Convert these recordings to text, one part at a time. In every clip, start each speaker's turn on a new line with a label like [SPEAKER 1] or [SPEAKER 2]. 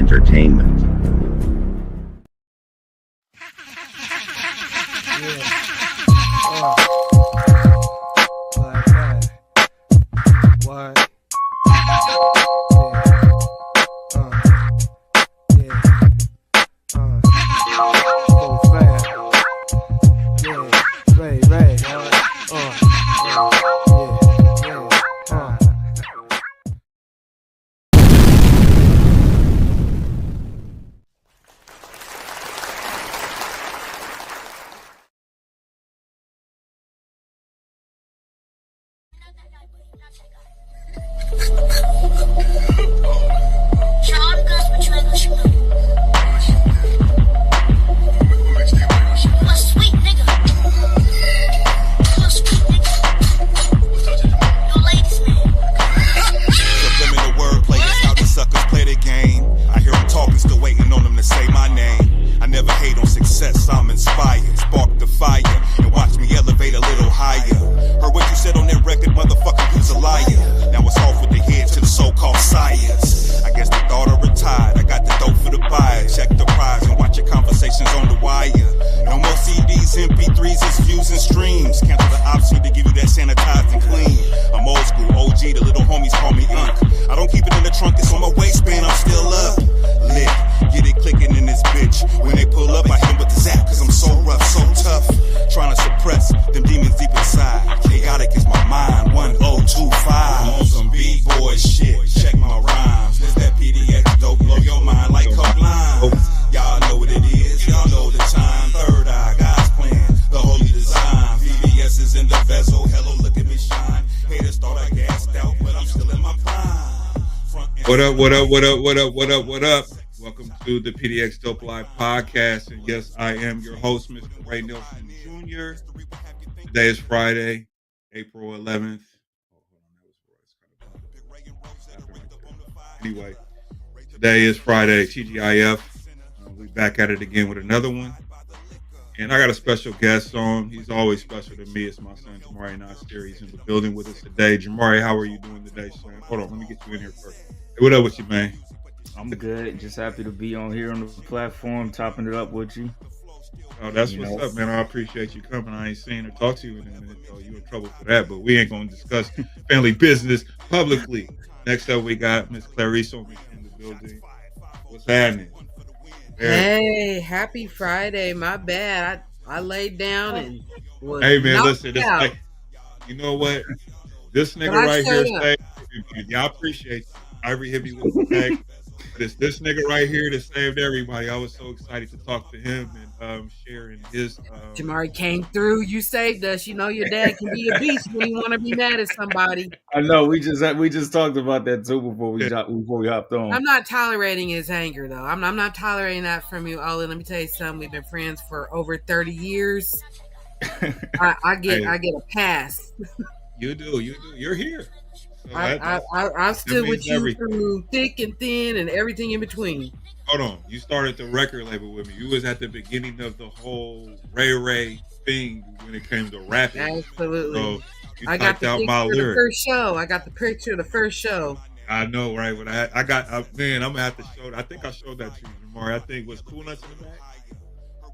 [SPEAKER 1] entertainment.
[SPEAKER 2] What?
[SPEAKER 3] What up? Welcome to the PDXDOPE Live podcast. And yes, I am your host, Mr. Ray Nelson Jr. Today is Friday, April 11th. Anyway, today is Friday, TGIF. We're back at it again with another one. And I got a special guest on. He's always special to me. It's my son, Jamari Nasir. He's in the building with us today. Jamari, how are you doing today, son? Hold on, let me get you in here first. Hey, what up with you, man?
[SPEAKER 4] I'm good. Just happy to be on here on the platform, topping it up with you.
[SPEAKER 3] Oh, that's what's up, man. I appreciate you coming. I ain't seen or talked to you in a minute, though. You in trouble for that, but we ain't going to discuss family business publicly. Next up, we got Miss Clarice in the building. What's happening?
[SPEAKER 5] Hey, happy Friday. My bad. I laid down and was
[SPEAKER 3] hey, man, listen. It's like, you know what? This nigga right here saved everybody. I appreciate you. Ivory hit me with the tag. But it's this nigga right here that saved everybody. I was so excited to talk to him and sharing his.
[SPEAKER 5] Jamari came through. You saved us. You know your dad can be a beast when you want to be mad at somebody.
[SPEAKER 4] I know. We just talked about that too before we hopped on.
[SPEAKER 5] I'm not tolerating his anger though. I'm not tolerating that from you, Ollie. Let me tell you something. We've been friends for over 30 years. I get a pass.
[SPEAKER 3] You do. You're here. So
[SPEAKER 5] I stood with you through thick and thin and everything in between.
[SPEAKER 3] Hold on. You started the record label with me. You was at the beginning of the whole Ray thing when it came to rapping.
[SPEAKER 5] Absolutely.
[SPEAKER 3] So you
[SPEAKER 5] I got the
[SPEAKER 3] out
[SPEAKER 5] picture
[SPEAKER 3] my
[SPEAKER 5] of the
[SPEAKER 3] lyrics.
[SPEAKER 5] first show. I got the picture of the first show.
[SPEAKER 3] I know, right? When I got, man, I'm going to have to show that. I think I showed that to you, Jamari. I think was Cool Nuts in the back.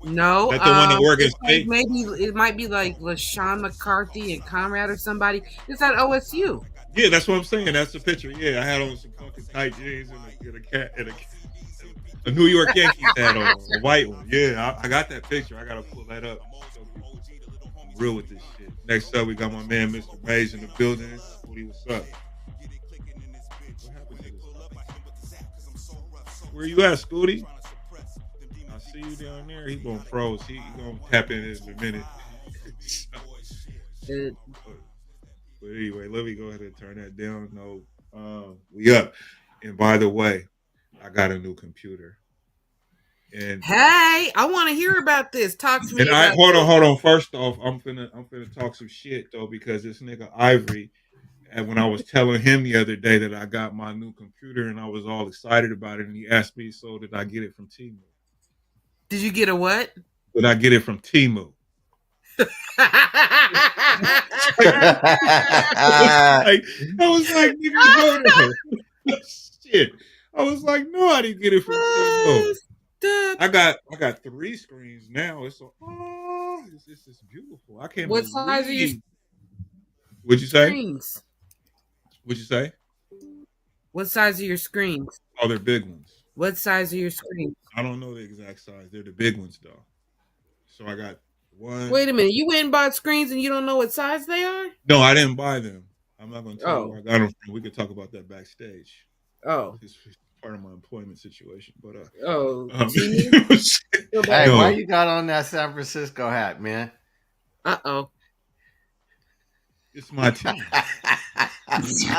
[SPEAKER 5] No,
[SPEAKER 3] that's the one that works
[SPEAKER 5] like maybe it might be like LaShawn McCarthy and Conrad or somebody. It's at OSU.
[SPEAKER 3] Yeah, that's what I'm saying. That's the picture. Yeah, I had on some fucking tight jeans and a New York Yankees hat on, a white one. Yeah, I got that picture. I gotta pull that up. I'm real with this shit. Next up, we got my man Mr. Mays in the building. Scooty, what's up? Where you at, Scooty? See you down there. He gonna froze. He gonna tap in a minute. But anyway, let me go ahead and turn that down. No, we up. And by the way, I got a new computer. And
[SPEAKER 5] hey, I want to hear about this. Talk to me.
[SPEAKER 3] And hold on. First off, I'm finna talk some shit though, because this nigga Ivory. And when I was telling him the other day that I got my new computer and I was all excited about it, and he asked me, so did I get it from Temu?
[SPEAKER 5] Did you get a what?
[SPEAKER 3] Did I get it from Temu? I was like, nigga, shit. I was like, no, I didn't get it from T-Mobile. I got 3 screens now. It's so this is beautiful. I can't
[SPEAKER 5] What size are your
[SPEAKER 3] believe. What'd you say?
[SPEAKER 5] screens?
[SPEAKER 3] What'd you say?
[SPEAKER 5] What size are your screens?
[SPEAKER 3] Oh, they're big ones.
[SPEAKER 5] What size are your screens?
[SPEAKER 3] I don't know the exact size. They're the big ones though. So I got one.
[SPEAKER 5] Wait a minute. You went and bought screens and you don't know what size they are?
[SPEAKER 3] No, I didn't buy them. I'm not going to tell you
[SPEAKER 5] Oh.
[SPEAKER 3] where I got them from. We could talk about that backstage.
[SPEAKER 5] Oh.
[SPEAKER 3] It's part of my employment situation. But
[SPEAKER 1] hey, why you got on that San Francisco hat, man?
[SPEAKER 5] Uh-oh.
[SPEAKER 3] It's my team.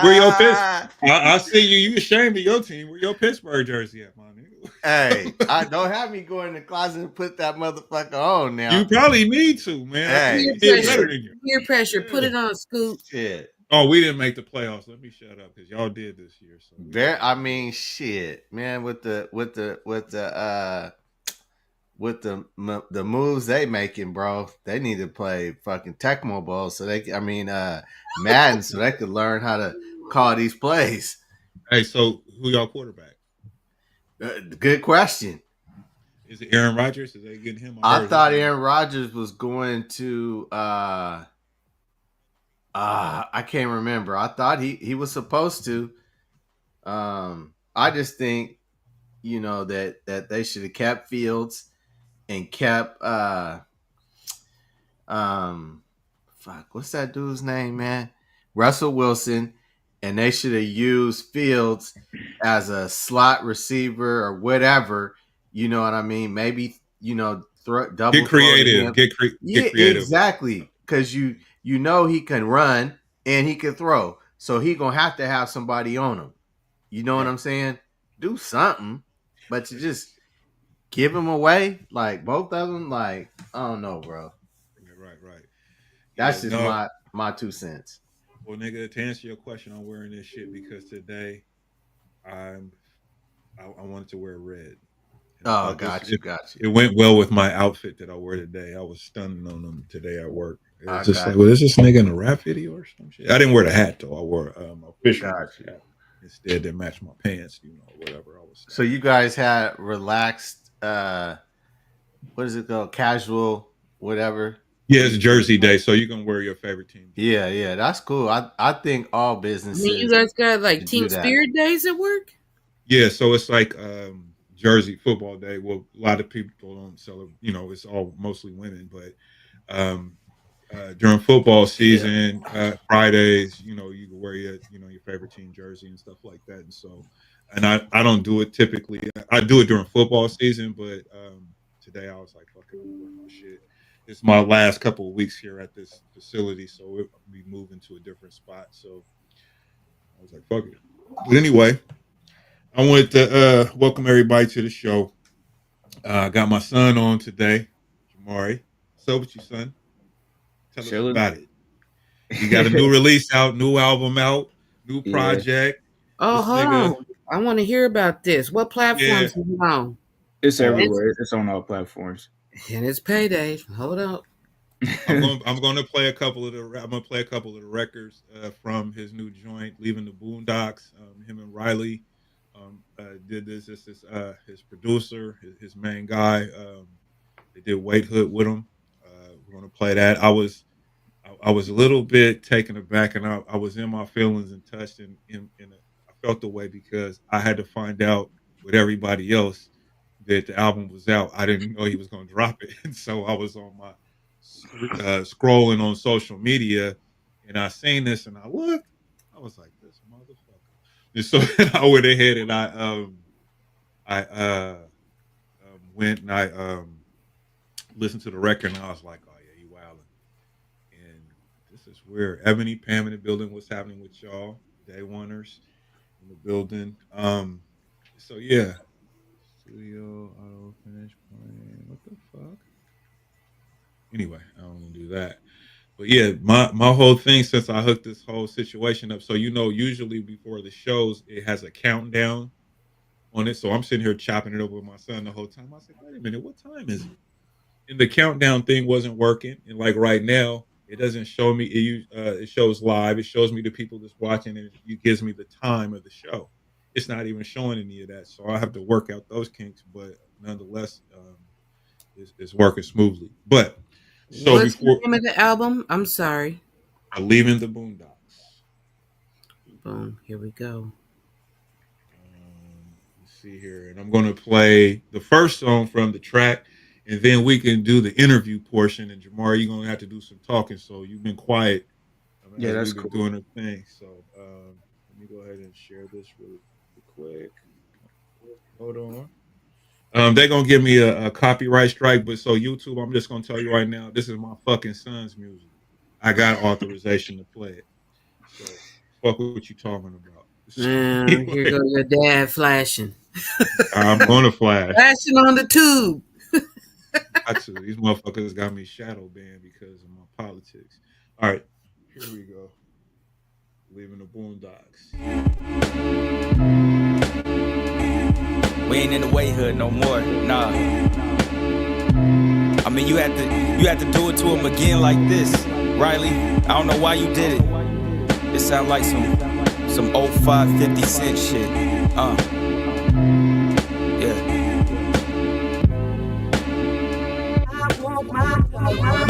[SPEAKER 3] Where your Pittsburgh? I see you. You ashamed of your team. Where your Pittsburgh jersey at, my nigga?
[SPEAKER 1] Hey, don't have me go in the closet and put that motherfucker on now.
[SPEAKER 3] You probably need to, man.
[SPEAKER 1] Hey,
[SPEAKER 5] peer pressure. Yeah. Put it on, Scoot.
[SPEAKER 1] Shit.
[SPEAKER 3] Oh, we didn't make the playoffs. Let me shut up because y'all did this year. So
[SPEAKER 1] I mean, shit, man. With the moves they making, bro, they need to play fucking Tecmo Bowl Madden, so they could learn how to call these plays.
[SPEAKER 3] Hey, so who y'all quarterback?
[SPEAKER 1] Good question.
[SPEAKER 3] Is it Aaron Rodgers? Is they getting him?
[SPEAKER 1] I thought Aaron Rodgers was going to. I can't remember. I thought he was supposed to. I just think, that they should have kept Fields and kept what's that dude's name, man? Russell Wilson, and they should have used Fields as a slot receiver or whatever. You know what I mean? Maybe double
[SPEAKER 3] get creative. Get creative.
[SPEAKER 1] Exactly, because you he can run and he can throw, so he gonna have to have somebody on him. You know what I'm saying? Do something, but to just give him away, like both of them, like I don't know, bro.
[SPEAKER 3] Right.
[SPEAKER 1] That's just my 2 cents.
[SPEAKER 3] Well, nigga, to answer your question, I'm wearing this shit because today I wanted to wear red.
[SPEAKER 1] Oh, got you.
[SPEAKER 3] It went well with my outfit that I wear today. I was stunning on them today at work. It was just like, well, is this nigga in a rap video or some shit? I didn't wear the hat though. I wore my official hat instead that matched my pants, whatever I was.
[SPEAKER 1] So you guys had relaxed, what is it called? Casual, whatever.
[SPEAKER 3] Yeah, it's Jersey Day, so you can wear your favorite team.
[SPEAKER 1] Yeah, that's cool. I think all businesses.
[SPEAKER 5] You guys got like Team Spirit days at work? Yeah,
[SPEAKER 3] so it's like Jersey Football Day. Well, a lot of people don't celebrate. It's all mostly women, but during football season, Fridays, you can wear your favorite team jersey and stuff like that. And so, and I don't do it typically. I do it during football season, but today I was like, fuck it, I'm wearing my shit. It's my last couple of weeks here at this facility, so we'll be moving to a different spot. So I was like, fuck it. But anyway, I wanted to welcome everybody to the show. I got my son on today, Jamari. What's up with you, son? Tell us about it. You got a new release out, new album out, new project.
[SPEAKER 5] Oh, hold on. I want to hear about this. What platforms is it on?
[SPEAKER 4] It's everywhere. It's on all platforms.
[SPEAKER 5] And it's payday. Hold up.
[SPEAKER 3] I'm going to play a couple of the records from his new joint, Leaving the Boondocks. Him and Riley did this. This is his producer, his main guy. They did Wait Hood with him. We're going to play that. I was a little bit taken aback, and I was in my feelings and touched, and I felt the way because I had to find out with everybody else that the album was out. I didn't know he was going to drop it, and so I was on my scrolling on social media, and I seen this, and I looked. I was like, "This motherfucker!" And so I went ahead and I went and I listened to the record, and I was like, "Oh yeah, you wildin'." And this is where Ebony Pam in the building. What's happening with y'all? Day oneers in the building. So yeah. Studio auto finish playing. What the fuck? Anyway, I don't want to do that. But yeah, my whole thing since I hooked this whole situation up. So usually before the shows, it has a countdown on it. So I'm sitting here chopping it up with my son the whole time. I said, wait a minute, what time is it? And the countdown thing wasn't working. And like right now, it doesn't show me. It shows live. It shows me the people that's watching, and it gives me the time of the show. it's not even showing any of that. So I have to work out those kinks, but nonetheless, it's working smoothly. But so
[SPEAKER 5] What's the
[SPEAKER 3] before
[SPEAKER 5] name of the album? I'm sorry.
[SPEAKER 3] leaving the Boondocks,
[SPEAKER 5] Boom. Here we go.
[SPEAKER 3] let's see here, and I'm going to play the first song from the track, and then we can do the interview portion. And Jamar, you're going to have to do some talking. So you've been quiet
[SPEAKER 4] Yeah,
[SPEAKER 3] as
[SPEAKER 4] that's
[SPEAKER 3] we've been
[SPEAKER 4] cool.
[SPEAKER 3] doing our thing. So let me go ahead and share this really quick. Hold on. They're gonna give me a copyright strike, but so YouTube, I'm just gonna tell you right now, this is my fucking son's music. I got authorization to play it. So fuck what you talking about. So,
[SPEAKER 5] Here
[SPEAKER 3] anyway,
[SPEAKER 5] go your dad flashing.
[SPEAKER 3] I'm gonna flash.
[SPEAKER 5] Flashing on the tube.
[SPEAKER 3] Got to. These motherfuckers got me shadow banned because of my politics. All right, here we go. Leaving the Boondocks.
[SPEAKER 2] We ain't in the way hood no more. Nah. I mean, you had to do it to him again like this, Riley. I don't know why you did it. It sound like some old 50 Cent shit. Yeah.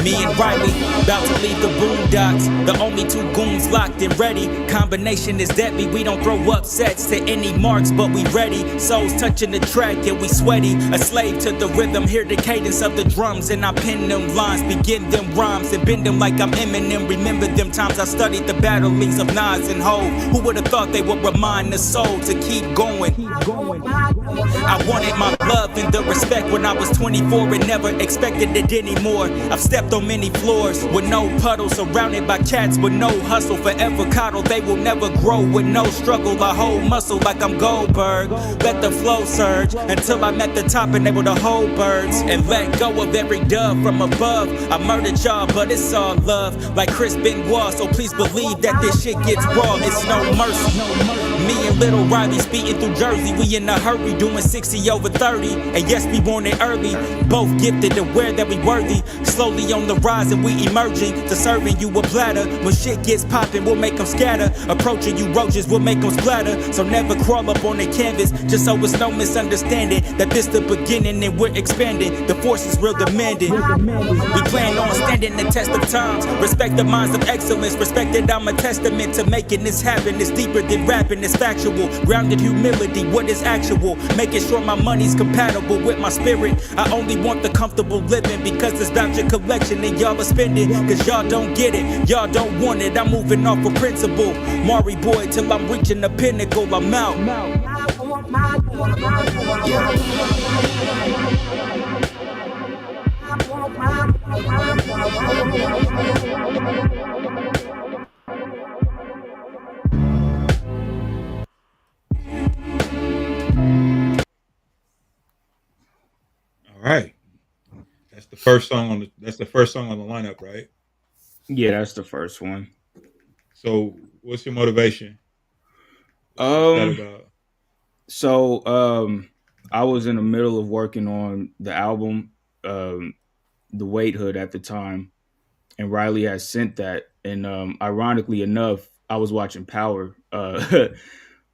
[SPEAKER 2] Me and Riley, about to leave the boondocks. The only two goons locked and ready. Combination is deadly. We don't throw up sets to any marks, but we ready. Souls touching the track, and we sweaty. A slave to the rhythm, hear the cadence of the drums. And I pen them lines, begin them rhymes, and bend them like I'm Eminem. Remember them times I studied the battlings of Nas and Hov. Who would have thought they would remind the soul to keep going? I wanted my love and the respect when I was 24 and never expected it anymore. I've stepped on many floors with no puddles, surrounded by cats with no hustle. Forever coddled, they will never grow with no struggle. I hold muscle like I'm Goldberg. Let the flow surge until I'm at the top and able to hold birds and let go of every dove from above. I murdered y'all, but it's all love, like Chris Benoit. So please believe that this shit gets raw. It's no mercy. Me and Little Riley speeding through Jersey. We in a hurry, doing 60 over 30. And yes, we born it early. Both gifted, aware that we worthy. Slowly on the rise and we emerging to serving you a platter. When shit gets poppin', we'll make them scatter. Approaching you roaches, we'll make them splatter. So never crawl up on the canvas, just so it's no misunderstanding that this the beginning and we're expanding. The force is real demanding. We plan on standing the test of times. Respect the minds of excellence. Respect that I'm a testament to making this happen. It's deeper than rapping, it's factual. Grounded humility, what is actual? Making sure my money's compatible with my spirit. I only want the comfortable living because it's about your collection and y'all are spending. Cause y'all don't get it, y'all don't want it. I'm moving off of principle. Maury boy till I'm reaching the pinnacle, I'm out.
[SPEAKER 3] All right. That's the first song on the lineup, right?
[SPEAKER 4] Yeah, that's the first one.
[SPEAKER 3] So what's your motivation? What's that
[SPEAKER 4] Um,
[SPEAKER 3] about?
[SPEAKER 4] so I was in the middle of working on the album, The Weight Hood at the time, and Riley had sent that. And ironically enough, I was watching Power,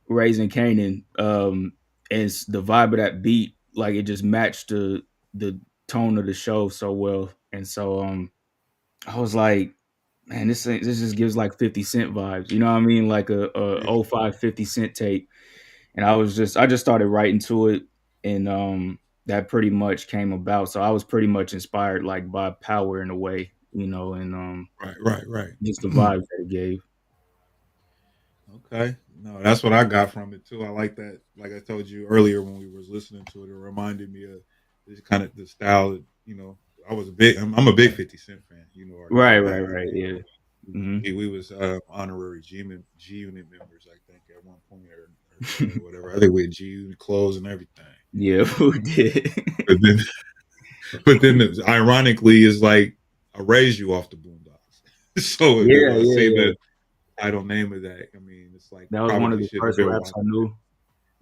[SPEAKER 4] Raising Canaan, and the vibe of that beat, like it just matched the tone of the show so well. And so I was like, man, this just gives like 50 Cent vibes. You know what I mean? Like a
[SPEAKER 3] Yeah.
[SPEAKER 4] oh 05 50 Cent tape. And I just started writing to it, and that pretty much came about. So I was pretty much inspired like by Power in a way, you know, and
[SPEAKER 3] Right.
[SPEAKER 4] just the vibes that it gave.
[SPEAKER 3] Okay. No, that's what I got from it too. I like that. Like I told you earlier when we was listening to it, it reminded me of this kind of the style that, I'm a big 50 Cent fan, already know that.
[SPEAKER 4] Right. Yeah. Hmm.
[SPEAKER 3] We was honorary G Unit members, I think, at one point or whatever. I think we had G Unit clothes and everything.
[SPEAKER 4] Yeah, we did.
[SPEAKER 3] But then but then ironically is like I raised you off the Boondocks. So if I say
[SPEAKER 4] Yeah.
[SPEAKER 3] the title name of that, I mean it's like
[SPEAKER 4] That was one of
[SPEAKER 3] probably
[SPEAKER 4] the
[SPEAKER 3] should have
[SPEAKER 4] first
[SPEAKER 3] been
[SPEAKER 4] raps
[SPEAKER 3] one.
[SPEAKER 4] I knew.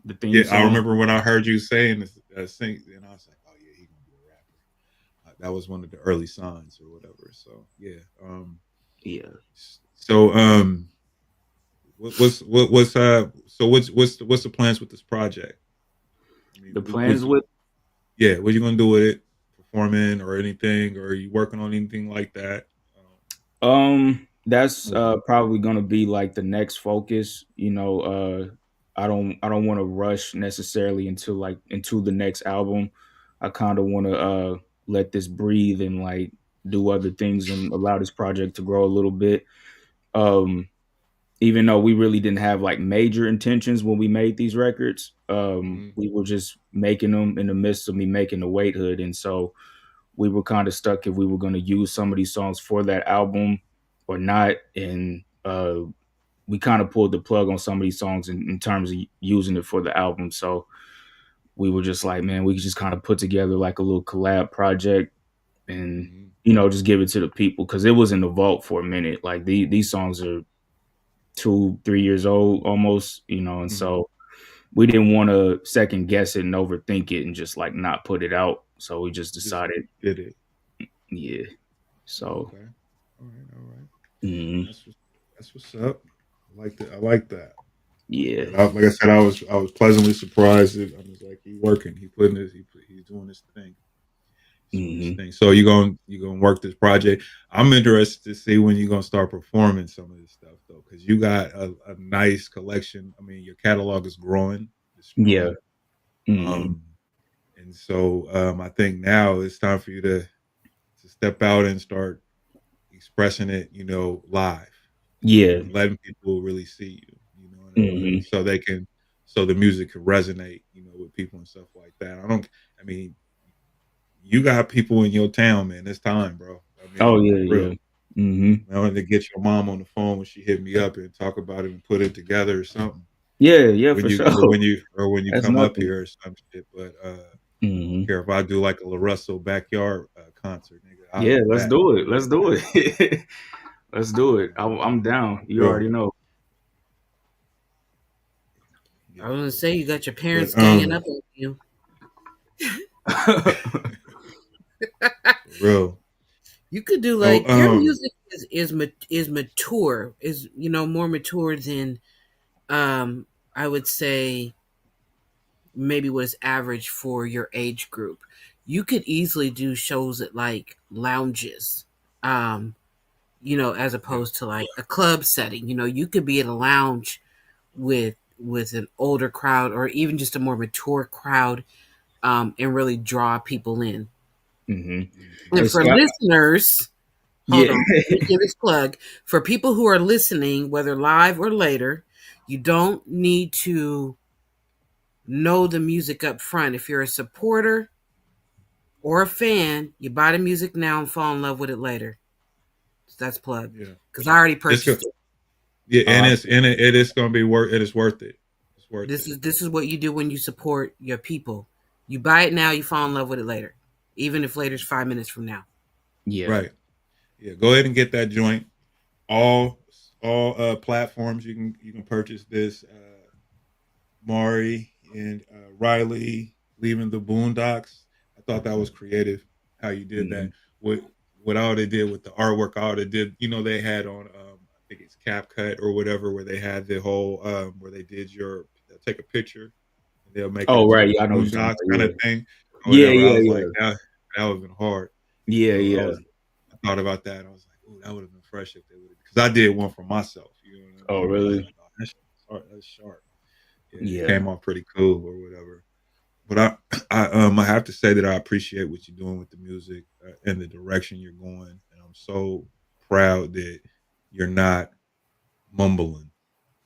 [SPEAKER 4] The theme
[SPEAKER 3] Yeah, I
[SPEAKER 4] song.
[SPEAKER 3] remember when I heard you saying this, sing, and I was like, "Oh yeah, he's gonna be a rapper." That was one of the early signs or whatever. So yeah.
[SPEAKER 4] Yeah.
[SPEAKER 3] So what's the plans with this project? I mean,
[SPEAKER 4] The plans
[SPEAKER 3] you,
[SPEAKER 4] with
[SPEAKER 3] yeah, what you gonna do with it? Performing or anything, or are you working on anything like that?
[SPEAKER 4] that's
[SPEAKER 3] Um,
[SPEAKER 4] probably gonna be like the next focus. I don't want to rush necessarily into the next album. I kind of want to let this breathe and like do other things and allow this project to grow a little bit. Um, Even though we really didn't have like major intentions when we made these records,
[SPEAKER 3] mhm,
[SPEAKER 4] we were just making them in the midst of me making the Weight Hood, and so we were kind of stuck if we were going to use some of these songs for that album or not. And we kind of pulled the plug on some of these songs in terms of using it for the album. So we were just like, man, we could just kind of put together like a little collab project and
[SPEAKER 3] mhm.
[SPEAKER 4] just give it to the people because it was in the vault for a minute. Like these songs are 2-3 years old almost, and
[SPEAKER 3] Mhm.
[SPEAKER 4] so we didn't want to second guess it and overthink it and just like not put it out. So we just
[SPEAKER 3] Just
[SPEAKER 4] decided,
[SPEAKER 3] did it.
[SPEAKER 4] yeah. So,
[SPEAKER 3] Okay. All right. All right.
[SPEAKER 4] mm,
[SPEAKER 3] That's what, that's what's up. I like that. I like that. I like
[SPEAKER 4] yeah.
[SPEAKER 3] that. Like I said, I was pleasantly surprised. I was like, he working. He putting this. He's doing his thing. He's doing his
[SPEAKER 4] Hmm.
[SPEAKER 3] thing. So you gonna work this project. I'm interested to see when you're gonna start performing some of this stuff though, because you got a nice collection. I mean, your catalog is growing. It's
[SPEAKER 4] Yeah.
[SPEAKER 3] strong.
[SPEAKER 4] Hmm.
[SPEAKER 3] Um, and so I think now it's time for you to step out and start expressing it, live,
[SPEAKER 4] Yeah.
[SPEAKER 3] and letting people really see you. You know what I mean?
[SPEAKER 4] Hmm.
[SPEAKER 3] So the music can resonate, with people and stuff like that. I mean, you got people in your town, man. It's time, bro. I
[SPEAKER 4] Oh
[SPEAKER 3] mean,
[SPEAKER 4] yeah,
[SPEAKER 3] for
[SPEAKER 4] yeah.
[SPEAKER 3] real.
[SPEAKER 4] Hmm.
[SPEAKER 3] I wanted to get your mom on the phone when she hit me up and talk about it and put it together or something.
[SPEAKER 4] Yeah, yeah,
[SPEAKER 3] When
[SPEAKER 4] for
[SPEAKER 3] you
[SPEAKER 4] sure.
[SPEAKER 3] or when you
[SPEAKER 4] That's
[SPEAKER 3] come up
[SPEAKER 4] nothing.
[SPEAKER 3] here or some shit. But I don't
[SPEAKER 4] Hmm.
[SPEAKER 3] care if I do like a La Russell backyard concert, nigga. I'll
[SPEAKER 4] Yeah,
[SPEAKER 3] do
[SPEAKER 4] let's
[SPEAKER 3] that.
[SPEAKER 4] do
[SPEAKER 3] You
[SPEAKER 4] it.
[SPEAKER 3] know what
[SPEAKER 4] Let's
[SPEAKER 3] I'm
[SPEAKER 4] do
[SPEAKER 3] saying?
[SPEAKER 4] it. Let's do it.
[SPEAKER 3] Yeah,
[SPEAKER 4] I'm down.
[SPEAKER 3] for
[SPEAKER 4] You
[SPEAKER 3] real.
[SPEAKER 4] already know.
[SPEAKER 3] Yeah,
[SPEAKER 5] I was gonna
[SPEAKER 3] for
[SPEAKER 5] say you got your
[SPEAKER 3] but
[SPEAKER 5] parents ganging up on you.
[SPEAKER 3] for real.
[SPEAKER 5] You could do
[SPEAKER 3] So
[SPEAKER 5] like your music is mature, is more mature than um I would say maybe was average for your age group. You could easily do shows at like lounges. Um as
[SPEAKER 3] yeah,
[SPEAKER 5] opposed to like a club setting. You could be at a lounge with an older crowd or even just a more mature crowd, and really draw people in.
[SPEAKER 4] Hmm.
[SPEAKER 3] mhm,
[SPEAKER 5] And
[SPEAKER 4] Hey
[SPEAKER 5] for
[SPEAKER 4] Scott.
[SPEAKER 5] listeners, hold
[SPEAKER 4] Yeah.
[SPEAKER 5] on, let me give this plug. For people who are listening, whether live or later, you don't need to know the music up front. If you're a supporter or a fan, you buy the music now and fall in love with it later. So that's plug.
[SPEAKER 3] yeah.
[SPEAKER 5] Because I already
[SPEAKER 3] It's good.
[SPEAKER 5] purchased it.
[SPEAKER 3] Yeah,
[SPEAKER 4] Oh,
[SPEAKER 3] it is gonna be worth. It is worth it. It's worth
[SPEAKER 5] This
[SPEAKER 3] it.
[SPEAKER 5] is this is what you do when you support your people. You buy it now, you fall in love with it later. Even if later's 5 minutes from now.
[SPEAKER 4] yeah.
[SPEAKER 3] Right. Yeah. Go ahead and get that joint. All platforms you can purchase this. Mari and Riley leaving the Boondocks. I thought that was creative how you did
[SPEAKER 4] Hmm.
[SPEAKER 3] that. What what all they did with the artwork, all they did, they had on I think it's CapCut or whatever, where they had the whole where they did your they'll take a picture and they'll make it
[SPEAKER 4] Oh,
[SPEAKER 3] into
[SPEAKER 4] right.
[SPEAKER 3] the
[SPEAKER 4] Yeah, I know what you're talking
[SPEAKER 3] Boondocks kind of
[SPEAKER 4] about.
[SPEAKER 3] thing or
[SPEAKER 4] Yeah.
[SPEAKER 3] whatever. I
[SPEAKER 4] Yeah.
[SPEAKER 3] was
[SPEAKER 4] Yeah.
[SPEAKER 3] like that would have been hard.
[SPEAKER 4] Yeah.
[SPEAKER 3] So
[SPEAKER 4] Yeah. Yeah.
[SPEAKER 3] I thought about that. I was like, oh, that would have been fresh if they would have, because I did one for myself. You know what I
[SPEAKER 4] Oh,
[SPEAKER 3] mean? And I was
[SPEAKER 4] really?
[SPEAKER 3] like, oh, that's sharp. Yeah, it
[SPEAKER 4] Yeah.
[SPEAKER 3] came off pretty cool or whatever. But I have to say that I appreciate what you're doing with the music and the direction you're going, and I'm so proud that you're not mumbling.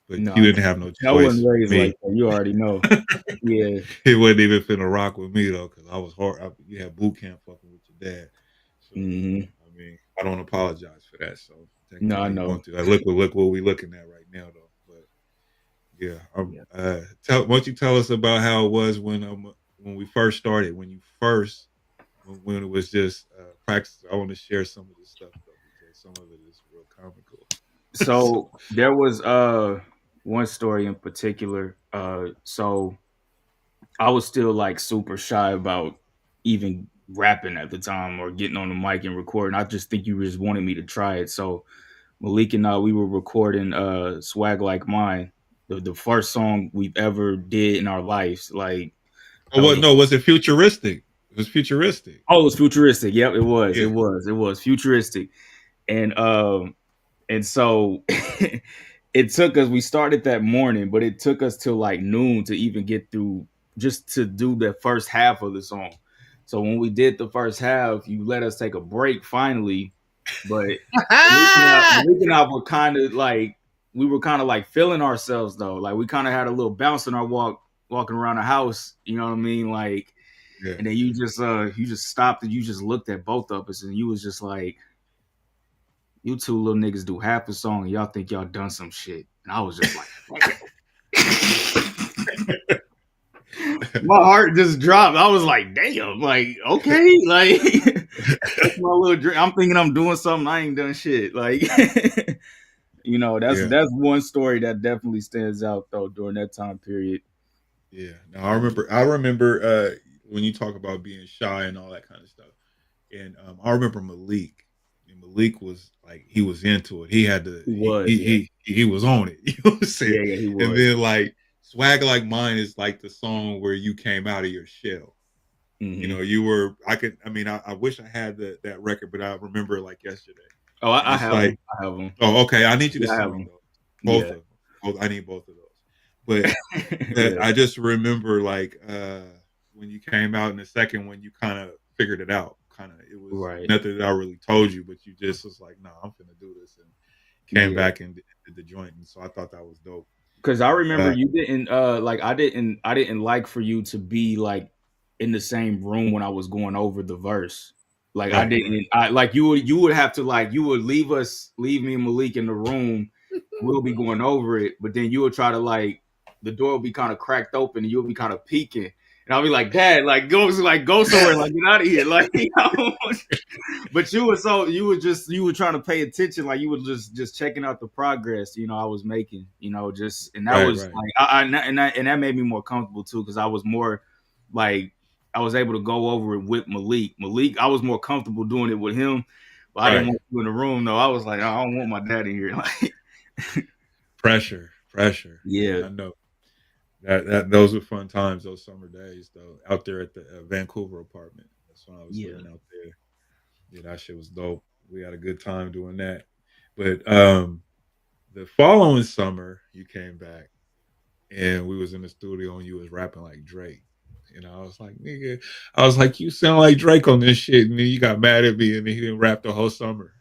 [SPEAKER 3] But you
[SPEAKER 4] No,
[SPEAKER 3] didn't have no
[SPEAKER 4] I wasn't
[SPEAKER 3] choice with
[SPEAKER 4] raised like
[SPEAKER 3] me.
[SPEAKER 4] that. You already know. Yeah.
[SPEAKER 3] It wasn't even finna rock with me though, because I was hard. You had boot camp fucking with your dad, so
[SPEAKER 4] Hmm.
[SPEAKER 3] I mean, I don't apologize for that. So take it
[SPEAKER 4] No,
[SPEAKER 3] how
[SPEAKER 4] I
[SPEAKER 3] you
[SPEAKER 4] know.
[SPEAKER 3] want to. Like, look what we looking at right now though. But yeah,
[SPEAKER 4] Yeah.
[SPEAKER 3] why don't you tell us about how it was when we first started, when you first when it was just practice. I want to share some of this stuff though, because some of it is real comical. So,
[SPEAKER 4] So there was one story in particular. So I was still like super shy about even rapping at the time or getting on the mic and recording. I just think you just wanted me to try it. So Malik and I, we were recording Swag Like Mine, the first song we've ever did in our lives. Like
[SPEAKER 3] Oh,
[SPEAKER 4] that was
[SPEAKER 3] what? No, was it futuristic? It was futuristic.
[SPEAKER 4] oh, it was futuristic. Yep, it was.
[SPEAKER 3] Yeah.
[SPEAKER 4] It was futuristic. And so it took us, we started that morning, but it took us till like noon to even get through, just to do the first half of the song. So when we did the first half, you let us take a break finally. But Malik and I were kind of like, we were kind of like feeling ourselves though. Like we kind of had a little bounce in our walking around the house. You know what I mean? Like,
[SPEAKER 3] Yeah.
[SPEAKER 4] and then you just stopped and you just looked at both of us and you was just like, you two little niggas do half a song and y'all think y'all done some shit. And I was just like, my heart just dropped. I was like, damn, like, okay, like that's my little dream. I'm thinking I'm doing something, I ain't done shit. Like, you know, that's one story that definitely stands out though during that time period.
[SPEAKER 3] Yeah. No, I remember when you talk about being shy and all that kind of stuff. And I remember Malik. And Malik was like, he was into it. He had to he was on it. You know what I'm saying?
[SPEAKER 4] Yeah, he was.
[SPEAKER 3] And then like Swag Like Mine is like the song where you came out of your shell.
[SPEAKER 4] Mm-hmm.
[SPEAKER 3] You know, you were I wish I had that record, but I remember like yesterday.
[SPEAKER 4] Oh, I have them. I have them.
[SPEAKER 3] Oh, okay. I need you to send me those. Both
[SPEAKER 4] Yeah.
[SPEAKER 3] of them. I need both of those. But I just remember like when you came out in the second one, you kind of figured it out. It was nothing that I really told you, but you just was like, "No, I'm gonna do this," and came back and did the joint. And so I thought that was dope.
[SPEAKER 4] Because I remember you didn't like I didn't like for you to be like in the same room when I was going over the verse. Like I didn't. I like you would have to like you would leave me and Malik in the room. We'll be going over it, but then you would try to like the door will be kind of cracked open and you'll be kind of peeking. And I'll be like, Dad, like go somewhere, like get out of here. Like but you were trying to pay attention, like you were just checking out the progress, you know, I was making, you know, just and that was like and that made me more comfortable too, because I was more like I was able to go over it with Malik. I was more comfortable doing it with him, but I didn't want you in the room though. I was like, I don't want my dad in here. Like
[SPEAKER 3] pressure.
[SPEAKER 4] Yeah,
[SPEAKER 3] I know. That those were fun times, those summer days though, out there at the Vancouver apartment. That's when I was living out there. Yeah, that shit was dope. We had a good time doing that. But the following summer, you came back, and we was in the studio, and you was rapping like Drake. And I was like, nigga, you sound like Drake on this shit. And then you got mad at me, and then he didn't rap the whole summer.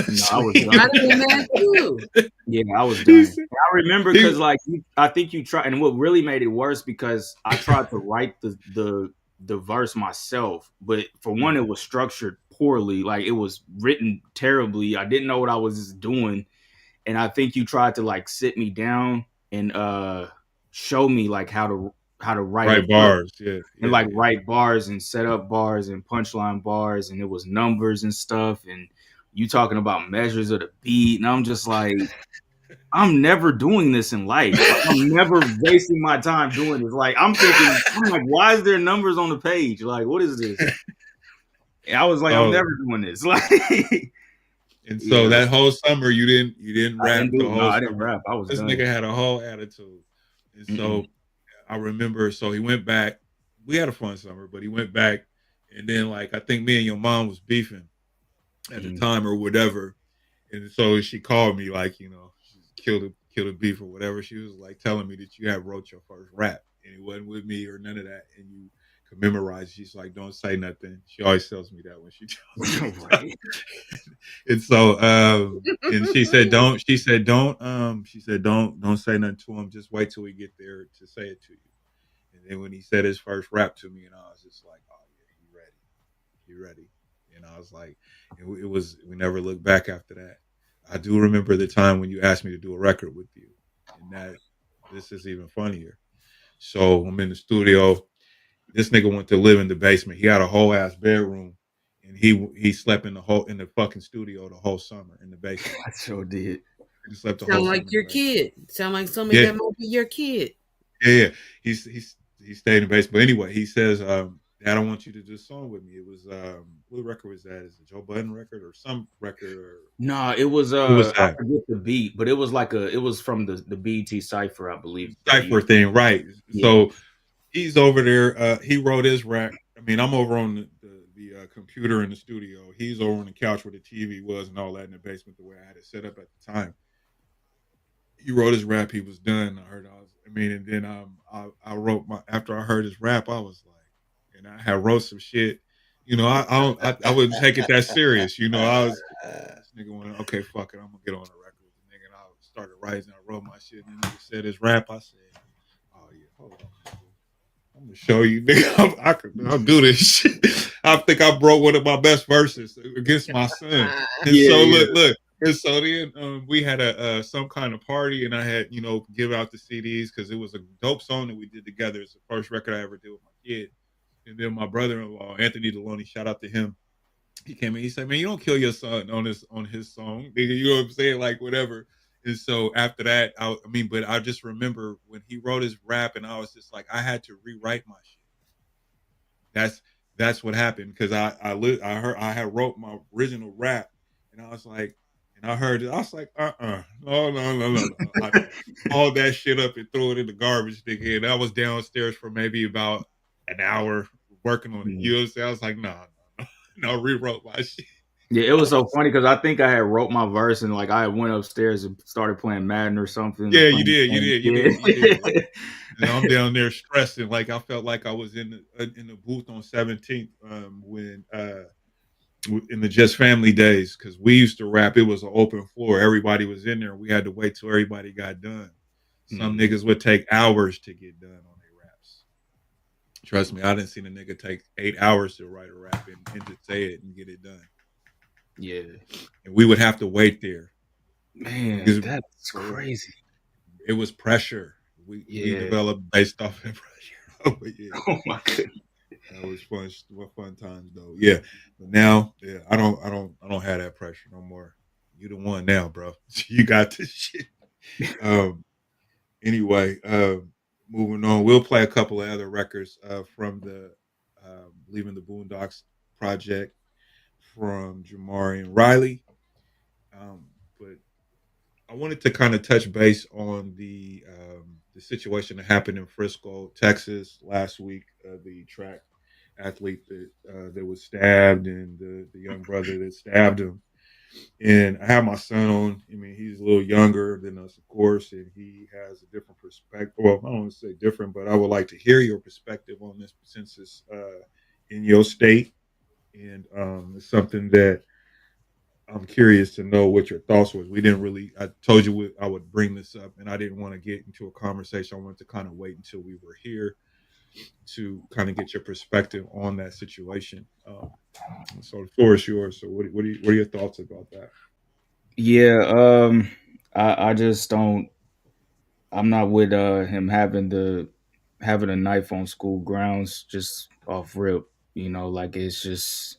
[SPEAKER 4] No, I was done. I'd been mad too. Yeah, I was done. I remember because like I think you tried, and what really made it worse because I tried to write the verse myself, but for one, it was structured poorly. Like it was written terribly. I didn't know what I was doing, and I think you tried to like sit me down and show me like how to write
[SPEAKER 3] bars,
[SPEAKER 4] and like write bars and set up bars and punchline bars, and it was numbers and stuff, and you talking about measures of the beat, and I'm just like, I'm never doing this in life. I'm never wasting my time doing this. Like I'm like, why is there numbers on the page? Like, what is this? And I was like, I'm never doing this. Like,
[SPEAKER 3] and so that whole summer you didn't rap the whole.
[SPEAKER 4] I didn't rap. I was
[SPEAKER 3] this
[SPEAKER 4] done.
[SPEAKER 3] Nigga had a whole attitude, and so I remember. So he went back. We had a fun summer, but he went back, and then like I think me and your mom was beefing at the time or whatever, and so she called me like, you know, she killed a beef or whatever. She was like telling me that you had wrote your first rap and it wasn't with me or none of that, and you could memorize. She's like, don't say nothing. She always tells me that when she tells me. And so and she said don't say nothing to him. Just wait till we get there to say it to you. And then when he said his first rap to me, and I was just like, oh yeah, you ready. And I was like, we never looked back after that. I do remember the time when you asked me to do a record with you, and this is even funnier. So I'm in the studio. This nigga went to live in the basement. He had a whole ass bedroom, and he slept in the fucking studio the whole summer in the basement.
[SPEAKER 4] I sure did.
[SPEAKER 3] He slept the
[SPEAKER 5] Sound
[SPEAKER 3] whole
[SPEAKER 5] like your kid. Sound like somebody that might be your kid.
[SPEAKER 3] Yeah. He stayed in the basement. But anyway, he says Dad, I want you to do a song with me. It was what record was that? Is it Joe Budden record or some record or
[SPEAKER 4] Nah, it was
[SPEAKER 3] what was
[SPEAKER 4] I
[SPEAKER 3] that?
[SPEAKER 4] forget the beat, but it was like it was from the BET Cypher, I believe, that he
[SPEAKER 3] Cypher
[SPEAKER 4] used.
[SPEAKER 3] thing, right?
[SPEAKER 4] Yeah.
[SPEAKER 3] So he's over there. He wrote his rap. I mean, I'm over on the computer in the studio. He's over on the couch where the TV was and all that in the basement, the way I had it set up at the time. He wrote his rap. He was done. I mean, and then I wrote my. After I heard his rap, I was like, and I had wrote some shit. You know, I wouldn't take it that serious. You know, I was this nigga went, okay, fuck it, I'm gonna get on the record with the nigga. And I started writing. I wrote my shit, and then he said his rap. I said, oh yeah, hold on. I'm gonna show you, nigga. I'll do this shit. I think I broke one of my best verses against my son. And
[SPEAKER 4] Yeah,
[SPEAKER 3] so
[SPEAKER 4] yeah.
[SPEAKER 3] look. And so then we had a some kind of party, and I had give out the CDs because it was a dope song that we did together. It's the first record I ever did with my kid. And then my brother-in-law, Anthony Deloney, shout out to him. He came in. He said, "Man, you don't kill your son on his song, nigga." You know what I'm saying? Like whatever. And so after that, but I just remember when he wrote his rap, and I was just like, I had to rewrite my shit. That's what happened because I had wrote my original rap, and I was like, and I heard it. I was like, no. I hauled that shit up and threw it in the garbage, nigga. And I was downstairs for maybe about an hour working on it. You know what I'm saying? I was like, no, rewrote my shit.
[SPEAKER 4] Yeah, it was so funny because I think I had wrote my verse and like I went upstairs and started playing Madden or something. Or
[SPEAKER 3] Yeah, you
[SPEAKER 4] playing
[SPEAKER 3] did,
[SPEAKER 4] games.
[SPEAKER 3] you did.
[SPEAKER 4] Yeah.
[SPEAKER 3] And I'm down there stressing, like I felt like I was in the booth on 17th when in the Just Family days because we used to rap. It was an open floor. Everybody was in there. We had to wait till everybody got done. Some niggas would take hours to get done on their raps. Trust me, I didn't see a nigga take 8 hours to write a rap and just say it and get it done.
[SPEAKER 4] Yeah.
[SPEAKER 3] And we would have to wait there.
[SPEAKER 4] Man, that's crazy.
[SPEAKER 3] It was pressure. We developed based off that pressure. But yeah.
[SPEAKER 4] Oh my goodness.
[SPEAKER 3] That was fun. Fun times though. Yeah. But now, yeah, I don't have that pressure no more. You the one now, bro. You got this shit. Anyway, moving on. We'll play a couple of other records from the Leaving the Boondocks project from Jamari and Riley. But I wanted to kind of touch base on the situation that happened in Frisco, Texas last week. The track athlete that was stabbed and the young brother that stabbed him. And I have my son on. I mean, he's a little younger than us, of course, and he has a different perspective. Well, I don't want to say different, but I would like to hear your perspective on this since it's in your state. And it's something that I'm curious to know what your thoughts was. We didn't really. I told you I would bring this up, and I didn't want to get into a conversation. I wanted to kind of wait until we were here to kind of get your perspective on that situation. So the floor is yours. So what are your thoughts about that?
[SPEAKER 4] Yeah, I just don't. I'm not with him having a knife on school grounds just off rip. You know, like it's just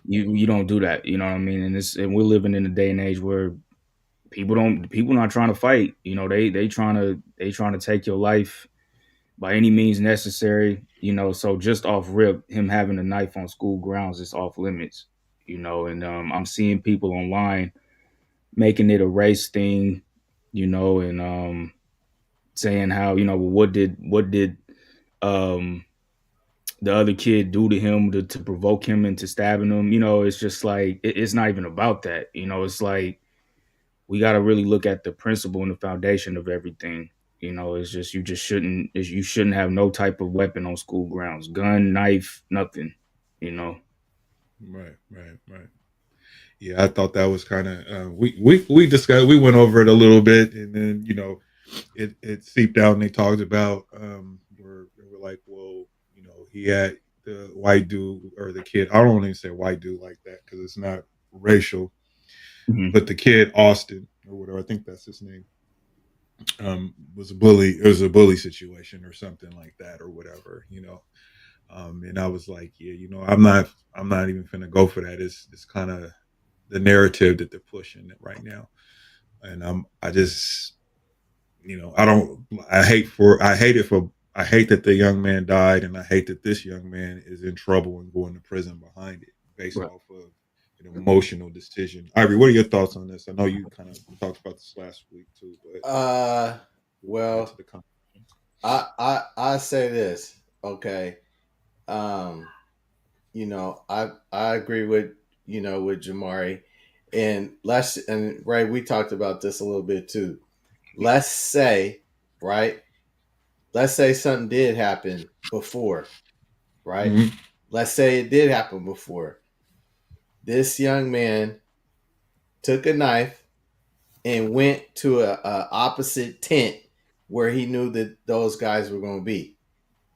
[SPEAKER 4] you don't do that. You know what I mean? And we're living in a day and age where people not trying to fight. You know, they trying to take your life by any means necessary. You know, so just off rip, him having a knife on school grounds is off limits. You know, and I'm seeing people online making it a race thing. You know, and saying how well, what did um the other kid do to him to provoke him into stabbing him. You know, it's just like it's not even about that. You know, it's like we got to really look at the principle and the foundation of everything. You know, it's just you shouldn't have no type of weapon on school grounds, gun, knife, nothing. You know.
[SPEAKER 3] Right. Yeah, I thought that was kind of we discussed, we went over it a little bit, and then it seeped out, and they talked about where they were like, well, he had the white dude or the kid. I don't even say white dude like that because it's not racial, but the kid Austin or whatever, I think that's his name, was a bully. It was a bully situation or something like that or whatever, and I was like, yeah, I'm not even finna go for that. It's kind of the narrative that they're pushing right now, and I just, I hate it for I hate that the young man died, and I hate that this young man is in trouble and going to prison behind it, based
[SPEAKER 4] Right.
[SPEAKER 3] off of an emotional decision. Ivory, what are your thoughts on this? I know you kind of talked about this last week too, but
[SPEAKER 1] Uh,
[SPEAKER 3] add to
[SPEAKER 1] well,
[SPEAKER 3] the conversation.
[SPEAKER 1] I say this. Okay. Um, I agree with with Jamari, and right, we talked about this a little bit too. Let's say, right, let's say something did happen before, right?
[SPEAKER 3] Mhm.
[SPEAKER 1] Let's say it did happen before. This young man took a knife and went to a opposite tent where he knew that those guys were going to be.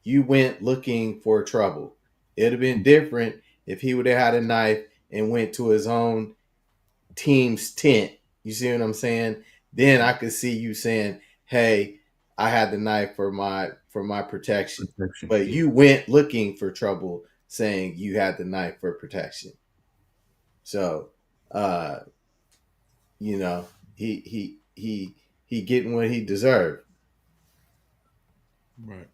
[SPEAKER 1] You went looking for trouble. It'd have been different if he would have had a knife and went to his own team's tent. You see what I'm saying? Then I could see you saying, "Hey, I had the knife for my protection."
[SPEAKER 4] Protection.
[SPEAKER 1] But
[SPEAKER 4] Yeah.
[SPEAKER 1] you went looking for trouble, saying you had the knife for protection. So, uh, you know, he getting what he deserved,
[SPEAKER 3] Right.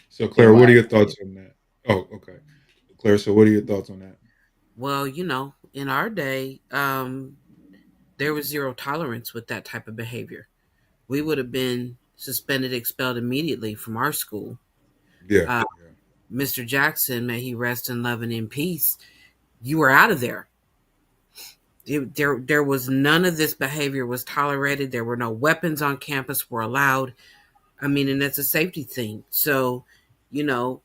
[SPEAKER 3] So,
[SPEAKER 1] in
[SPEAKER 3] Claire, what
[SPEAKER 1] my
[SPEAKER 3] are your
[SPEAKER 1] opinion.
[SPEAKER 3] thoughts on that? Oh, okay. Claire, so what are your thoughts on that?
[SPEAKER 5] Well, in our day, there was zero tolerance with that type of behavior. We would have been suspended, expelled immediately from our school.
[SPEAKER 3] Yeah.
[SPEAKER 5] Uh,
[SPEAKER 3] Yeah.
[SPEAKER 5] Mr. Jackson, may he rest in love and in peace. You were out of there. There was none of this behavior was tolerated. There were no weapons on campus were allowed. I mean, and that's a safety thing. So, you know,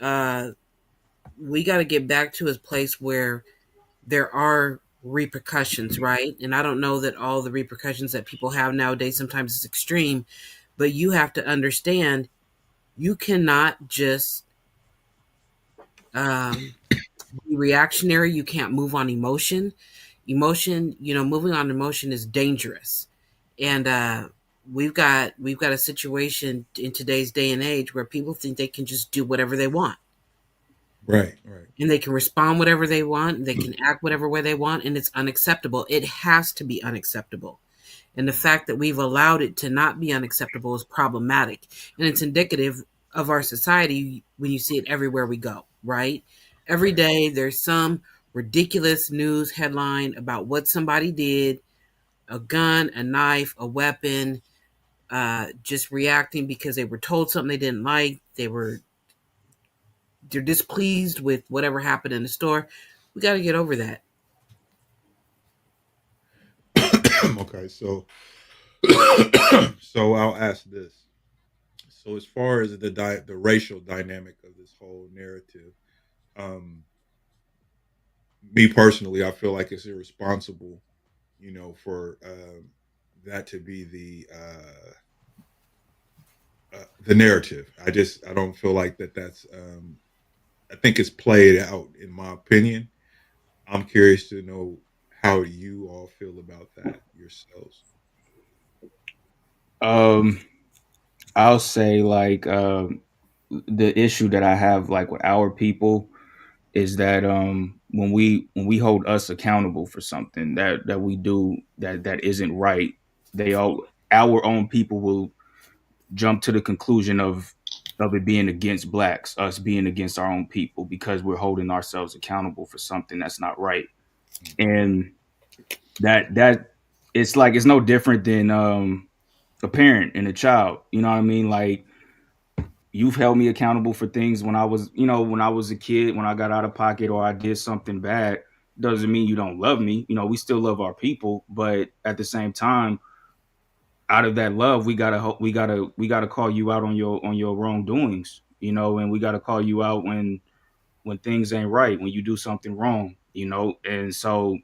[SPEAKER 5] uh, we got to get back to a place where there are repercussions, right? And I don't know that all the repercussions that people have nowadays sometimes is extreme, but you have to understand you cannot just um, be reactionary. You can't move on emotion. Moving on emotion is dangerous, and we've got a situation in today's day and age where people think they can just do whatever they want,
[SPEAKER 3] Right. Right.
[SPEAKER 5] and they can respond whatever they want, and they can act whatever way they want, and it's unacceptable. It has to be unacceptable. And the fact that we've allowed it to not be unacceptable is problematic. And it's indicative of our society when you see it everywhere we go, right? Every
[SPEAKER 3] Right.
[SPEAKER 5] day there's some ridiculous news headline about what somebody did, a gun, a knife, a weapon, just reacting because they were told something they didn't like. They're displeased with whatever happened in the store. We got to get over that.
[SPEAKER 3] Okay. So, so I'll ask this. So, as far as the racial dynamic of this whole narrative, um, me personally, I feel like it's irresponsible, for that to be the narrative. I don't feel like that's. I think it's played out, in my opinion. I'm curious to know how you all feel about that yourselves.
[SPEAKER 4] Um, I'll say like the issue that I have like with our people is that when we hold us accountable for something that we do that isn't right, they all our own people will jump to the conclusion of it being against blacks, us being against our own people because we're holding ourselves accountable for something that's not right. And that it's like it's no different than a parent and a child. You know what I mean? Like you've held me accountable for things when I was a kid, when I got out of pocket or I did something bad. Doesn't mean you don't love me. We still love our people, but at the same time, out of that love, we gotta call you out on your wrongdoings. And we gotta call you out when things ain't right, when you do something wrong. And so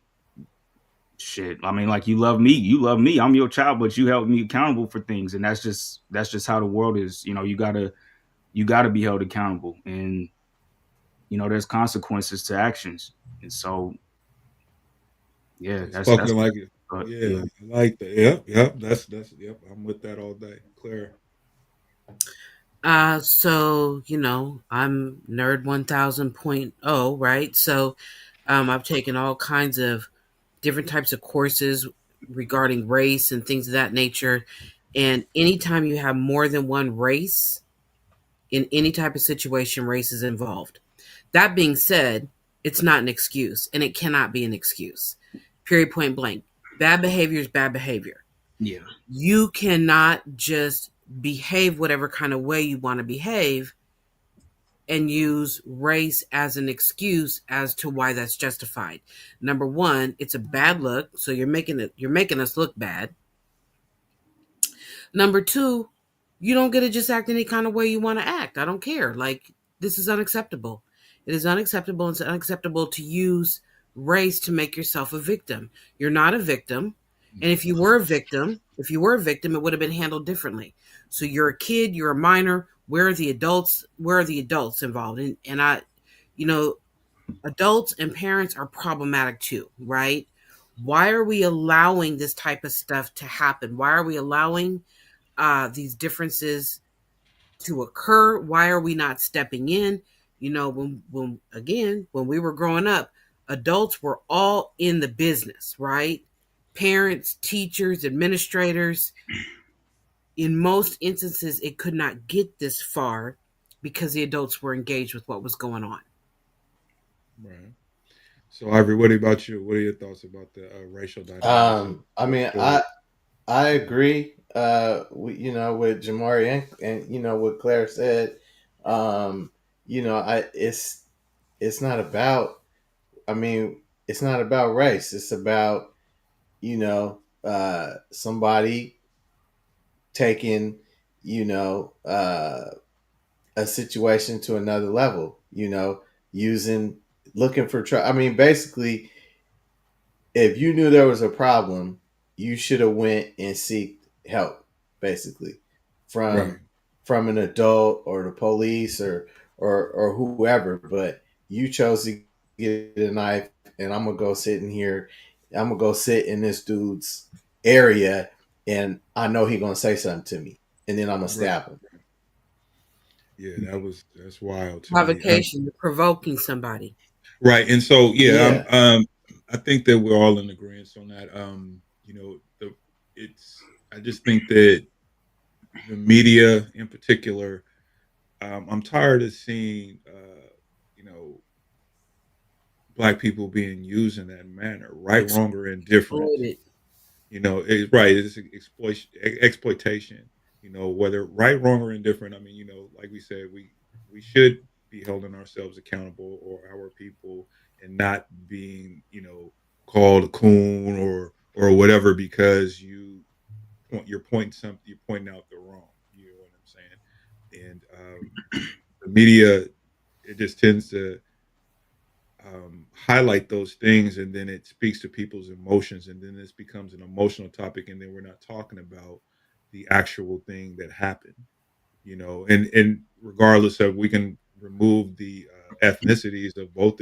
[SPEAKER 4] shit. I mean, like you love me. I'm your child, but you held me accountable for things, and that's just how the world is. You gotta be held accountable, and there's consequences to actions, and so yeah, that's
[SPEAKER 3] Spoken like it.
[SPEAKER 4] but
[SPEAKER 3] Yeah,
[SPEAKER 4] yeah.
[SPEAKER 3] I like that. Yep, yep. That's yep. I'm with that all day. Claire.
[SPEAKER 5] I'm nerd 1000.0, right? So, I've taken all kinds of different types of courses regarding race and things of that nature. And anytime you have more than one race in any type of situation race is involved. That being said, it's not an excuse, and it cannot be an excuse. Period, point blank. Bad behavior is bad behavior.
[SPEAKER 4] Yeah.
[SPEAKER 5] You cannot just behave whatever kind of way you want to behave and use race as an excuse as to why that's justified. Number one, it's a bad look, so you're making us look bad. Number two, you don't get to just act any kind of way you want to act. I don't care. Like, this is unacceptable. It is unacceptable. It's unacceptable to use race to make yourself a victim. You're not a victim. And if you were a victim, it would have been handled differently. So you're a kid, you're a minor. Where are the adults? Where are the adults involved? And you know, adults and parents are problematic too, right? Why are we allowing this type of stuff to happen? Why are we allowing these differences to occur? Why are we not stepping in? When we were growing up, adults were all in the business, right? Parents, teachers, administrators. In most instances, it could not get this far because the adults were engaged with what was going on.
[SPEAKER 3] Right. So, Ivory, what about you? What are your thoughts about the racial dynamics
[SPEAKER 1] I
[SPEAKER 3] of
[SPEAKER 1] mean,
[SPEAKER 3] story?
[SPEAKER 1] I agree. With Jamari and what Claire said. Um, it's not about. I mean, it's not about race. It's about somebody taking you know a situation to another level. Using looking for I mean, basically, if you knew there was a problem, you should have went and seeked help, basically, from
[SPEAKER 3] Right.
[SPEAKER 1] from an adult or the police or whoever. But you chose to get a knife, and I'm gonna go sit in here. I'm gonna go sit in this dude's area, and I know he gonna say something to me, and then I'm gonna
[SPEAKER 3] Right.
[SPEAKER 1] stab him.
[SPEAKER 3] Yeah, that's wild to me.
[SPEAKER 5] Provocation, provoking somebody.
[SPEAKER 3] Right, and so yeah,
[SPEAKER 1] Yeah,
[SPEAKER 3] I think that we're all in agreement on that. It's I just think that the media in particular, I'm tired of seeing you know black people being used in that manner, right, wrong, or indifferent.
[SPEAKER 5] Exploited.
[SPEAKER 3] Right. It's exploitation. Whether right, wrong, or indifferent. I mean, like we said, we should be holding ourselves accountable or our people, and not being, called a coon or whatever because you're pointing something, you're pointing out the wrong. You know what I'm saying? And the media, it just tends to highlight those things, and then it speaks to people's emotions, and then this becomes an emotional topic, and then we're not talking about the actual thing that happened. And regardless of, we can remove the ethnicities of both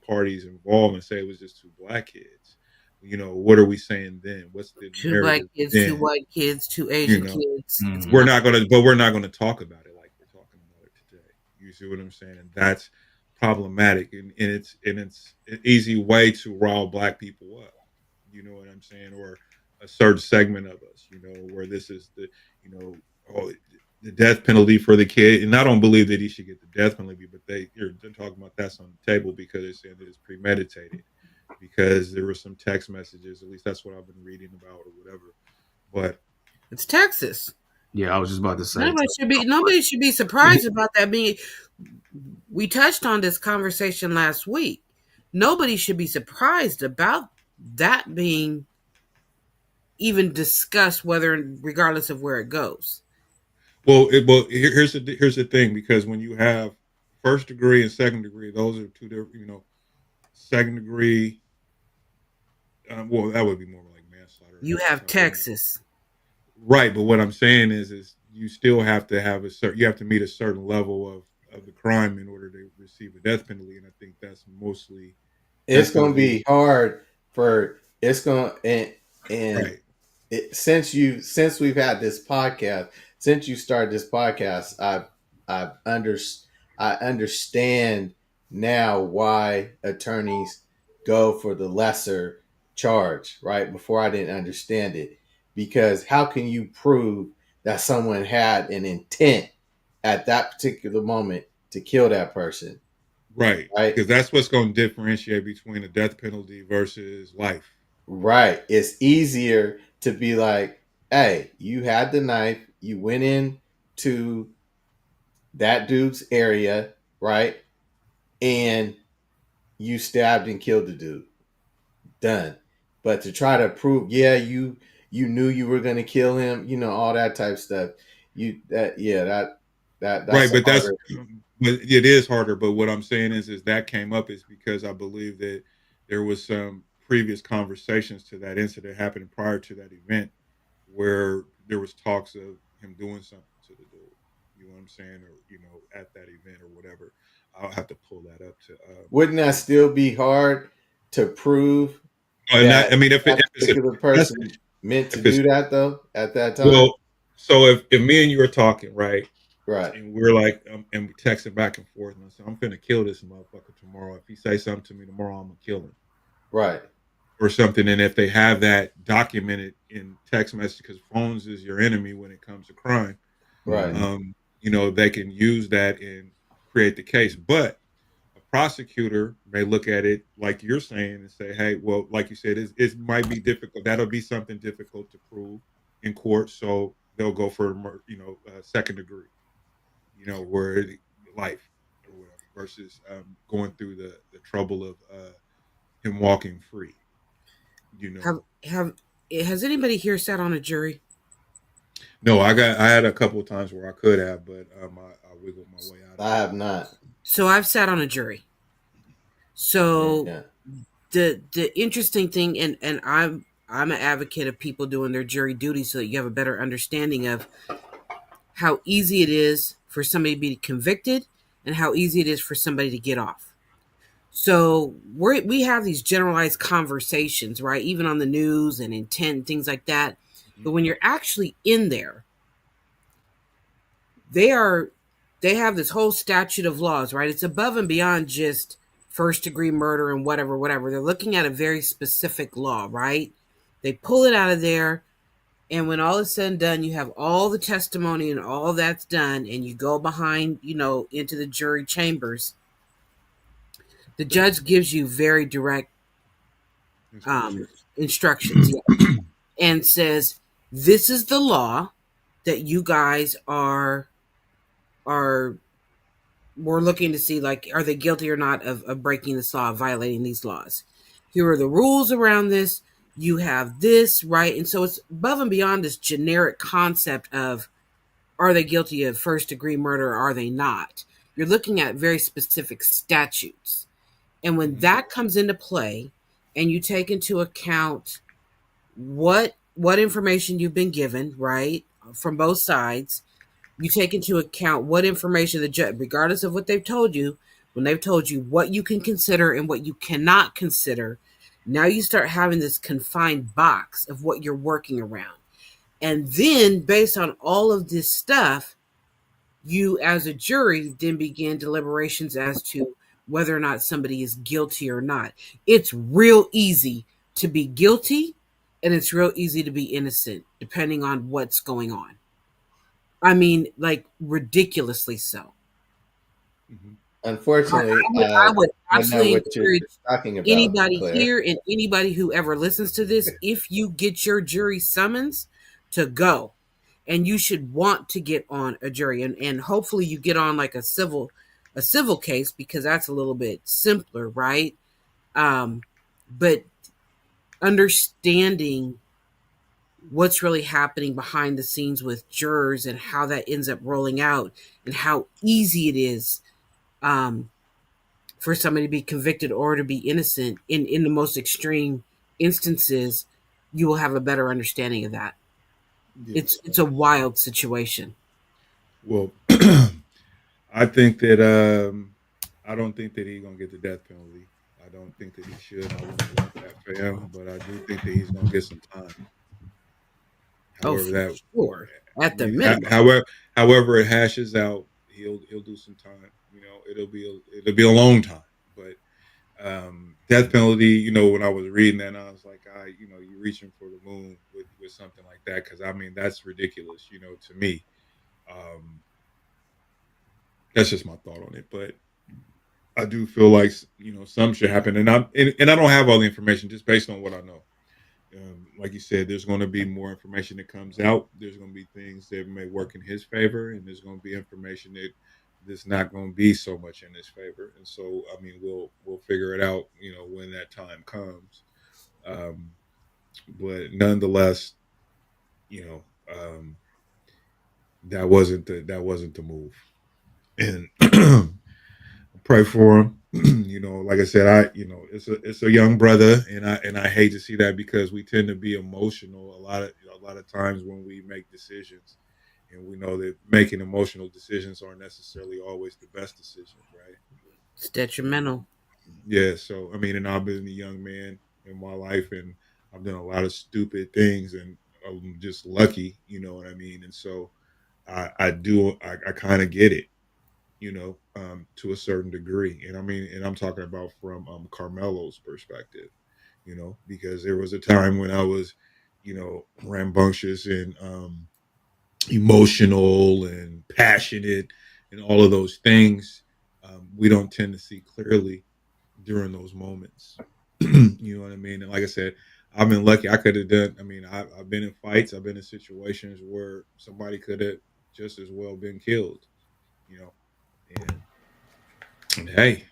[SPEAKER 3] parties involved and say it was just two black kids. What are we saying then? What's the
[SPEAKER 5] Two black
[SPEAKER 3] narrative
[SPEAKER 5] kids, two
[SPEAKER 3] then?
[SPEAKER 5] white kids, two
[SPEAKER 3] you
[SPEAKER 5] Asian
[SPEAKER 3] know
[SPEAKER 5] kids. It's
[SPEAKER 4] Mhm.
[SPEAKER 3] we're
[SPEAKER 5] not.
[SPEAKER 3] not going to but we're not going to talk about it like we're talking about it today. You see what I'm saying? And that's problematic, and it's an easy way to rile black people up. You know what I'm saying? Or a certain segment of us, where this is you know oh, the death penalty for the kid. And I don't believe that he should get the death penalty, but they're talking about that's on the table because they're saying that it's premeditated, because there were some text messages, at least that's what I've been reading about or whatever. But
[SPEAKER 5] It's Texas.
[SPEAKER 4] Yeah, I was just about to say.
[SPEAKER 5] Nobody should be surprised about that being. We touched on this conversation last week. Nobody should be surprised about that being even discussed, whether regardless of where it goes.
[SPEAKER 3] here's the thing, because when you have first degree and second degree, those are two different. Second degree, well, that would be more like manslaughter,
[SPEAKER 5] You
[SPEAKER 3] that's
[SPEAKER 5] have
[SPEAKER 3] not really
[SPEAKER 5] Texas.
[SPEAKER 3] right. But what I'm saying is you still have to have you have to meet a certain level of the crime in order to receive a death penalty, and I think
[SPEAKER 1] it's
[SPEAKER 3] that's going
[SPEAKER 1] gonna
[SPEAKER 3] to be
[SPEAKER 1] be hard for it's gonna and
[SPEAKER 3] right.
[SPEAKER 1] since we've had this podcast, since you started this podcast, I've under I understand now why attorneys go for the lesser charge. Right before, I didn't understand it, because how can you prove that someone had an intent at that particular moment to kill that person,
[SPEAKER 3] Right,
[SPEAKER 1] right?
[SPEAKER 3] because that's what's going to differentiate between a death penalty versus life.
[SPEAKER 1] Right. It's easier to be like, hey, you had the knife, you went in to that dude's area, right? And you stabbed and killed the dude. Done. But to try to prove, yeah, you knew you were gonna kill him, all that type stuff. That's
[SPEAKER 3] Right,
[SPEAKER 1] a
[SPEAKER 3] but
[SPEAKER 1] harder.
[SPEAKER 3] but it is harder. But what I'm saying is that came up is because I believe that there was some previous conversations to that incident happening prior to that event where there was talks of him doing something to the dude. You know what I'm saying, or at that event or whatever. I'll have to pull that up to.
[SPEAKER 1] Wouldn't that still be hard to prove
[SPEAKER 3] And that,
[SPEAKER 1] that
[SPEAKER 3] I mean, if
[SPEAKER 1] that
[SPEAKER 3] it's a
[SPEAKER 1] particular
[SPEAKER 3] message,
[SPEAKER 1] person meant to
[SPEAKER 3] if it's
[SPEAKER 1] do that though at that time?
[SPEAKER 3] well, so if me and you are talking, right?
[SPEAKER 1] Right,
[SPEAKER 3] And we're like, and we texting back and forth, and I said, I'm finna kill this motherfucker tomorrow. If he say something to me tomorrow, I'm gonna kill him
[SPEAKER 1] right,
[SPEAKER 3] or something. And if they have that documented in text message, because phones is your enemy when it comes to crime,
[SPEAKER 1] right.
[SPEAKER 3] um, they can use that and create the case. But a prosecutor may look at it like you're saying and say, hey, well, like you said, it might be difficult. That'll be something difficult to prove in court. So they'll go for, second degree, where life or whatever, versus going through the trouble of him walking free. You know,
[SPEAKER 5] Have has anybody here sat on a jury?
[SPEAKER 3] no, I had a couple of times where I could have, but I wiggled my way out of
[SPEAKER 1] I
[SPEAKER 3] it.
[SPEAKER 1] have not.
[SPEAKER 5] So I've sat on a jury. So
[SPEAKER 1] Yeah.
[SPEAKER 5] the interesting thing, and I'm an advocate of people doing their jury duty so that you have a better understanding of how easy it is for somebody to be convicted and how easy it is for somebody to get off. So we have these generalized conversations, right? Even on the news and intent and things like that. But when you're actually in there, they are they have this whole statute of laws, right? It's above and beyond just first degree murder and whatever. They're looking at a very specific law, right? They pull it out of there, and when all is said and done, you have all the testimony and all that's done, and you go behind, into the jury chambers. The judge gives you very direct
[SPEAKER 3] Instructions.
[SPEAKER 5] instructions, yeah, and says, "This is the law that you guys are we're looking to see, like, are they guilty or not of breaking this law, of violating these laws. Here are the rules around this. You have this, right?" And so it's above and beyond this generic concept of, are they guilty of first degree murder or are they not? You're looking at very specific statutes. And when
[SPEAKER 3] Mhm.
[SPEAKER 5] that comes into play and you take into account what information you've been given, right, from both sides, you take into account what information the judge, regardless of what they've told you, when they've told you what you can consider and what you cannot consider, now you start having this confined box of what you're working around. And then, based on all of this stuff, you as a jury then begin deliberations as to whether or not somebody is guilty or not. It's real easy to be guilty, and it's real easy to be innocent, depending on what's going on. I mean, like, ridiculously so.
[SPEAKER 3] Mhm.
[SPEAKER 1] Unfortunately,
[SPEAKER 5] I would
[SPEAKER 1] I know
[SPEAKER 5] absolutely
[SPEAKER 1] what you're
[SPEAKER 5] encourage
[SPEAKER 1] talking about,
[SPEAKER 5] anybody
[SPEAKER 1] Claire.
[SPEAKER 5] here and anybody who ever listens to this, if you get your jury summons, to go. And you should want to get on a jury, and hopefully you get on like a civil case, because that's a little bit simpler, right? But understanding what's really happening behind the scenes with jurors and how that ends up rolling out and how easy it is, um, for somebody to be convicted or to be innocent in the most extreme instances, you will have a better understanding of that.
[SPEAKER 3] Yeah.
[SPEAKER 5] It's a wild situation.
[SPEAKER 3] Well, I think that I don't think that he's gonna get the death penalty. I don't think that he should. I wouldn't want that for him, but I do think that he's gonna get some time.
[SPEAKER 5] Oh,
[SPEAKER 3] However,
[SPEAKER 5] for
[SPEAKER 3] that
[SPEAKER 5] sure.
[SPEAKER 3] I
[SPEAKER 5] At the
[SPEAKER 3] mean,
[SPEAKER 5] minimum.
[SPEAKER 3] however it hashes out, he'll do some time. It'll be a long time, but death penalty. When I was reading that, I was like, you're reaching for the moon with something like that because I mean that's ridiculous. To me. Um, That's just my thought on it. But I do feel like some should happen, and I don't have all the information just based on what I know. Like you said, there's going to be more information that comes out. There's going to be things that may work in his favor, and there's going to be information that's not going to be so much in his favor. And so, I mean, we'll figure it out, when that time comes. Um, but nonetheless, you know, um, that wasn't the move. And pray for him. Like I said, it's a young brother, and I hate to see that because we tend to be emotional a lot of times when we make decisions, and we know that making emotional decisions aren't necessarily always the best decisions, right?
[SPEAKER 5] It's
[SPEAKER 3] Um,
[SPEAKER 5] detrimental.
[SPEAKER 3] yeah, so I mean, and I've been a young man in my life, and I've done a lot of stupid things, and I'm just lucky, you know what I mean? And so I kind of get it, to a certain degree. And I mean, and I'm talking about from Carmelo's perspective, because there was a time when I was, rambunctious and emotional and passionate and all of those things. We don't tend to see clearly during those moments. You know what I mean? And like I said, I've been lucky. I could have done. I mean, I've been in fights. I've been in situations where somebody could have just as well been killed. You know, and hey,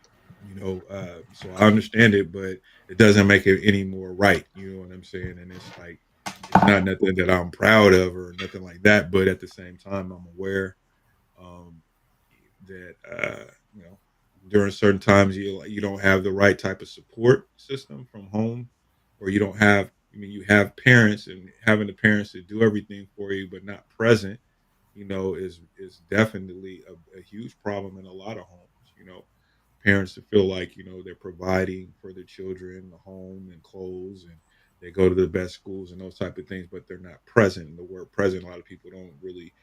[SPEAKER 3] so I understand it, but it doesn't make it any more right. You know what I'm saying? And it's like it's not nothing that I'm proud of or nothing like that. But at the same time, I'm aware um, that during certain times you don't have the right type of support system from home, or you don't have. I mean, you have parents, and having the parents to do everything for you but not present, is definitely a huge problem in a lot of homes. Parents to feel like they're providing for their children, the home and clothes, and they go to the best schools and those type of things, but they're not present. And the word present, a lot of people don't really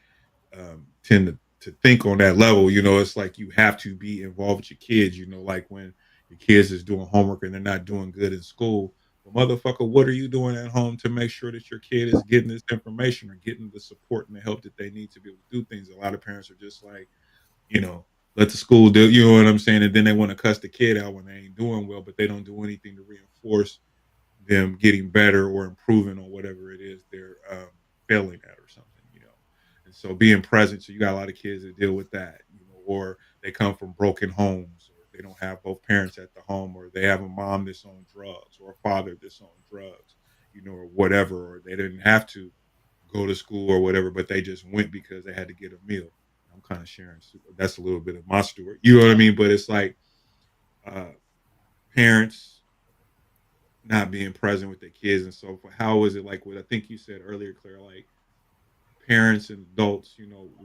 [SPEAKER 3] tend to think on that level. It's like you have to be involved with your kids. Like when your kids is doing homework and they're not doing good in school. Well, motherfucker, what are you doing at home to make sure that your kid is getting this information or getting the support and the help that they need to be able to do things? A lot of parents are just like, you know, let the school do, you know what I'm saying? And then they want to cuss the kid out when they ain't doing well, but they don't do anything to reinforce them getting better or improving on whatever it is they're failing at or something. And so being present, so you got a lot of kids that deal with that, or they come from broken homes, or they don't have both parents at the home, or they have a mom that's on drugs, or a father that's on drugs, or whatever, or they didn't have to go to school or whatever, but they just went because they had to get a meal. I'm kind of sharing. That's a little bit of my story. You know what I mean? But it's like uh, parents not being present with their kids and so forth. How is it like what I think you said earlier, Claire? Like parents and adults,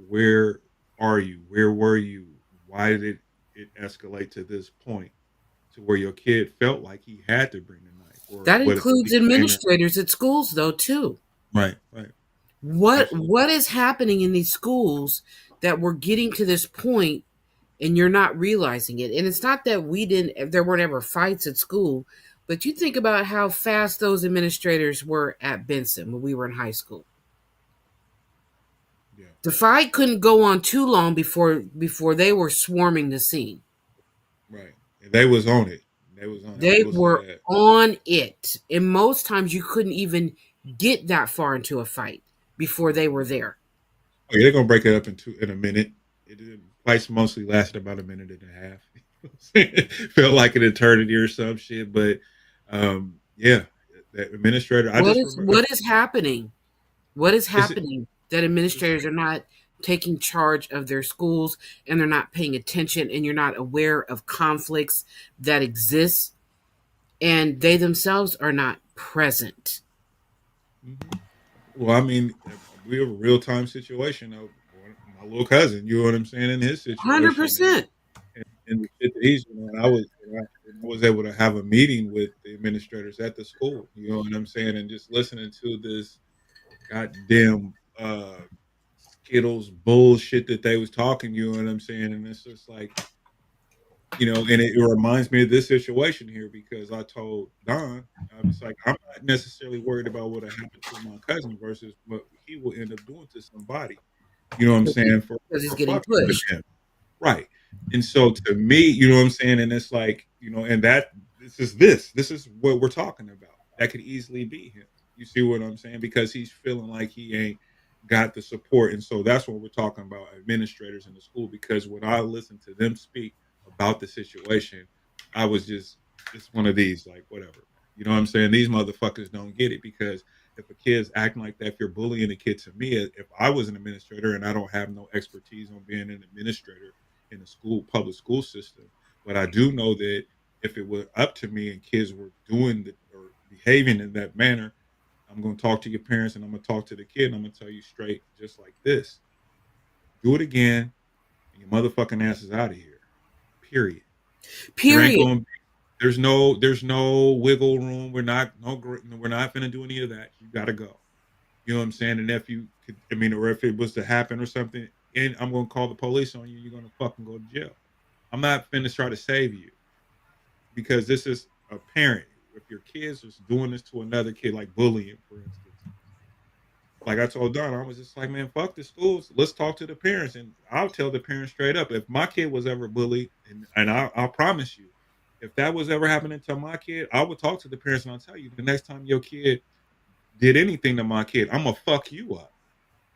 [SPEAKER 3] where are you? Where were you? Why did it escalate to this point to where your kid felt like he had to bring the knife, or
[SPEAKER 5] That
[SPEAKER 3] what if
[SPEAKER 5] includes
[SPEAKER 3] he came in?
[SPEAKER 5] administrators at schools, though, too.
[SPEAKER 3] Right, right, absolutely.
[SPEAKER 5] What is happening in these schools that we're getting to this point and you're not realizing it? And it's not that there weren't ever fights at school, but you think about how fast those administrators were at Benson when we were in high school.
[SPEAKER 3] Yeah,
[SPEAKER 5] The fight couldn't go on too long before they were swarming the scene.
[SPEAKER 3] right. And they was on it. They was on it. I
[SPEAKER 5] They
[SPEAKER 3] will say
[SPEAKER 5] were
[SPEAKER 3] that.
[SPEAKER 5] on it. And most times you couldn't even get that far into a fight before they were there.
[SPEAKER 3] Oh, yeah, they're gonna break it up in a minute. Fights mostly lasted about a minute and a half. Felt like an eternity or some shit, but yeah, that administrator. I just remember.
[SPEAKER 5] What is happening? What is
[SPEAKER 3] Is it?
[SPEAKER 5] happening that
[SPEAKER 3] It's,
[SPEAKER 5] administrators are not taking charge of their schools and they're not paying attention and you're not aware of conflicts that exist and they themselves are not present.
[SPEAKER 3] mhm. Well, I mean, we have a real time situation of my little cousin. You know what I'm saying? In his situation, and
[SPEAKER 5] 100%.
[SPEAKER 3] and the shit that he's doing, I was able to have a meeting with the administrators at the school. You know what I'm saying? And just listening to this goddamn Skittles bullshit that they was talking. You know what I'm saying? And it's just like, and it reminds me of this situation here because I told Don, I was like, I'm not necessarily worried about what happened to my cousin versus what he will end up doing to somebody. You know what I'm saying? For
[SPEAKER 5] Because he's
[SPEAKER 3] for
[SPEAKER 5] getting
[SPEAKER 3] fucking with
[SPEAKER 5] pushed.
[SPEAKER 3] him. Right. And so to me, you know what I'm saying? And it's like, and this is what we're talking about. That could easily be him. You see what I'm saying? Because he's feeling like he ain't got the support. And so that's what we're talking about, administrators in the school. Because when I listened to them speak about the situation, I was just, it's one of these, like, whatever, man. You know what I'm saying? These motherfuckers don't get it because if a kid's acting like that, if you're bullying a kid, to me, if I was an administrator and I don't have no expertise on being an administrator in the public school system, but I do know that if it were up to me and kids were doing or behaving in that manner, I'm going to talk to your parents and I'm going to talk to the kid and I'm going to tell you straight, just like this: do it again, and your motherfucking ass is out of here. Period. There ain't
[SPEAKER 5] Period.
[SPEAKER 3] going to there's no wiggle room. We're not going to do any of that. You got to go. You know what I'm saying? And if you could, or if it was to happen or something, and I'm going to call the police on you, you're going to fucking go to jail. I'm not finna try to save you because this is a parent. If your kids is doing this to another kid, like bullying, for instance, like I told Don, I was just like, man, fuck the schools. Let's talk to the parents, and I'll tell the parents straight up. If my kid was ever bullied, and I'll promise you, if that was ever happening to my kid, I would talk to the parents and I'll tell you the next time your kid did anything to my kid, I'm gonna fuck you up.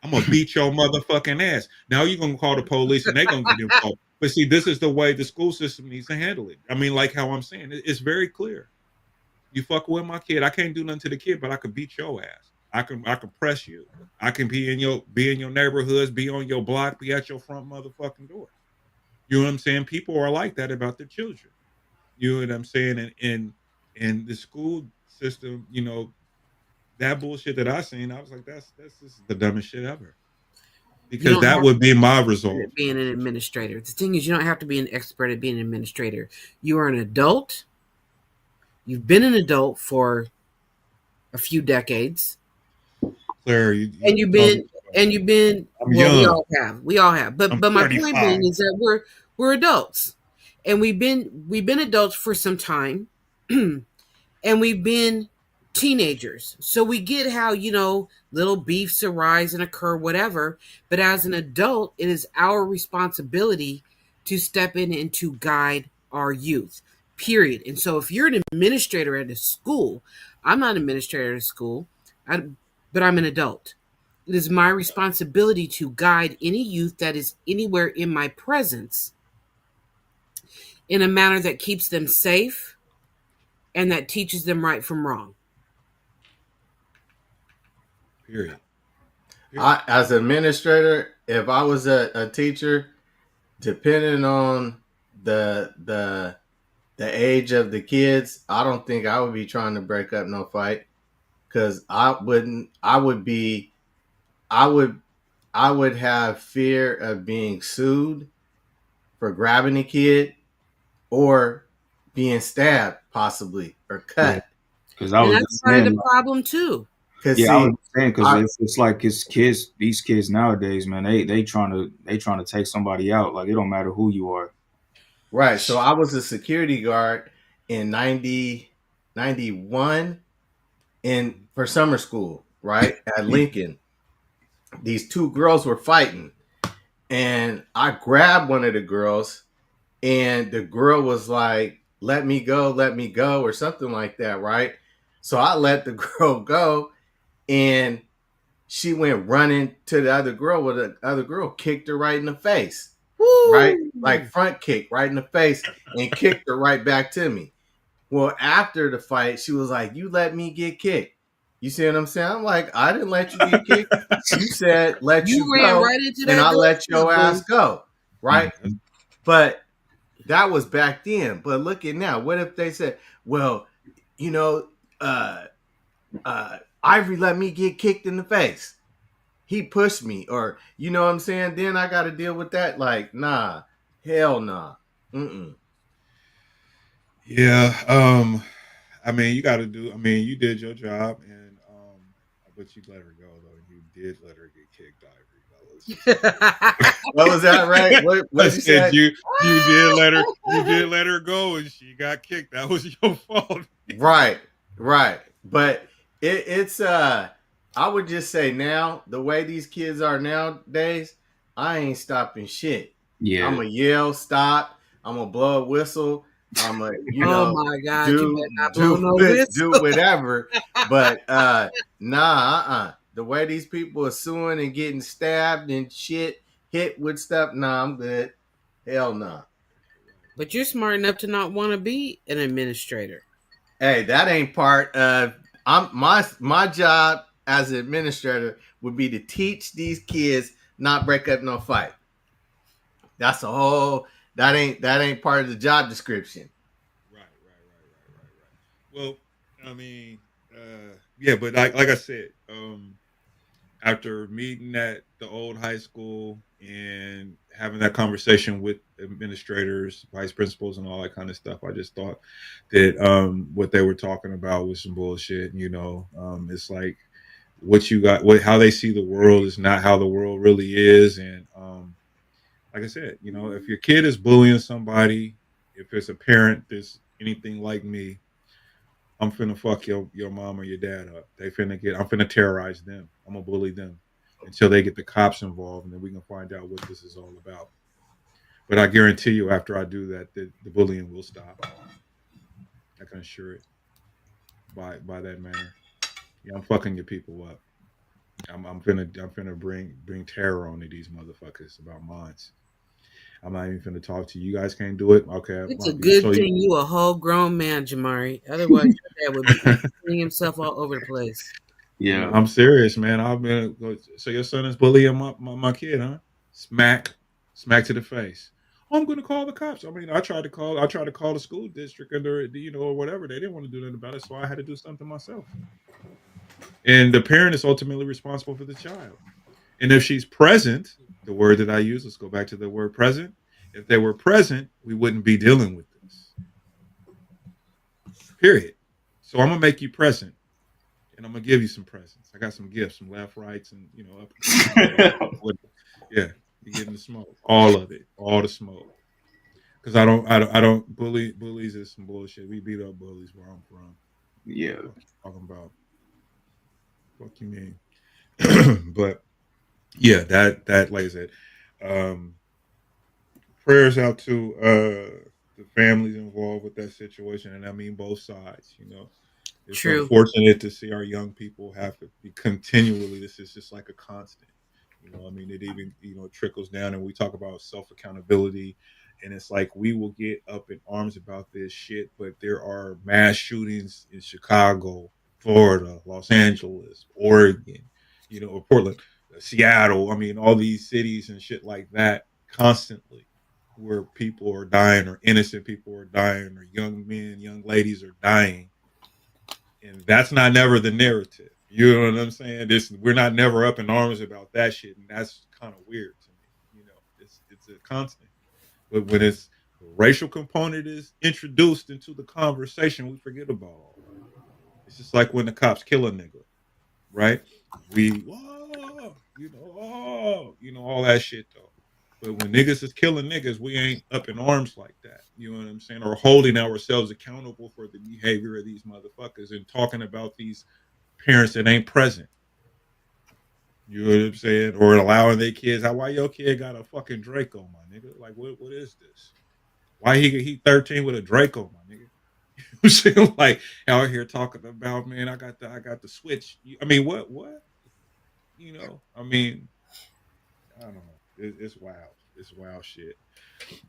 [SPEAKER 3] I'm gonna beat your motherfucking ass. Now you're gonna call the police and they're gonna get involved. But see, this is the way the school system needs to handle it. Like how I'm saying, it's very clear. You fuck with my kid, I can't do nothing to the kid, but I can beat your ass. I can press you. I can be in your neighborhoods, be on your block, be at your front motherfucking door. You know what I'm saying? People are like that about their children. You know what I'm saying? And in the school system, that bullshit that I seen, I was like, that's just the dumbest shit ever.
[SPEAKER 5] You
[SPEAKER 3] Because
[SPEAKER 5] don't
[SPEAKER 3] that
[SPEAKER 5] have
[SPEAKER 3] would be my
[SPEAKER 5] to
[SPEAKER 3] resolve.
[SPEAKER 5] be an administrator. The thing is, you don't have to be an expert at being an administrator. You are an adult. You've been an adult for a few decades,
[SPEAKER 3] Claire,
[SPEAKER 5] and you've been.
[SPEAKER 3] I'm
[SPEAKER 5] Well, we
[SPEAKER 3] young.
[SPEAKER 5] all have. We all have.
[SPEAKER 3] I'm
[SPEAKER 5] But my point
[SPEAKER 3] 35.
[SPEAKER 5] being is that we're adults, and we've been adults for some time, and we've been teenagers. So we get how, little beefs arise and occur, whatever. But as an adult, it is our responsibility to step in and to guide our youth, period. And so if you're an administrator at a school, I'm not an administrator at a school, but I'm an adult. It is my responsibility to guide any youth that is anywhere in my presence in a manner that keeps them safe and that teaches them right from wrong.
[SPEAKER 3] Period.
[SPEAKER 1] As an administrator, if I was a teacher, depending on the age of the kids, I don't think I would be trying to break up no fight, because I would have fear of being sued for grabbing a kid or being stabbed possibly or cut.
[SPEAKER 4] Because I
[SPEAKER 5] And
[SPEAKER 4] was
[SPEAKER 5] that's
[SPEAKER 4] just
[SPEAKER 5] part of
[SPEAKER 4] saying,
[SPEAKER 5] the problem too.
[SPEAKER 1] Because
[SPEAKER 4] yeah, I was
[SPEAKER 1] see,
[SPEAKER 4] just saying because it's like his kids, these kids nowadays, man, they trying to take somebody out. Like it don't matter who you are.
[SPEAKER 1] right. So I was a security guard in 91 for summer school, right? At Lincoln. These two girls were fighting, and I grabbed one of the girls, and the girl was like, let me go, or something like that, right? So I let the girl go, and she went running to the other girl, where the other girl kicked her right in the face.
[SPEAKER 5] Woo!
[SPEAKER 1] Right? Like front kick right in the face, and kicked her right back to me. Well, after the fight, she was like, you let me get kicked. You see what I'm saying? I'm like, I didn't let you get kicked. You said let you
[SPEAKER 5] ran
[SPEAKER 1] go,
[SPEAKER 5] right into
[SPEAKER 1] and
[SPEAKER 5] that
[SPEAKER 1] I
[SPEAKER 5] door
[SPEAKER 1] let your
[SPEAKER 5] too,
[SPEAKER 1] ass go. Right?
[SPEAKER 3] Mhm.
[SPEAKER 1] But that was back then. But look at now. What if they said, well, you know, Ivory let me get kicked in the face. He pushed me, or you know what I'm saying? Then I got to deal with that. Like, nah, hell nah. Mm-mm.
[SPEAKER 3] Yeah. You got to do. You did your job, and but you let her go though. You did let her get kicked, Ivory.
[SPEAKER 1] What was that, right?
[SPEAKER 3] I
[SPEAKER 1] What you
[SPEAKER 3] said
[SPEAKER 1] said?
[SPEAKER 3] you did let her go, and she got kicked. That was your fault.
[SPEAKER 1] Right. But it's I would just say now, the way these kids are nowadays, I ain't stopping shit.
[SPEAKER 4] Yeah.
[SPEAKER 1] I'm gonna yell, stop. I'm gonna blow a whistle. I'm gonna,
[SPEAKER 5] Oh my God, you better not blow no
[SPEAKER 1] do
[SPEAKER 5] whistle.
[SPEAKER 1] whatever. But nah. The way these people are suing and getting stabbed and shit, hit with stuff, nah, I'm good. Hell nah.
[SPEAKER 5] But you're smart enough to not want to be an administrator.
[SPEAKER 1] Hey, that ain't part of my job as an administrator would be to teach these kids not break up no fight. That's a whole that ain't part of the job description.
[SPEAKER 3] Right. Well, I mean, yeah, but like I said, after meeting at the old high school and having that conversation with administrators, vice principals, and all that kind of stuff, I just thought that what they were talking about was some bullshit. It's like what you got, how they see the world is not how the world really is, and like I said, if your kid is bullying somebody, if it's a parent that's anything like me, I'm finna fuck your mom or your dad up. I'm finna terrorize them. I'm gonna bully them until they get the cops involved, and then we can find out what this is all about. But I guarantee you, after I do that, the bullying will stop. I can assure it by that manner. Yeah, I'm fucking your people up. I'm finna bring terror onto these motherfuckers about mines. I'm not even finna talk to you. You guys can't do it. Okay,
[SPEAKER 5] It's a
[SPEAKER 3] so
[SPEAKER 5] good thing you a whole grown man, Jamari. Otherwise, your dad would be hitting himself all over the place.
[SPEAKER 4] Yeah.
[SPEAKER 3] I'm serious, man. I've been so your son is bullying my kid, huh? Smack to the face. Oh, I'm going to call the cops. I mean, I tried to call the school district or whatever. They didn't want to do nothing about it, so I had to do something myself. And the parent is ultimately responsible for the child. And if she's present, the word that I use, let's go back to the word present. If they were present, we wouldn't be dealing with this. Period. So I'm gonna make you present, and I'm gonna give you some presents. I got some gifts, some left, rights, and up. Yeah, you're getting the smoke, all of it, all the smoke. Because I don't bullies is some bullshit. We beat up bullies where I'm from.
[SPEAKER 4] Yeah.
[SPEAKER 3] What you talking about? What you mean? But yeah, that like I said, um, prayers out to the families involved with that situation, and I mean both sides. It's
[SPEAKER 5] True.
[SPEAKER 3] unfortunate to see our young people have to be continually. This is just like a constant. I mean, it even trickles down, and we talk about self accountability, and it's like we will get up in arms about this shit, but there are mass shootings in Chicago, Florida, Los Angeles, Oregon, or Portland, Seattle. I mean, all these cities and shit like that constantly, where people are dying, or innocent people are dying, or young men, young ladies are dying, and that's not never the narrative. You know what I'm saying? We're not never up in arms about that shit, and that's kind of weird to me. It's a constant. But when it's the racial component is introduced into the conversation, we forget about all that. It's just like when the cops kill a nigga, right? We all that shit though. But when niggas is killing niggas, we ain't up in arms like that. You know what I'm saying? Or holding ourselves accountable for the behavior of these motherfuckers and talking about these parents that ain't present. You know what I'm saying? Or allowing their kids. Why your kid got a fucking Draco, my nigga? Like, what is this? Why he 13 with a Draco, my nigga? You see, like out here talking about, man, I got the switch. I mean, what? I mean, I don't know. It's wild. It's wild shit.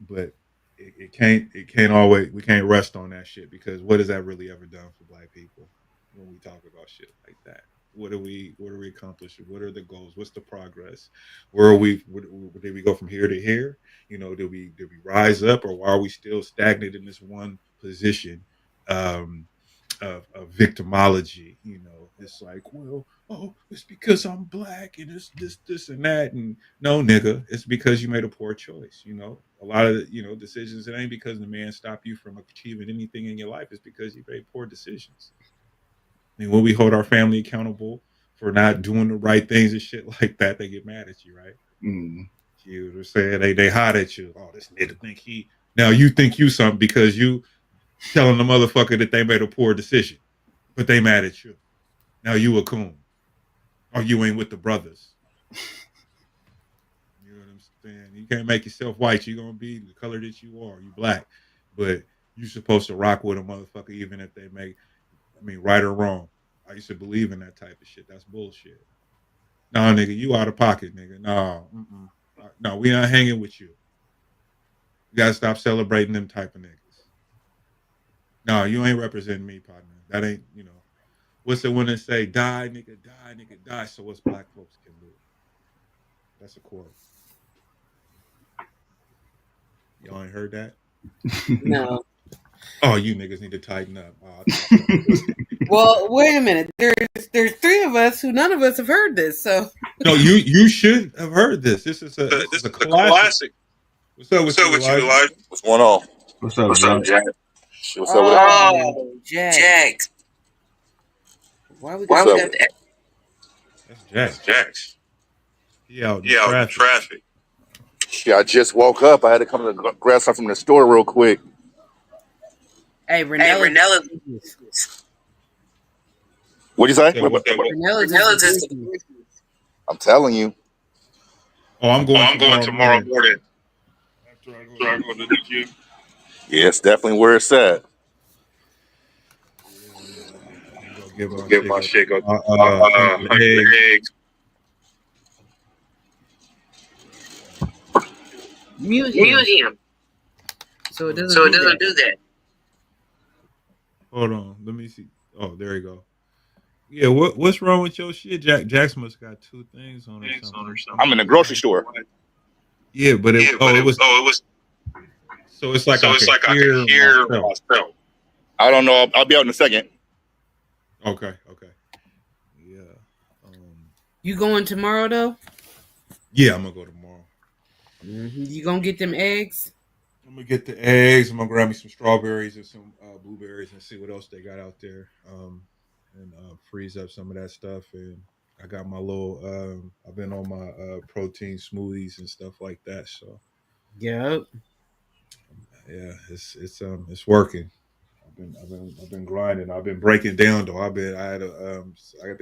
[SPEAKER 3] But it can't always, we can't rest on that shit, because what has that really ever done for black people when we talk about shit like that? What are we accomplishing? What are the goals? What's the progress? Where did we go from here to here? Did we rise up, or why are we still stagnant in this one position? Um, of victimology. It's like, well, oh, it's because I'm black and it's this and that. And no, nigga, it's because you made a poor choice. A lot of decisions. It ain't because the man stopped you from achieving anything in your life. It's because you made poor decisions. And when we hold our family accountable for not doing the right things and shit like that, they get mad at you, right?
[SPEAKER 4] Mm.
[SPEAKER 3] You know what I'm saying? They hot at you. Oh, this nigga think he. Now you think you something because you telling the motherfucker that they made a poor decision, but they mad at you. Now you a coon, or you ain't with the brothers. You know what I'm fan. You can't make yourself white. You're gonna be the color that you are. You black, but you supposed to rock with a motherfucker even if they make. I mean, right or wrong. I used to believe in that type of shit. That's bullshit. No, nigga, you out of pocket, nigga. No, no, we not hanging with you. You gotta stop celebrating them type of niggas. No, you ain't representing me, partner. That ain't, what's the one that say, die, nigga, die, so us black folks can live. That's a quote. Y'all ain't heard that?
[SPEAKER 5] No.
[SPEAKER 3] Oh, you niggas need to tighten up.
[SPEAKER 5] Well, wait a minute. There's three of us who none of us have heard this. So
[SPEAKER 3] No, you should have heard this. This is a classic. What's up with you, Elijah?
[SPEAKER 6] What's going on?
[SPEAKER 4] What's up,
[SPEAKER 6] Jack? What's up with it?
[SPEAKER 5] oh, Jack. Why we got that?
[SPEAKER 3] That's Jack.
[SPEAKER 6] Jax.
[SPEAKER 3] He out in traffic.
[SPEAKER 6] Shit, I just woke up. I had to come to grab something from the store real quick.
[SPEAKER 5] Hey, Renella.
[SPEAKER 6] What'd you say?
[SPEAKER 5] Renella's is
[SPEAKER 6] I'm telling you.
[SPEAKER 3] Oh, I'm going tomorrow morning.
[SPEAKER 6] After I go to the gym. Yeah, it's definitely where it's at.
[SPEAKER 3] Give my shake up. Eggs.
[SPEAKER 5] museum. So it doesn't do that.
[SPEAKER 3] Hold on, let me see. Oh, there you go. Yeah, what's wrong with your shit? Jackson must got two things on or something.
[SPEAKER 6] I'm in the grocery store.
[SPEAKER 3] Yeah, but it was. So it's like I can hear myself.
[SPEAKER 6] I don't know. I'll be out in a second.
[SPEAKER 3] Okay. Yeah.
[SPEAKER 5] You going tomorrow though?
[SPEAKER 3] Yeah, I'm gonna go tomorrow.
[SPEAKER 5] Mm-hmm. You gonna get them eggs?
[SPEAKER 3] I'm gonna get the eggs. I'm gonna grab me some strawberries and some blueberries and see what else they got out there. And freeze up some of that stuff. And I got my little. I've been on my protein smoothies and stuff like that. So.
[SPEAKER 5] Yep.
[SPEAKER 3] Yeah, it's working. I've been grinding. I've been breaking down though. I think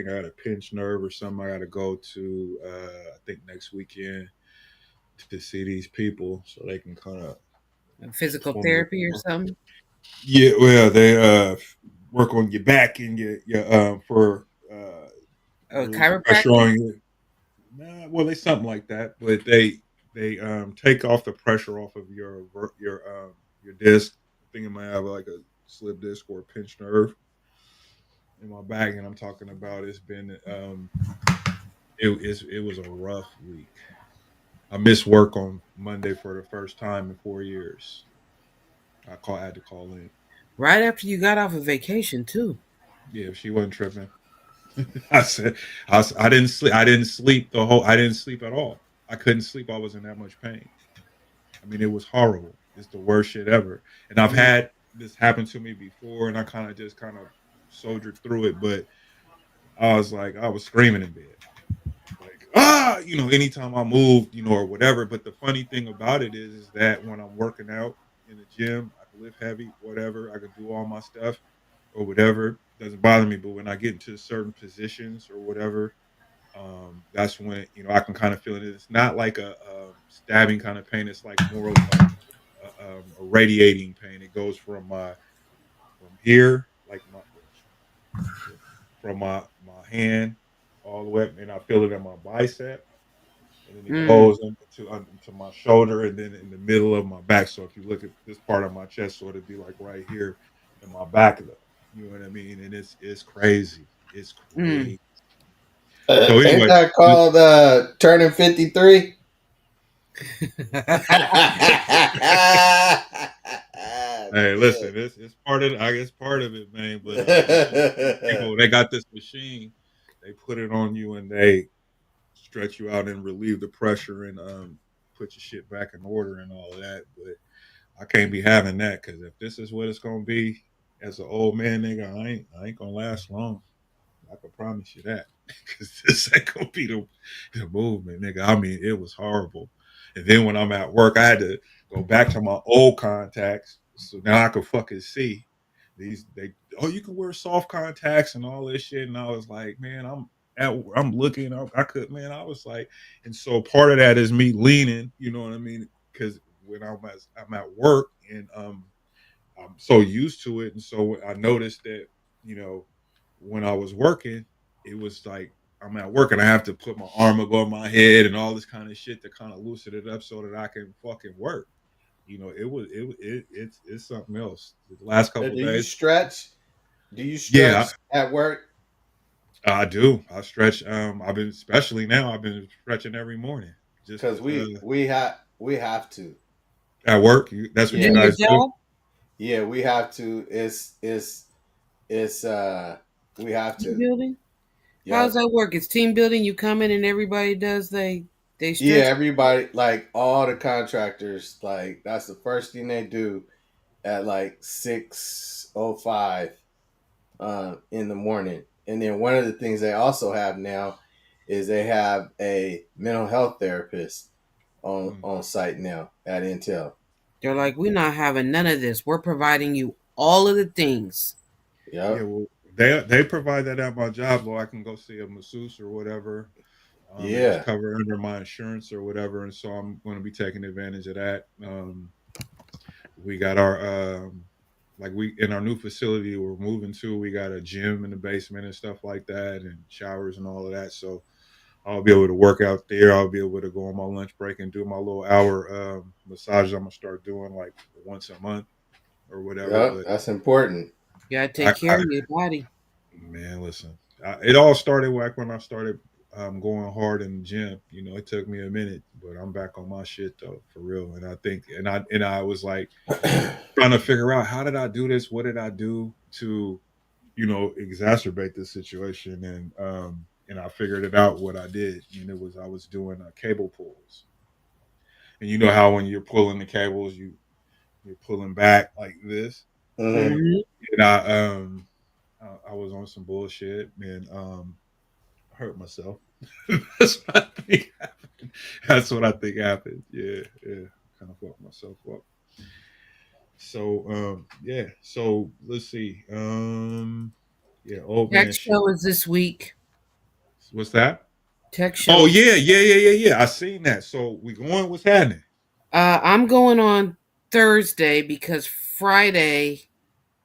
[SPEAKER 3] I had a pinched nerve or something. I got to go to I think next weekend to see these people so they can kind of
[SPEAKER 5] physical therapy or something.
[SPEAKER 3] Yeah, well, they work on your back and your for
[SPEAKER 5] chiropractor
[SPEAKER 3] on you. Nah, well, they something like that, but they take off the pressure off of your disc. I think it might have like a slip disc or a pinched nerve in my back, and I'm talking about it's been it was a rough week. I missed work on Monday for the first time in 4 years. I had to call in
[SPEAKER 5] right after you got off of vacation too.
[SPEAKER 3] Yeah, she wasn't tripping. I didn't sleep. I didn't sleep at all. I couldn't sleep. I was in that much pain. I mean, it was horrible. It's the worst shit ever. And I've had this happen to me before, and I kind of soldiered through it. But I was screaming in bed, like anytime I moved, or whatever. But the funny thing about it is that when I'm working out in the gym, I can lift heavy, whatever. I can do all my stuff or whatever. Doesn't bother me. But when I get into certain positions or whatever, that's when I can kind of feel it. It's not like a stabbing kind of pain. It's like more of a radiating pain. It goes from here, like from my hand all the way up, and I feel it in my bicep, and then it goes into my shoulder, and then in the middle of my back. So if you look at this part of my chest, so it'd be like right here in my back, you know what I mean? And it's crazy. It's crazy.
[SPEAKER 1] So anyway, ain't that called turning 53?
[SPEAKER 3] Hey, listen, it's part of it, man. But people, they got this machine, they put it on you and they stretch you out and relieve the pressure and put your shit back in order and all of that. But I can't be having that, because if this is what it's gonna be as an old man, nigga, I ain't gonna last long. I can promise you that, because this ain't gonna be the movement, nigga. I mean, it was horrible. And then when I'm at work, I had to go back to my old contacts, so now I can fucking see these. You can wear soft contacts and all this shit. And I was like, man, I'm looking. I could, man. I was like, and so part of that is me leaning. You know what I mean? Because when I'm at work and I'm so used to it, and so I noticed that you know when I was working, it was like I'm at work and I have to put my arm above my head and all this kind of shit to kind of loosen it up so that I can fucking work. You know, it's something else. The last
[SPEAKER 1] Do
[SPEAKER 3] couple of
[SPEAKER 1] you
[SPEAKER 3] days,
[SPEAKER 1] stretch? Do you
[SPEAKER 3] yeah,
[SPEAKER 1] stretch at work?
[SPEAKER 3] I do. I stretch. I've been especially now. I've been stretching every morning just
[SPEAKER 1] Because
[SPEAKER 3] to,
[SPEAKER 1] we have to.
[SPEAKER 3] at work. That's what
[SPEAKER 5] At
[SPEAKER 3] you
[SPEAKER 1] Yeah,
[SPEAKER 5] your
[SPEAKER 3] guys do.
[SPEAKER 5] job?
[SPEAKER 1] yeah, we have to. It's we have
[SPEAKER 5] Team
[SPEAKER 1] to.
[SPEAKER 5] building? How's
[SPEAKER 1] Yep.
[SPEAKER 5] that work? It's team building. You come in and everybody does they
[SPEAKER 1] Yeah,
[SPEAKER 5] stretch.
[SPEAKER 1] everybody, like all the contractors, like that's the first thing they do at like 6:05 in the morning. And then one of the things they also have now is they have a mental health therapist on
[SPEAKER 3] Mm.
[SPEAKER 1] on site now at Intel.
[SPEAKER 5] They're like, we're not having none of this. We're providing you all of the things.
[SPEAKER 3] Yeah,
[SPEAKER 1] Yep.
[SPEAKER 3] well, they provide that at my job, or I can go see a masseuse or whatever, and it's
[SPEAKER 1] Yeah.
[SPEAKER 3] covered under my insurance or whatever. And so I'm going to be taking advantage of that. We got our like we in our new facility we're moving to. We got a gym in the basement and stuff like that, and showers and all of that. So I'll be able to work out there. I'll be able to go on my lunch break and do my little hour massages. I'm gonna start doing like once a month or whatever.
[SPEAKER 1] Yep.
[SPEAKER 3] But
[SPEAKER 1] That's important.
[SPEAKER 5] You gotta
[SPEAKER 3] I,
[SPEAKER 5] take care of your body.
[SPEAKER 3] man, listen, it all started back when I started going hard in the gym. You know, it took me a minute, but I'm back on my shit though, for real. And I think, and I was like trying to figure out how did I do this? What did I do to, exacerbate this situation? And I figured it out what I did, and it was I was doing cable pulls. And you know how when you're pulling the cables, you're pulling back like this,
[SPEAKER 1] Hmm.
[SPEAKER 5] Hmm.
[SPEAKER 3] and I was on some bullshit and hurt myself. That's what I think happened. That's what I think happened. Yeah, yeah. Kind of fucked myself up. So yeah. So let's see. Yeah, old
[SPEAKER 5] Tech
[SPEAKER 3] man shit.
[SPEAKER 5] show is this week.
[SPEAKER 3] What's that?
[SPEAKER 5] Tech show
[SPEAKER 3] Oh
[SPEAKER 5] is.
[SPEAKER 3] yeah, yeah, yeah, yeah, yeah. I seen that. So we going, what's happening?
[SPEAKER 5] I'm going on Thursday because Friday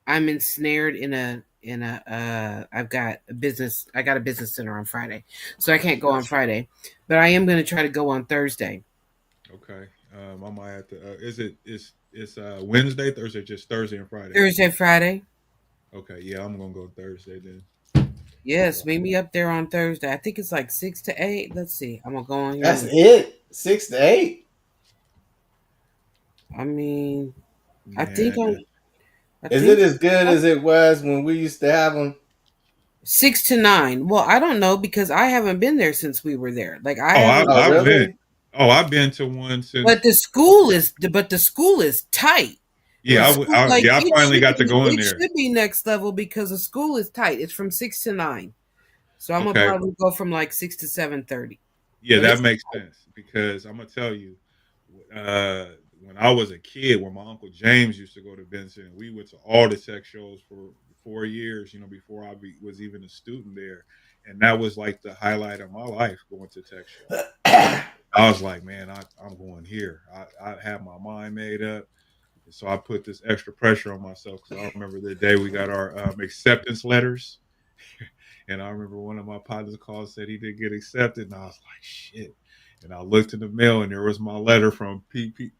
[SPEAKER 5] I'm ensnared in a I got a business center on Friday. So I can't go on Friday. But I am gonna try to go on Thursday.
[SPEAKER 3] Okay. I might have to is it is it's Wednesday, Thursday, just Thursday and Friday.
[SPEAKER 5] Thursday, Friday.
[SPEAKER 3] Okay, yeah, I'm gonna go Thursday then.
[SPEAKER 5] Yes, meet me up there on Thursday. I think it's like 6 to 8. Let's see. I'm gonna go on here
[SPEAKER 1] That's
[SPEAKER 5] and
[SPEAKER 1] it. 6 to 8.
[SPEAKER 5] I mean I think
[SPEAKER 3] Man,
[SPEAKER 5] I'm I
[SPEAKER 1] Is it
[SPEAKER 5] think
[SPEAKER 1] as good as it was when we used to have them?
[SPEAKER 5] 6 to 9. Well, I don't know because I haven't been there since we were there. Like I
[SPEAKER 3] oh,
[SPEAKER 5] haven't.
[SPEAKER 1] Oh,
[SPEAKER 3] I've been
[SPEAKER 1] really?
[SPEAKER 3] I've been to one
[SPEAKER 5] But
[SPEAKER 3] since.
[SPEAKER 5] the school is tight. The
[SPEAKER 3] Yeah,
[SPEAKER 5] school, like
[SPEAKER 3] I finally got to go in
[SPEAKER 5] it
[SPEAKER 3] there.
[SPEAKER 5] should be next level because the school is tight. It's from 6 to 9, so I'm gonna
[SPEAKER 3] Okay,
[SPEAKER 5] probably go from like 6 to 7:30.
[SPEAKER 3] yeah,
[SPEAKER 5] But
[SPEAKER 3] that
[SPEAKER 5] it's
[SPEAKER 3] makes sense because I'm gonna tell you, uh, when I was a kid, when my uncle James used to go to Benson, we went to all the tech shows for 4 years. Before was even a student there, and that was like the highlight of my life going to tech shows. I was like, man, I'm going here. I had my mind made up. So I put this extra pressure on myself because I remember the day we got our acceptance letters. And I remember one of my partners called, said he didn't get accepted. And I was like, shit. And I looked in the mail and there was my letter from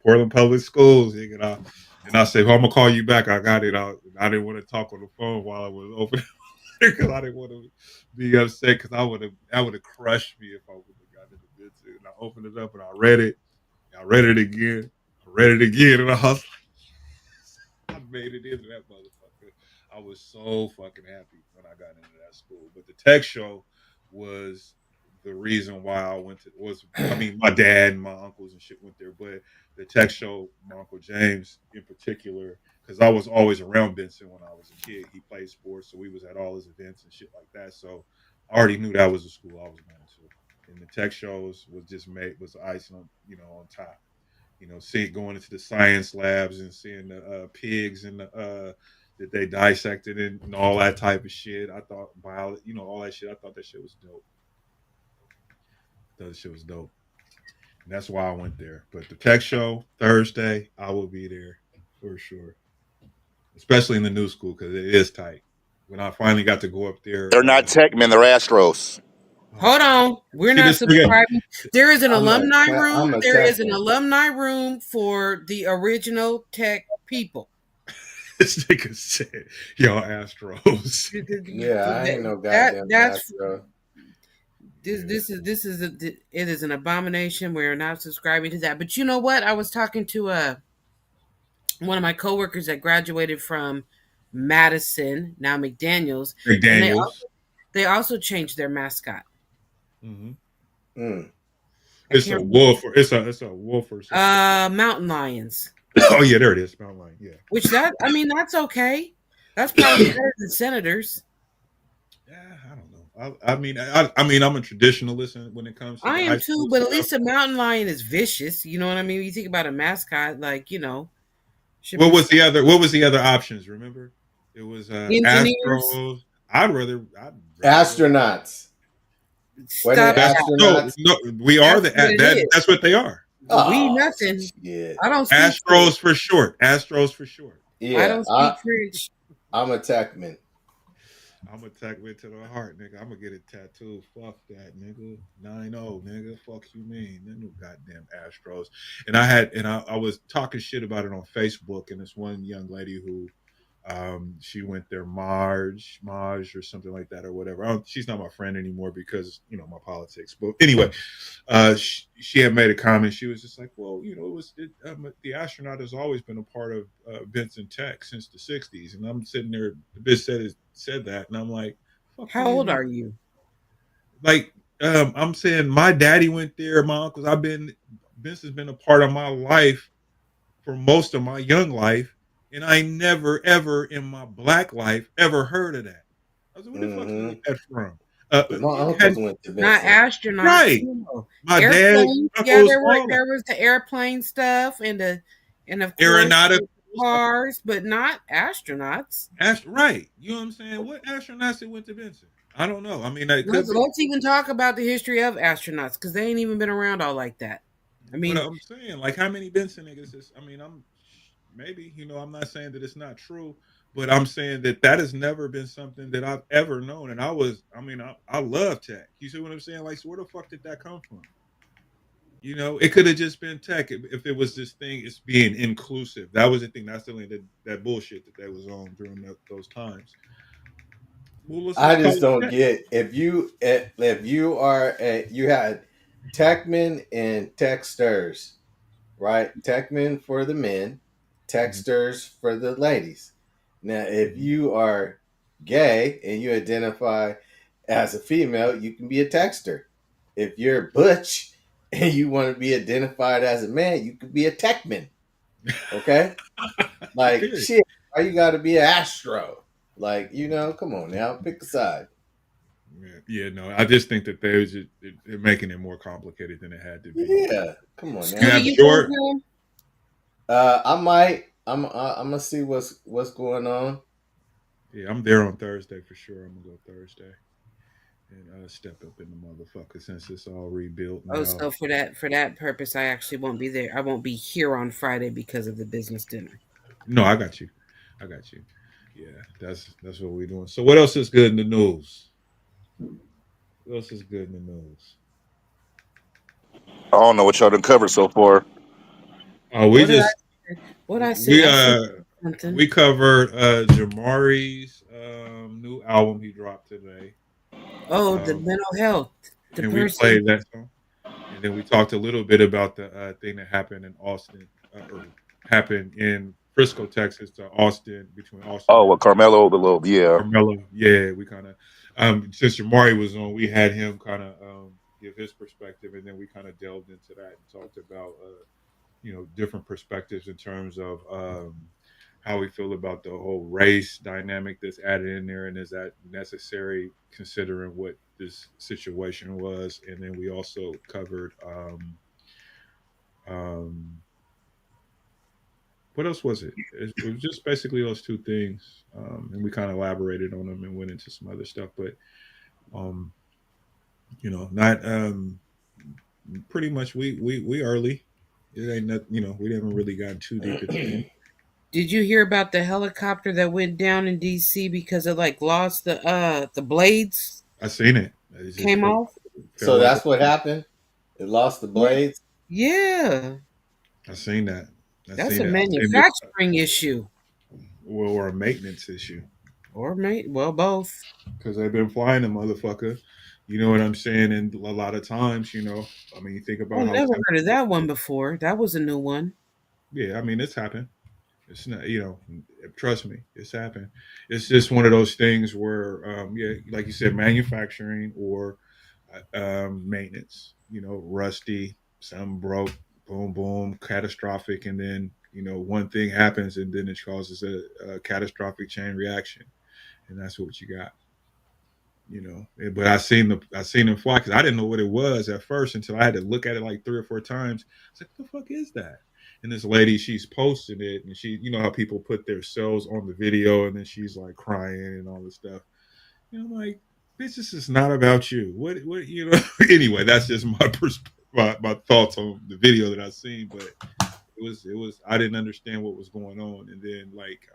[SPEAKER 3] Portland Public Schools. And I said, well, I'm going to call you back. I got it. I didn't want to talk on the phone while I was opening because I didn't want to be upset because that would have crushed me if I would have gotten it a bit too. And I opened it up and I read it. I read it again. I read it again. And I was I made it into that motherfucker. I was so fucking happy when I got into that school. But the tech show was the reason why I went to was I mean my dad and my uncles and shit went there, but the tech show, my uncle James in particular, because I was always around Benson when I was a kid. He played sports, so we was at all his events and shit like that. So I already knew that was the school I was going to. And the tech shows was icing on on top. Seeing going into the science labs and seeing the pigs and the that they dissected and all that type of shit. I thought biology, all that shit. I thought that shit was dope. That shit was dope. And that's why I went there. But the tech show Thursday, I will be there for sure. Especially in the new school because it is tight. When I finally got to go up there,
[SPEAKER 6] They're not tech men, they're Astros.
[SPEAKER 3] oh
[SPEAKER 5] Hold
[SPEAKER 3] god,
[SPEAKER 5] on. We're
[SPEAKER 3] see
[SPEAKER 5] not
[SPEAKER 3] this nigga.
[SPEAKER 5] subscribing. There is an alumni room.
[SPEAKER 7] I'm a
[SPEAKER 5] There is an
[SPEAKER 7] techman.
[SPEAKER 5] alumni room for the original tech people.
[SPEAKER 3] This nigga said, "Yo, Astros."
[SPEAKER 7] Yeah, I ain't no
[SPEAKER 5] That
[SPEAKER 7] goddamn
[SPEAKER 5] that's
[SPEAKER 7] Astro.
[SPEAKER 5] it is an abomination. We're not subscribing to that. But you know what? I was talking to one of my coworkers that graduated from Madison, now McDaniels, and
[SPEAKER 3] McDaniels.
[SPEAKER 5] they also changed their mascot.
[SPEAKER 3] Mm-hmm.
[SPEAKER 7] Mm.
[SPEAKER 5] I
[SPEAKER 3] It's a
[SPEAKER 5] can't
[SPEAKER 3] wolf. It's a wolf or something.
[SPEAKER 5] Mountain lions.
[SPEAKER 3] Oh yeah, there it is. Mountain lion. Yeah.
[SPEAKER 5] Which that's okay. That's probably better than senators.
[SPEAKER 3] Yeah, I don't know. I mean, I'm a traditionalist when it comes to
[SPEAKER 5] I
[SPEAKER 3] the
[SPEAKER 5] am
[SPEAKER 3] high
[SPEAKER 5] too,
[SPEAKER 3] school
[SPEAKER 5] but at
[SPEAKER 3] stuff.
[SPEAKER 5] least a mountain lion is vicious. You know what I mean? You think about a mascot, like should
[SPEAKER 3] What
[SPEAKER 5] be
[SPEAKER 3] was the other? What was the other options? Remember, it was
[SPEAKER 5] engineers.
[SPEAKER 3] Astros. I'd rather go.
[SPEAKER 7] Astronauts. Wasn't it
[SPEAKER 5] Stop
[SPEAKER 3] That's
[SPEAKER 5] that.
[SPEAKER 7] astronauts?
[SPEAKER 3] no. We are
[SPEAKER 5] That's
[SPEAKER 3] the
[SPEAKER 5] what it
[SPEAKER 3] that.
[SPEAKER 5] is.
[SPEAKER 3] That's what they are.
[SPEAKER 5] We
[SPEAKER 7] Oh
[SPEAKER 5] nothing.
[SPEAKER 7] shit.
[SPEAKER 5] I don't speak
[SPEAKER 3] Astros
[SPEAKER 5] French.
[SPEAKER 3] for short. Astros for short.
[SPEAKER 5] I
[SPEAKER 7] Yeah,
[SPEAKER 5] don't speak French.
[SPEAKER 7] I'm a techman.
[SPEAKER 3] I'm gonna attack me to the heart, nigga. I'm gonna get it tattooed. Fuck that, nigga. 9-0, nigga. Fuck you mean? Them new goddamn Astros. And I was talking shit about it on Facebook, and this one young lady who she went there, Marge or something like that or whatever. She's not my friend anymore because my politics. But anyway, she had made a comment. She was just like, well, the astronaut has always been a part of Benson Tech since the '60s, and I'm sitting there. The bitch said that, and I'm like, fuck do
[SPEAKER 5] How
[SPEAKER 3] you
[SPEAKER 5] old
[SPEAKER 3] mean?
[SPEAKER 5] are you?
[SPEAKER 3] Like, I'm saying my daddy went there, my uncles. Benson's been a part of my life for most of my young life, and I never ever in my black life ever heard of that. I was like, where the fuck you
[SPEAKER 7] Mm-hmm.
[SPEAKER 3] get that from?
[SPEAKER 7] My
[SPEAKER 3] It
[SPEAKER 7] uncles
[SPEAKER 3] had,
[SPEAKER 7] went to
[SPEAKER 5] Not
[SPEAKER 7] Vincent.
[SPEAKER 5] astronauts.
[SPEAKER 3] right.
[SPEAKER 5] No.
[SPEAKER 3] My dad,
[SPEAKER 5] Airplanes. Yeah,
[SPEAKER 3] uncles, all that.
[SPEAKER 5] there was the airplane stuff and of course
[SPEAKER 3] Aeronautic.
[SPEAKER 5] the cars, but not astronauts.
[SPEAKER 3] Right. You know what I'm saying? What astronauts that went to Benson? I don't know. I mean, it could be.
[SPEAKER 5] Let's even talk about the history of astronauts because they ain't even been around all like that. I
[SPEAKER 3] But
[SPEAKER 5] mean,
[SPEAKER 3] I'm saying, like, how many Benson niggas is? I mean, maybe, I'm not saying that it's not true, but I'm saying that has never been something that I've ever known. And I love tech. You see what I'm saying? Like, so where the fuck did that come from? It could have just been tech if it was this thing. It's being inclusive. That was the thing. That's the only that bullshit that they was on during those times. Well, let's
[SPEAKER 7] I
[SPEAKER 3] just call
[SPEAKER 7] just
[SPEAKER 3] it
[SPEAKER 7] don't
[SPEAKER 3] tech.
[SPEAKER 7] get if you are you had techmen and techsters, right? Techmen for the men,
[SPEAKER 3] Mhm.
[SPEAKER 7] texters for the ladies. Now, if
[SPEAKER 3] Mhm.
[SPEAKER 7] you are gay and you identify as a female, you can be a texter. If you're butch and you want to be identified as a man, you could be a techman. Okay, like
[SPEAKER 3] Period.
[SPEAKER 7] shit. Why you got to be an astro? Like come on now, pick a side.
[SPEAKER 3] Yeah, no. I just think that they're making it more complicated than it had to be.
[SPEAKER 7] Yeah, come on
[SPEAKER 3] You
[SPEAKER 5] school
[SPEAKER 7] now.
[SPEAKER 5] do
[SPEAKER 3] have
[SPEAKER 5] you go
[SPEAKER 3] short.
[SPEAKER 5] to?
[SPEAKER 7] I might. I'm gonna see what's going on.
[SPEAKER 3] Yeah, I'm there on Thursday for sure. I'm gonna go Thursday and step up in the motherfucker since it's all rebuilt
[SPEAKER 5] Oh,
[SPEAKER 3] now.
[SPEAKER 5] so for that purpose, I actually won't be there. I won't be here on Friday because of the business dinner.
[SPEAKER 3] No, I got you. I got you. Yeah, that's what we're doing. So what else is good in the news? What else is good in the news?
[SPEAKER 6] I don't know what y'all done covered so far.
[SPEAKER 3] Oh, we
[SPEAKER 5] What did
[SPEAKER 3] just
[SPEAKER 5] I what I say?
[SPEAKER 3] we
[SPEAKER 5] I said
[SPEAKER 3] uh
[SPEAKER 5] something.
[SPEAKER 3] we covered Jamari's new album he dropped today.
[SPEAKER 5] Oh, the
[SPEAKER 3] Um,
[SPEAKER 5] mental health. The
[SPEAKER 3] and we
[SPEAKER 5] person.
[SPEAKER 3] played that song. And then we talked a little bit about the thing that happened in Austin, or happened in Frisco, Texas, to Austin, between Austin
[SPEAKER 6] Oh,
[SPEAKER 3] and
[SPEAKER 6] what Carmelo, the little, yeah.
[SPEAKER 3] Carmelo. Yeah, we kind of, since Jamari was on, we had him kind of give his perspective, and then we kind of delved into that and talked about, different perspectives in terms of how we feel about the whole race dynamic that's added in there, and is that necessary considering what this situation was. And then we also covered um, what else was it? It was just basically those two things, and we kind of elaborated on them and went into some other stuff. But not pretty much we early. It ain't nothing, you know. We haven't really gotten too deep into it.
[SPEAKER 5] Did you hear about the helicopter that went down in DC because it like lost the blades
[SPEAKER 3] I seen it. It just
[SPEAKER 5] came off?
[SPEAKER 3] felt
[SPEAKER 7] So
[SPEAKER 3] like
[SPEAKER 7] that's what happened. It lost the
[SPEAKER 5] Yeah.
[SPEAKER 7] blades.
[SPEAKER 5] Yeah.
[SPEAKER 3] I seen that. I
[SPEAKER 5] That's
[SPEAKER 3] seen
[SPEAKER 5] a
[SPEAKER 3] it. I seen it.
[SPEAKER 5] manufacturing issue.
[SPEAKER 3] Well, or a maintenance issue
[SPEAKER 5] Or well both.
[SPEAKER 3] because they've been flying the motherfucker. You know what I'm saying? And a lot of times, you know, I mean, you think
[SPEAKER 5] Oh,
[SPEAKER 3] about how.
[SPEAKER 5] never heard of that one before. That was a new one.
[SPEAKER 3] Yeah, I mean, it's happened. It's not, you know, trust me, it's happened. It's just one of those things where, yeah, like you said, manufacturing or maintenance. You know, rusty, something broke, boom, boom, catastrophic, and then you know one thing happens, and then it causes a catastrophic chain reaction, and that's what you got. You know, but I seen them fly because I didn't know what it was at first until I had to look at it like 3 or 4 times. I was like, "What the fuck is that?" And this lady, she's posting it, and she, you know, how people put their cells on the video, and then she's like crying and all this stuff. You know, like, bitch, this is not about you. What, you know? Anyway, that's just my thoughts on the video that I seen, but it was I didn't understand what was going on, and then like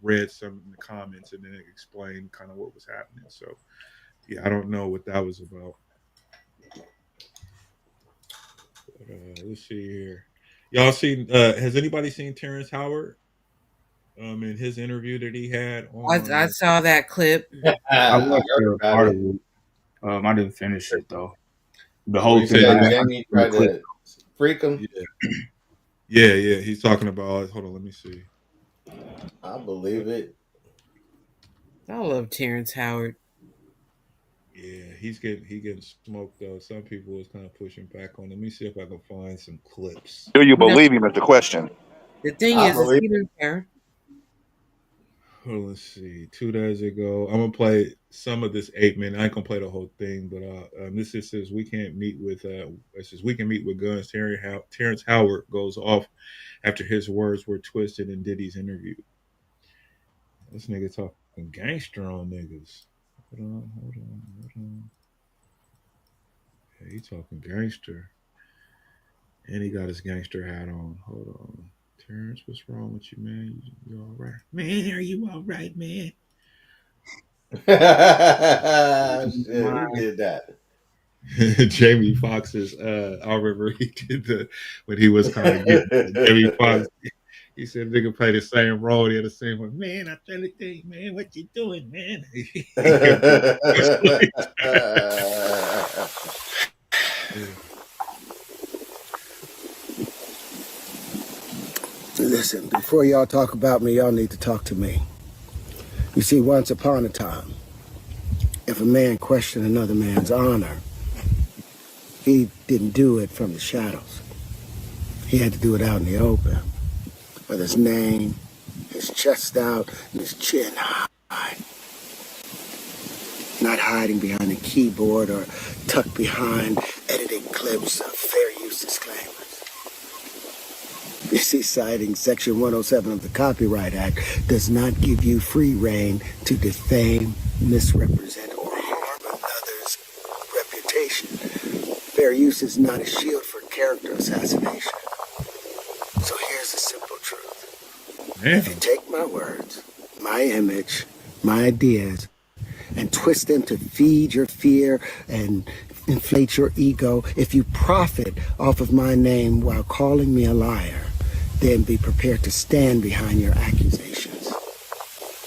[SPEAKER 3] read some in the comments, and then it explained kind of what was happening. So yeah, I don't know what that was about. But, let's see here. Y'all seen? Has anybody seen Terrence Howard? In his interview that he had on.
[SPEAKER 5] I saw that clip.
[SPEAKER 4] I
[SPEAKER 7] I
[SPEAKER 4] watched
[SPEAKER 7] heard
[SPEAKER 4] a
[SPEAKER 7] about
[SPEAKER 4] part
[SPEAKER 7] it.
[SPEAKER 4] of it. I didn't finish it though. The
[SPEAKER 7] Where
[SPEAKER 4] whole
[SPEAKER 7] he
[SPEAKER 4] thing.
[SPEAKER 7] said
[SPEAKER 4] I
[SPEAKER 7] Jamie
[SPEAKER 4] seen the
[SPEAKER 7] tried
[SPEAKER 4] clip.
[SPEAKER 7] to freak him.
[SPEAKER 3] Yeah. He's talking about. Hold on, let me see.
[SPEAKER 7] I believe it.
[SPEAKER 5] I love Terrence Howard.
[SPEAKER 3] Yeah, he getting smoked though. Some people was kind of pushing back on him. Let me see if I can find some clips.
[SPEAKER 6] Do you
[SPEAKER 5] You know,
[SPEAKER 6] believe him is the question.
[SPEAKER 5] the thing
[SPEAKER 7] I
[SPEAKER 5] is
[SPEAKER 7] believe
[SPEAKER 5] he didn't care.
[SPEAKER 3] Oh, let's see. 2 days ago, I'm gonna play some of this 8 minute. I ain't gonna play the whole thing, but this just says we can't meet with. It says we can meet with guns. Terrence Howard goes off after his words were twisted in Diddy's interview. This nigga talking gangster on niggas. Hold on. Yeah, he talking gangster, and he got his gangster hat on. Hold on. Terrence, what's wrong with you, man? You all right? Man, are you all right, man?
[SPEAKER 7] Shit, who did that?
[SPEAKER 3] Jamie Foxx's I remember he did the when he was kind of getting Jamie Foxx. He said nigga play the same role, he had the same one. Man, I tell you thing, man, what you doing, man? He kept doing it.
[SPEAKER 8] Listen, before y'all talk about me, y'all need to talk to me. You see, once upon a time, if a man questioned another man's honor, he didn't do it from the shadows. He had to do it out in the open, with his name, his chest out, and his chin high. Not hiding behind a keyboard or tucked behind editing clips of fair use disclaimers. You see, citing Section 107 of the Copyright Act does not give you free rein to defame, misrepresent, or harm another's reputation. Fair use is not a shield for character assassination. So here's the simple truth.
[SPEAKER 3] Man.
[SPEAKER 8] If you take my words, my image, my ideas, and twist them to feed your fear and inflate your ego, if you profit off of my name while calling me a liar, then be prepared to stand behind your accusations.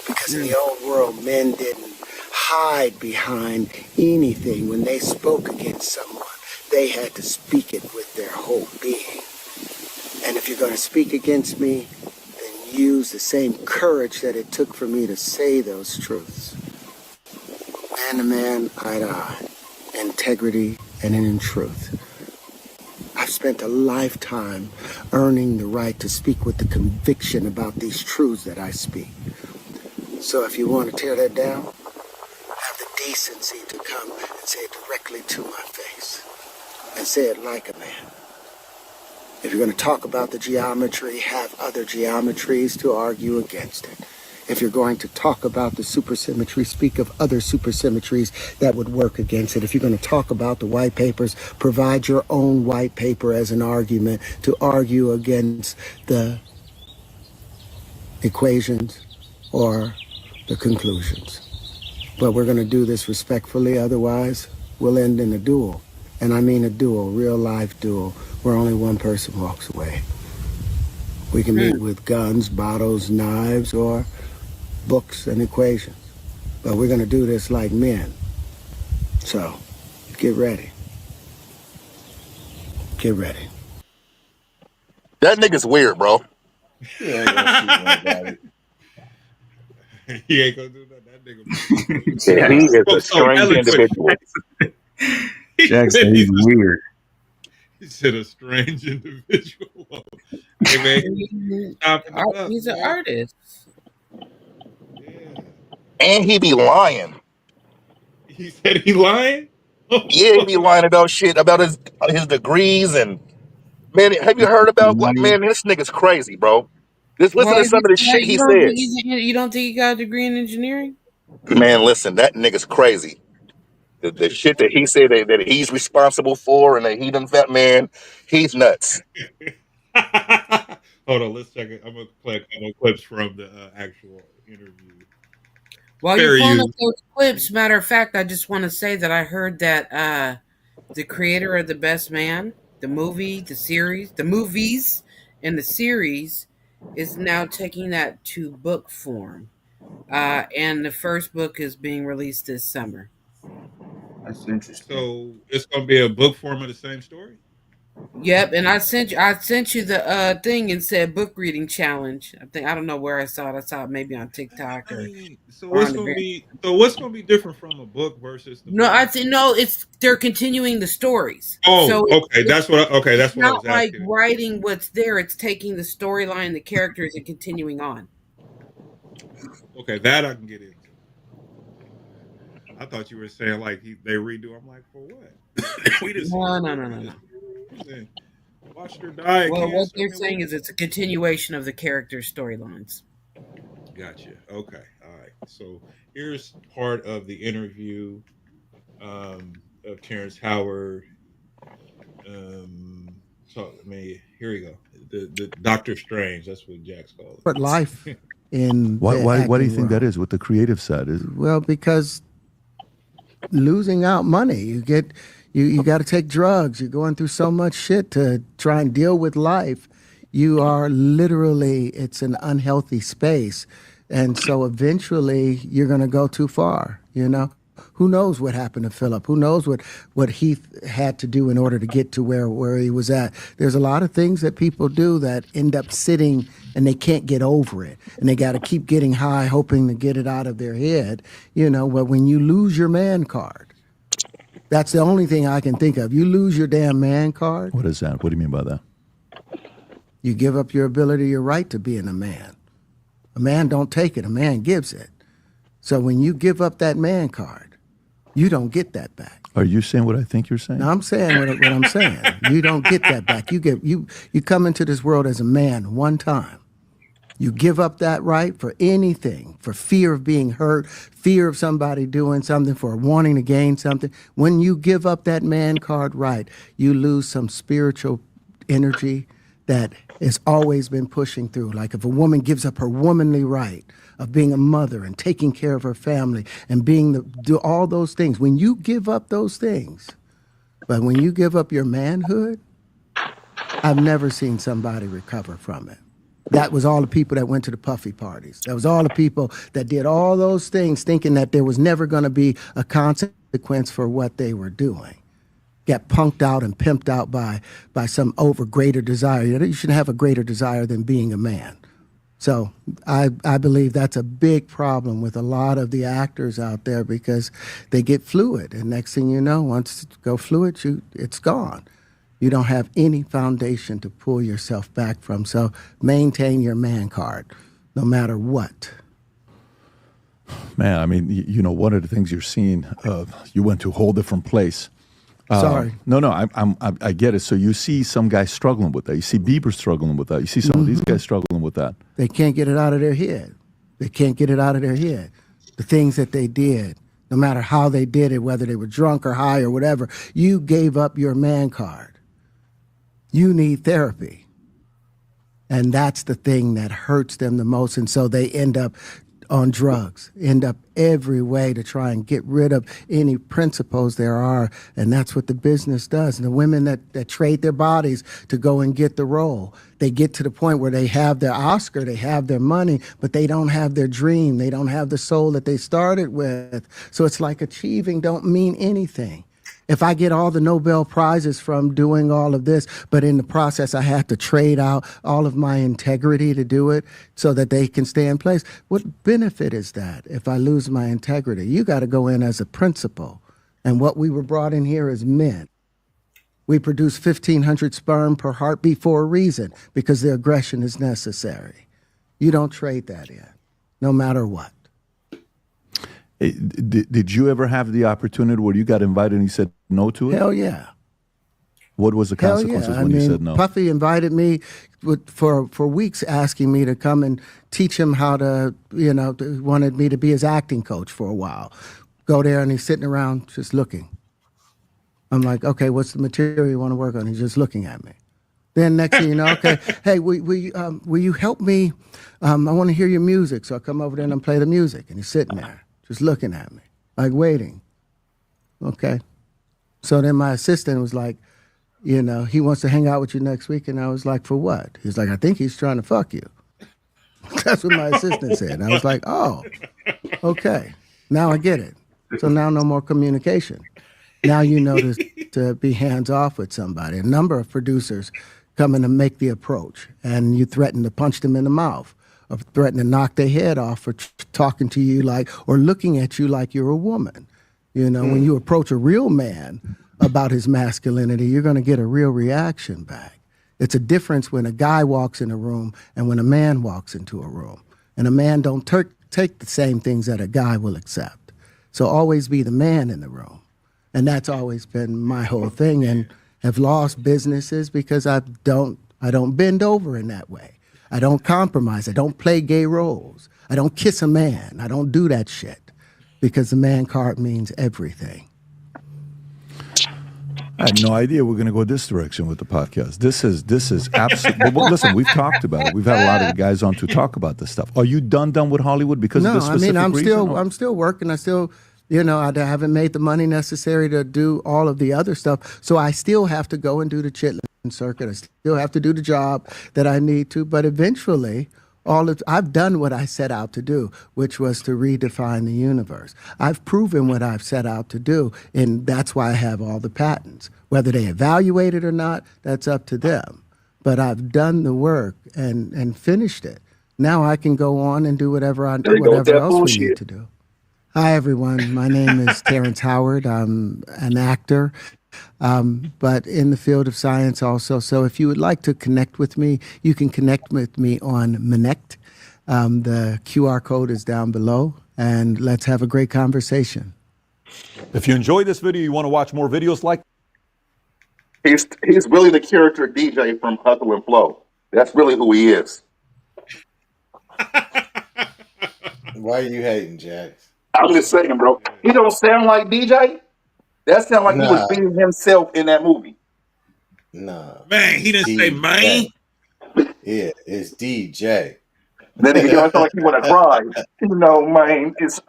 [SPEAKER 8] Because in the old world, men didn't hide behind anything. When they spoke against someone, they had to speak it with their whole being. And if you're going to speak against me, then use the same courage that it took for me to say those truths. Man to man, eye to eye, integrity and in truth. I've spent a lifetime earning the right to speak with the conviction about these truths that I speak. So if you want to tear that down, have the decency to come and say it directly to my face. And say it like a man. If you're going to talk about the geometry, have other geometries to argue against it. If you're going to talk about the supersymmetry, speak of other supersymmetries that would work against it. If you're going to talk about the white papers, provide your own white paper as an argument to argue against the equations or the conclusions. But we're going to do this respectfully, otherwise we'll end in a duel. And I mean a duel, real life duel, where only one person walks away. We can meet with guns, bottles, knives, or books and equations. But we're going to do this like men. So, get ready. Get ready.
[SPEAKER 6] That nigga's weird, bro.
[SPEAKER 7] He ain't gonna shoot nobody.
[SPEAKER 3] He ain't gonna do that. That nigga.
[SPEAKER 6] Yeah, he is a
[SPEAKER 3] Spoke so
[SPEAKER 6] strange
[SPEAKER 3] eloquent.
[SPEAKER 6] individual.
[SPEAKER 4] Jack said he's weird.
[SPEAKER 3] He said a strange individual. Hey man,
[SPEAKER 5] He's an artist.
[SPEAKER 3] Yeah.
[SPEAKER 6] And he be lying.
[SPEAKER 3] He said he lying.
[SPEAKER 6] Yeah, he be lying about shit, about his degrees and man. Have you heard about man? This nigga's crazy, bro. Just listen
[SPEAKER 5] Why
[SPEAKER 6] to
[SPEAKER 5] is
[SPEAKER 6] some of the shit he says.
[SPEAKER 5] you don't think he got a degree in engineering?
[SPEAKER 6] Man, listen, that nigga's crazy. The shit that he said that he's responsible for and that he done fat man, he's nuts.
[SPEAKER 3] Hold on, let's check it. I'm gonna play a couple clips from the actual interview.
[SPEAKER 5] While
[SPEAKER 3] Fair
[SPEAKER 5] you're pulling up
[SPEAKER 3] use.
[SPEAKER 5] those clips, matter of fact, I just want to say that I heard that the creator of The Best Man, the movie, the series, the movies, and the series is now taking that to book form. And the first book is being released this summer.
[SPEAKER 4] That's interesting.
[SPEAKER 3] So it's gonna be a book form of the same story.
[SPEAKER 5] Yep, and I sent you the thing and said book reading challenge. I don't know where I saw it. I saw it maybe on TikTok or
[SPEAKER 3] So
[SPEAKER 5] or
[SPEAKER 3] what's
[SPEAKER 5] on the
[SPEAKER 3] gonna
[SPEAKER 5] gram.
[SPEAKER 3] be? So what's gonna be different from a book versus the
[SPEAKER 5] No,
[SPEAKER 3] movie?
[SPEAKER 5] I think no. It's they're continuing the stories.
[SPEAKER 3] Oh,
[SPEAKER 5] So
[SPEAKER 3] okay. That's what. That's
[SPEAKER 5] it's
[SPEAKER 3] what I
[SPEAKER 5] not
[SPEAKER 3] was
[SPEAKER 5] like
[SPEAKER 3] asking.
[SPEAKER 5] writing what's there. It's taking the storyline, the characters, and continuing on.
[SPEAKER 3] Okay, that I can get into. I thought you were saying like they redo. I'm like, for what? We just
[SPEAKER 5] No.
[SPEAKER 3] watched her die of
[SPEAKER 5] Well, what
[SPEAKER 3] cancer.
[SPEAKER 5] they're saying is it's a continuation of the characters' storylines.
[SPEAKER 3] Gotcha. Okay. All right. So here's part of the interview of Terrence Howard. So I mean, here we go. The Doctor Strange. That's what Jack's called it.
[SPEAKER 8] But life in
[SPEAKER 9] Why do you
[SPEAKER 8] acting
[SPEAKER 9] think that
[SPEAKER 8] world.
[SPEAKER 9] is with the creative side?
[SPEAKER 8] Well, because losing out money, you got to take drugs. You're going through so much shit to try and deal with life. You are literally, it's an unhealthy space. And so eventually you're going to go too far, you know? Who knows what happened to Philip? Who knows what he had to do in order to get to where he was at? There's a lot of things that people do that end up sitting and they can't get over it. And they got to keep getting high, hoping to get it out of their head. You know, but when you lose your man card, that's the only thing I can think of. You lose your damn man card.
[SPEAKER 9] What is that? What do you mean by that?
[SPEAKER 8] You give up your ability, your right to being a man. A man don't take it, a man gives it. So when you give up that man card, you don't get that back.
[SPEAKER 9] Are you saying what I think you're saying?
[SPEAKER 8] Now I'm saying what I'm saying. You don't get that back. You come into this world as a man one time. You give up that right for anything, for fear of being hurt, fear of somebody doing something, for wanting to gain something. When you give up that man card right, you lose some spiritual energy that has always been pushing through. Like if a woman gives up her womanly right of being a mother and taking care of her family and do all those things, when you give up those things, but when you give up your manhood, I've never seen somebody recover from it. That was all the people that went to the puffy parties. That was all the people that did all those things thinking that there was never going to be a consequence for what they were doing. Got punked out and pimped out by some greater desire. You shouldn't have a greater desire than being a man. So I believe that's a big problem with a lot of the actors out there because they get fluid. And next thing you know, once you go fluid, it's gone. You don't have any foundation to pull yourself back from. So maintain your man card, no matter what.
[SPEAKER 9] Man, I mean, you know, one of the things you're seeing, you went to a whole different place.
[SPEAKER 8] Sorry.
[SPEAKER 9] No, I get it. So you see some guys struggling with that. You see Bieber struggling with that. You see some of these guys struggling with that.
[SPEAKER 8] They can't get it out of their head. They can't get it out of their head. The things that they did, no matter how they did it, whether they were drunk or high or whatever, you gave up your man card. You need therapy. And that's the thing that hurts them the most. And so they end up on drugs, end up every way to try and get rid of any principles there are. And that's what the business does. And the women that trade their bodies to go and get the role, they get to the point where they have their Oscar, they have their money, but they don't have their dream. They don't have the soul that they started with. So it's like achieving don't mean anything. If I get all the Nobel Prizes from doing all of this, but in the process I have to trade out all of my integrity to do it so that they can stay in place, what benefit is that if I lose my integrity? You got to go in as a principal. And what we were brought in here as men. We produce 1,500 sperm per heartbeat for a reason, because the aggression is necessary. You don't trade that in, no matter what.
[SPEAKER 9] Did you ever have the opportunity where you got invited and you said no to it?
[SPEAKER 8] Hell yeah.
[SPEAKER 9] What was the consequences when you said no?
[SPEAKER 8] Puffy invited me for weeks, asking me to come and teach him how to, wanted me to be his acting coach for a while. Go there and he's sitting around just looking. I'm like, okay, what's the material you want to work on? He's just looking at me. Then next thing you know, okay, hey, will you help me? I want to hear your music. So I come over there and play the music. And he's sitting there just looking at me, like waiting. Okay. So then my assistant was like, he wants to hang out with you next week. And I was like, for what? He's like, I think he's trying to fuck you. That's what my assistant said. And I was like, oh, okay. Now I get it. So now no more communication. Now you know to be hands off with somebody. A number of producers come in to make the approach, and you threaten to punch them in the mouth, or threaten to knock their head off for talking to you or looking at you like you're a woman. When you approach a real man about his masculinity, you're going to get a real reaction back. It's a difference when a guy walks in a room and when a man walks into a room. And a man don't take the same things that a guy will accept. So always be the man in the room. And that's always been my whole thing, and have lost businesses because I don't bend over in that way. I don't compromise. I don't play gay roles. I don't kiss a man. I don't do that shit, because the man card means everything.
[SPEAKER 9] I had no idea we're going to go this direction with the podcast. This is absolutely. Well, listen, we've talked about it. We've had a lot of the guys on to talk about this stuff. Are you done with Hollywood because of this specific reason?
[SPEAKER 8] I'm still working. I still, I haven't made the money necessary to do all of the other stuff. So I still have to go and do the Chitlin circuit. I still have to do the job that I need to. But eventually, I've done what I set out to do, which was to redefine the universe. I've proven what I've set out to do, and that's why I have all the patents. Whether they evaluate it or not, that's up to them. But I've done the work and finished it. Now I can go on and do whatever else we need to do. Hi, everyone. My name is Terrence Howard. I'm an actor, but in the field of science also. So if you would like to connect with me, you can connect with me on Minect. The QR code is down below, and let's have a great conversation.
[SPEAKER 9] If you enjoyed this video, you want to watch more videos like
[SPEAKER 6] He's really the character DJ from Hustle and Flow. That's really who he is.
[SPEAKER 7] Why are you hating, Jax?
[SPEAKER 6] I'm just saying, bro. He don't sound like DJ. That sound like he was being himself in that movie.
[SPEAKER 7] No.
[SPEAKER 3] Man, he didn't say man.
[SPEAKER 7] Yeah, it's DJ.
[SPEAKER 6] Then he don't sound like he want to cry. Man, it's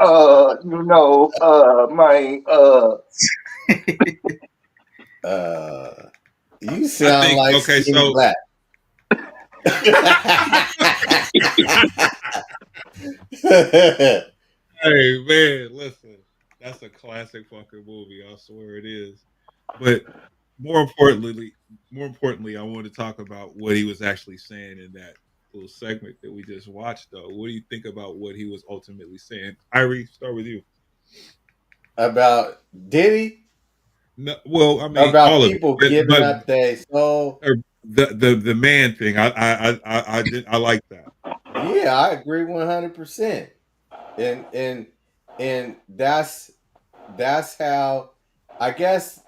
[SPEAKER 7] you sound like
[SPEAKER 3] okay, so
[SPEAKER 7] Black.
[SPEAKER 3] Hey man, listen, that's a classic fucking movie. I swear it is. But more importantly, I want to talk about what he was actually saying in that little segment that we just watched. Though, what do you think about what he was ultimately saying? Irie, start with you.
[SPEAKER 7] About Diddy?
[SPEAKER 3] No, well, I mean,
[SPEAKER 7] about
[SPEAKER 3] all
[SPEAKER 7] people
[SPEAKER 3] of it,
[SPEAKER 7] giving up their soul.
[SPEAKER 3] The man thing, I like that.
[SPEAKER 7] Yeah, I agree 100%. And that's how, I guess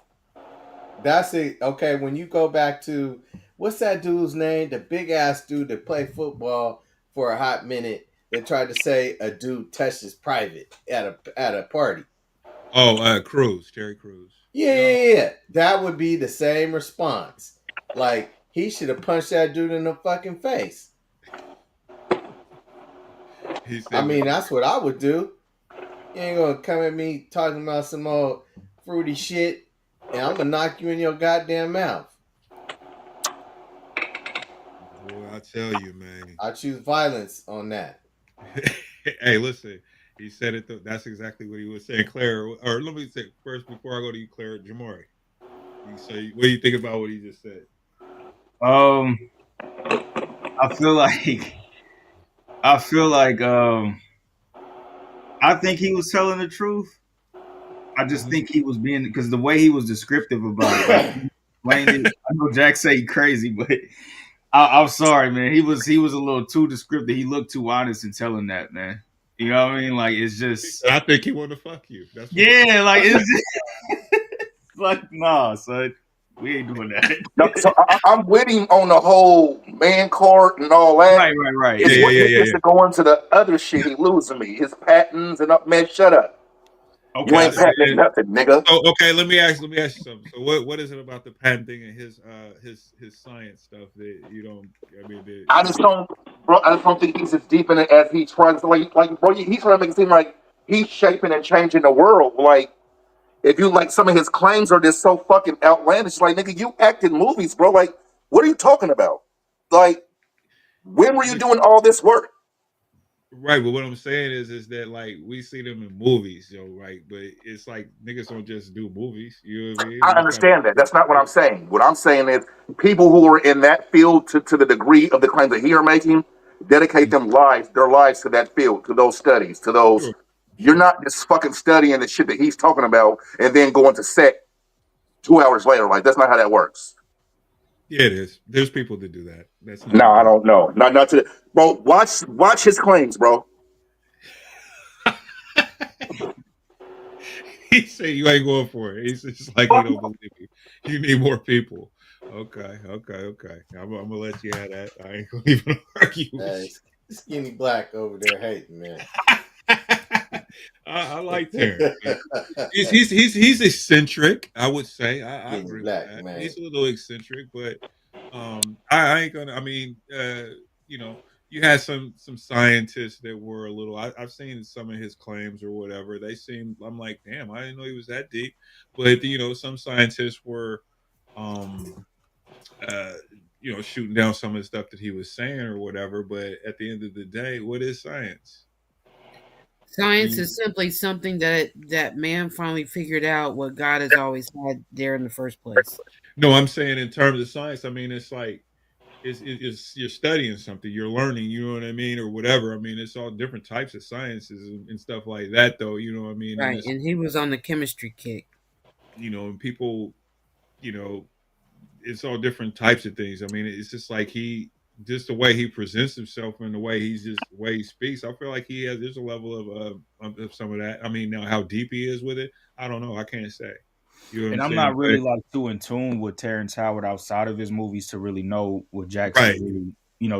[SPEAKER 7] that's it. Okay, when you go back to what's that dude's name, the big ass dude that played football for a hot minute, that tried to say a dude touched his private at a party.
[SPEAKER 3] Oh, Cruz, Terry Crews.
[SPEAKER 7] Yeah. That would be the same response. Like, he should have punched that dude in the fucking face. I mean, that's what I would do. You ain't gonna come at me talking about some old fruity shit, and I'm gonna knock you in your goddamn mouth.
[SPEAKER 3] Boy, I tell you, man.
[SPEAKER 7] I choose violence on that.
[SPEAKER 3] Hey, listen. He said it. That's exactly what he was saying, Claire. Or let me say first before I go to you, Claire, Jamari. You say, what do you think about what he just said?
[SPEAKER 4] I feel like I think he was telling the truth. I just think he was being, because the way he was descriptive about it, like, I know Jack say he crazy, but I'm sorry, man. He was a little too descriptive. He looked too honest in telling that, man. You know what I mean? Like, it's just.
[SPEAKER 3] I think he wanted to fuck you. That's
[SPEAKER 4] like it's just like, nah, son. We ain't doing that.
[SPEAKER 6] No, so I'm with him on the whole man court and all that.
[SPEAKER 4] Right.
[SPEAKER 6] It's what he gets to go into the other shit. He losing me. His patents and up, man. Shut up.
[SPEAKER 3] Okay,
[SPEAKER 6] you ain't patenting nothing, nigga.
[SPEAKER 3] So, okay, let me ask you something. So, what is it about the patent thing and his science stuff that you don't? I mean,
[SPEAKER 6] I just don't, bro. I just don't think he's as deep in it as he tries to. Like, bro, he's trying to make it seem like he's shaping and changing the world. Like, if you like, some of his claims are just so fucking outlandish. Like, nigga, you act in movies, bro. Like, what are you talking about? Like, when were you doing all this work?
[SPEAKER 3] Right, but what I'm saying is that like we see them in movies, right? But it's like niggas don't just do movies. You know what I mean?
[SPEAKER 6] I understand that. That's not what I'm saying. What I'm saying is people who are in that field to the degree of the claims that he are making, dedicate their lives to that field, to those studies, to those. Sure. You're not just fucking studying the shit that he's talking about and then going to set 2 hours later. Like, that's not how that works.
[SPEAKER 3] Yeah, it is. There's people that do that. That's not.
[SPEAKER 6] No, I don't know. Not to, bro. Watch his claims, bro.
[SPEAKER 3] He said you ain't going for it. He's just like, you don't believe you. You need more people. Okay. I'm gonna let you have that. I ain't gonna even argue.
[SPEAKER 7] Hey, Skinny Black over there hating, man.
[SPEAKER 3] I like Terrence. He's eccentric. I would say. I agree Black, with that. Man. He's a little eccentric, but I ain't gonna. I mean, you had some scientists that were a little. I've seen some of his claims or whatever. They seem. I'm like, damn, I didn't know he was that deep. But some scientists were, shooting down some of the stuff that he was saying or whatever. But at the end of the day, what is science?
[SPEAKER 5] Science is simply something that man finally figured out what God has always had there in the first place.
[SPEAKER 3] No, I'm saying in terms of science. I mean, it's like it's you're studying something, you're learning. You know what I mean, or whatever. I mean, it's all different types of sciences and stuff like that, though. You know what I mean?
[SPEAKER 5] Right, and he was on the chemistry kick.
[SPEAKER 3] And people, it's all different types of things. I mean, it's just like just the way he presents himself and the way the way he speaks. I feel like there's a level of some of that. I mean, now how deep he is with it, I don't know. I can't say.
[SPEAKER 4] And I'm not really like too in tune with Terrence Howard outside of his movies to really know what Jackson's really,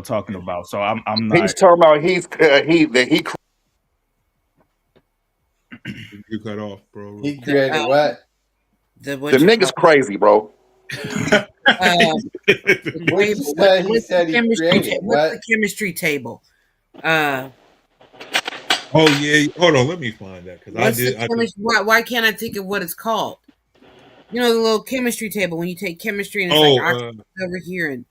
[SPEAKER 4] talking about. So I'm not.
[SPEAKER 6] He's talking about he.
[SPEAKER 3] You cut off, bro.
[SPEAKER 7] He created what?
[SPEAKER 6] The nigga's crazy, bro.
[SPEAKER 5] What's the chemistry table?
[SPEAKER 3] Oh yeah, hold on. Let me find that because
[SPEAKER 5] why can't I think of what it's called? The little chemistry table when you take chemistry and it's like oxygen over here and.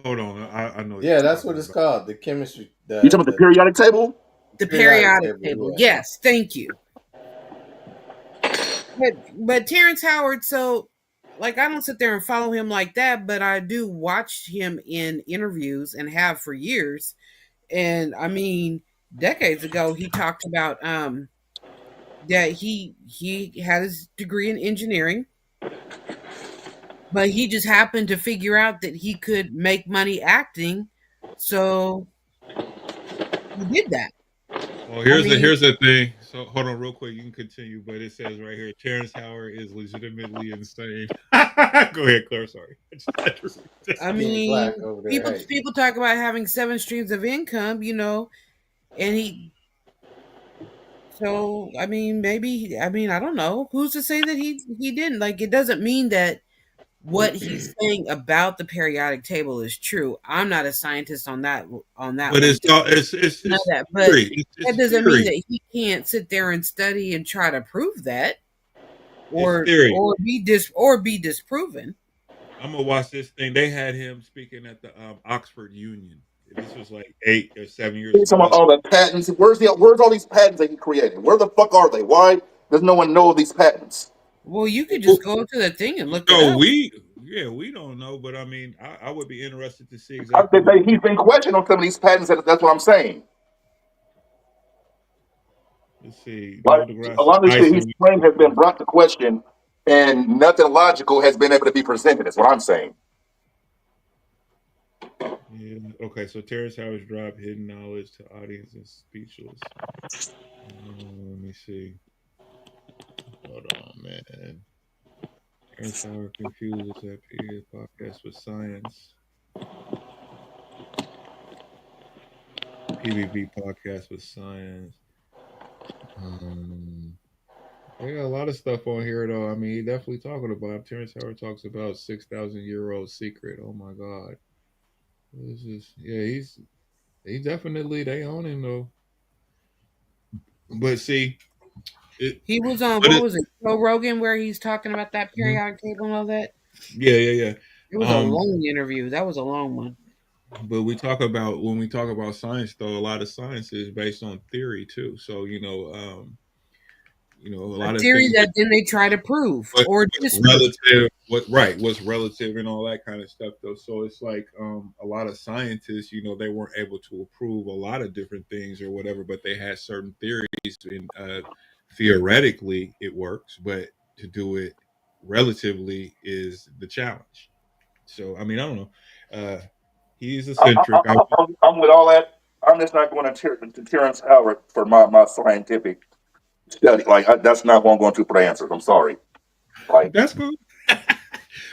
[SPEAKER 3] Hold on. I know.
[SPEAKER 7] Yeah, that's what it's called. The chemistry.
[SPEAKER 6] You talking about the periodic table?
[SPEAKER 5] The periodic table. Yeah. Yes, thank you. But Terrence Howard, so like I don't sit there and follow him like that, but I do watch him in interviews and have for years. And I mean, decades ago, he talked about that he had his degree in engineering, but he just happened to figure out that he could make money acting, so he did that.
[SPEAKER 3] Well, here's the thing. So hold on real quick. You can continue, but it says right here, Terrence Howard is legitimately insane. Go ahead, Claire. Sorry.
[SPEAKER 5] I
[SPEAKER 7] King
[SPEAKER 5] mean,
[SPEAKER 7] Black over there.
[SPEAKER 5] people
[SPEAKER 7] Hey,
[SPEAKER 5] people talk about having 7 streams of income, and he. So I mean, maybe I mean I don't know. Who's to say that he didn't? Like, it doesn't mean that what he's saying about the periodic table is true. I'm not a scientist on that
[SPEAKER 3] But
[SPEAKER 5] one. None
[SPEAKER 3] it's
[SPEAKER 5] of that, but
[SPEAKER 3] theory. It's
[SPEAKER 5] that doesn't mean
[SPEAKER 3] theory.
[SPEAKER 5] that he can't sit there and study and try to prove that,
[SPEAKER 3] It's
[SPEAKER 5] or
[SPEAKER 3] theory.
[SPEAKER 5] be disproven.
[SPEAKER 3] I'm gonna watch this thing. They had him speaking at the Oxford Union. This was like 8 or 7 years
[SPEAKER 6] He's talking about
[SPEAKER 3] ago.
[SPEAKER 6] all the patents. Where's all these patents that he created? Where the fuck are they? Why does no one know of these patents?
[SPEAKER 5] Well, you could just go to the thing and look it
[SPEAKER 3] No,
[SPEAKER 5] up.
[SPEAKER 3] we don't know, but I mean, I would be interested to see
[SPEAKER 6] I
[SPEAKER 3] exactly
[SPEAKER 6] think
[SPEAKER 3] what.
[SPEAKER 6] he's been questioned on some of these patents. That's what I'm saying.
[SPEAKER 3] Let's see,
[SPEAKER 6] Like
[SPEAKER 3] Neil
[SPEAKER 6] a
[SPEAKER 3] deGrasse
[SPEAKER 6] lot of this shit he's
[SPEAKER 3] Tyson.
[SPEAKER 6] claimed has been brought to question, and nothing logical has been able to be presented. That's what I'm saying.
[SPEAKER 3] Yeah. Okay, so Terrence Howard's dropped hidden knowledge to audience and speechless. Let me see. Hold on, man. Terrence Howard confuses that PDX podcast with science. PBB podcast with science. They got a lot of stuff on here, though. I mean, he definitely talking about. Terrence Howard talks about 6,000-year-old secret. Oh my God, this is he definitely they own him though. But see, it
[SPEAKER 5] He was on,
[SPEAKER 3] but
[SPEAKER 5] what
[SPEAKER 3] it
[SPEAKER 5] was it, Joe Rogan, where he's talking about that
[SPEAKER 3] mhm.
[SPEAKER 5] periodic table and all that.
[SPEAKER 3] Yeah.
[SPEAKER 5] It was a long interview. That was a long one.
[SPEAKER 3] But when we talk about science, though, a lot of science is based on theory too. So a
[SPEAKER 5] A
[SPEAKER 3] lot of
[SPEAKER 5] theory
[SPEAKER 3] things
[SPEAKER 5] that then they try to prove or
[SPEAKER 3] what's
[SPEAKER 5] disprove.
[SPEAKER 3] relative, what's relative and all that kind of stuff though. So it's like a lot of scientists, they weren't able to approve a lot of different things or whatever, but they had certain theories and theoretically it works, but to do it relatively is the challenge. So I mean, I don't know. He's eccentric.
[SPEAKER 6] I'm with all that. I'm just not going to Terrence Howard for my scientific study. Like that's not what I'm going to for the answers. I'm sorry. Like
[SPEAKER 3] That's cool.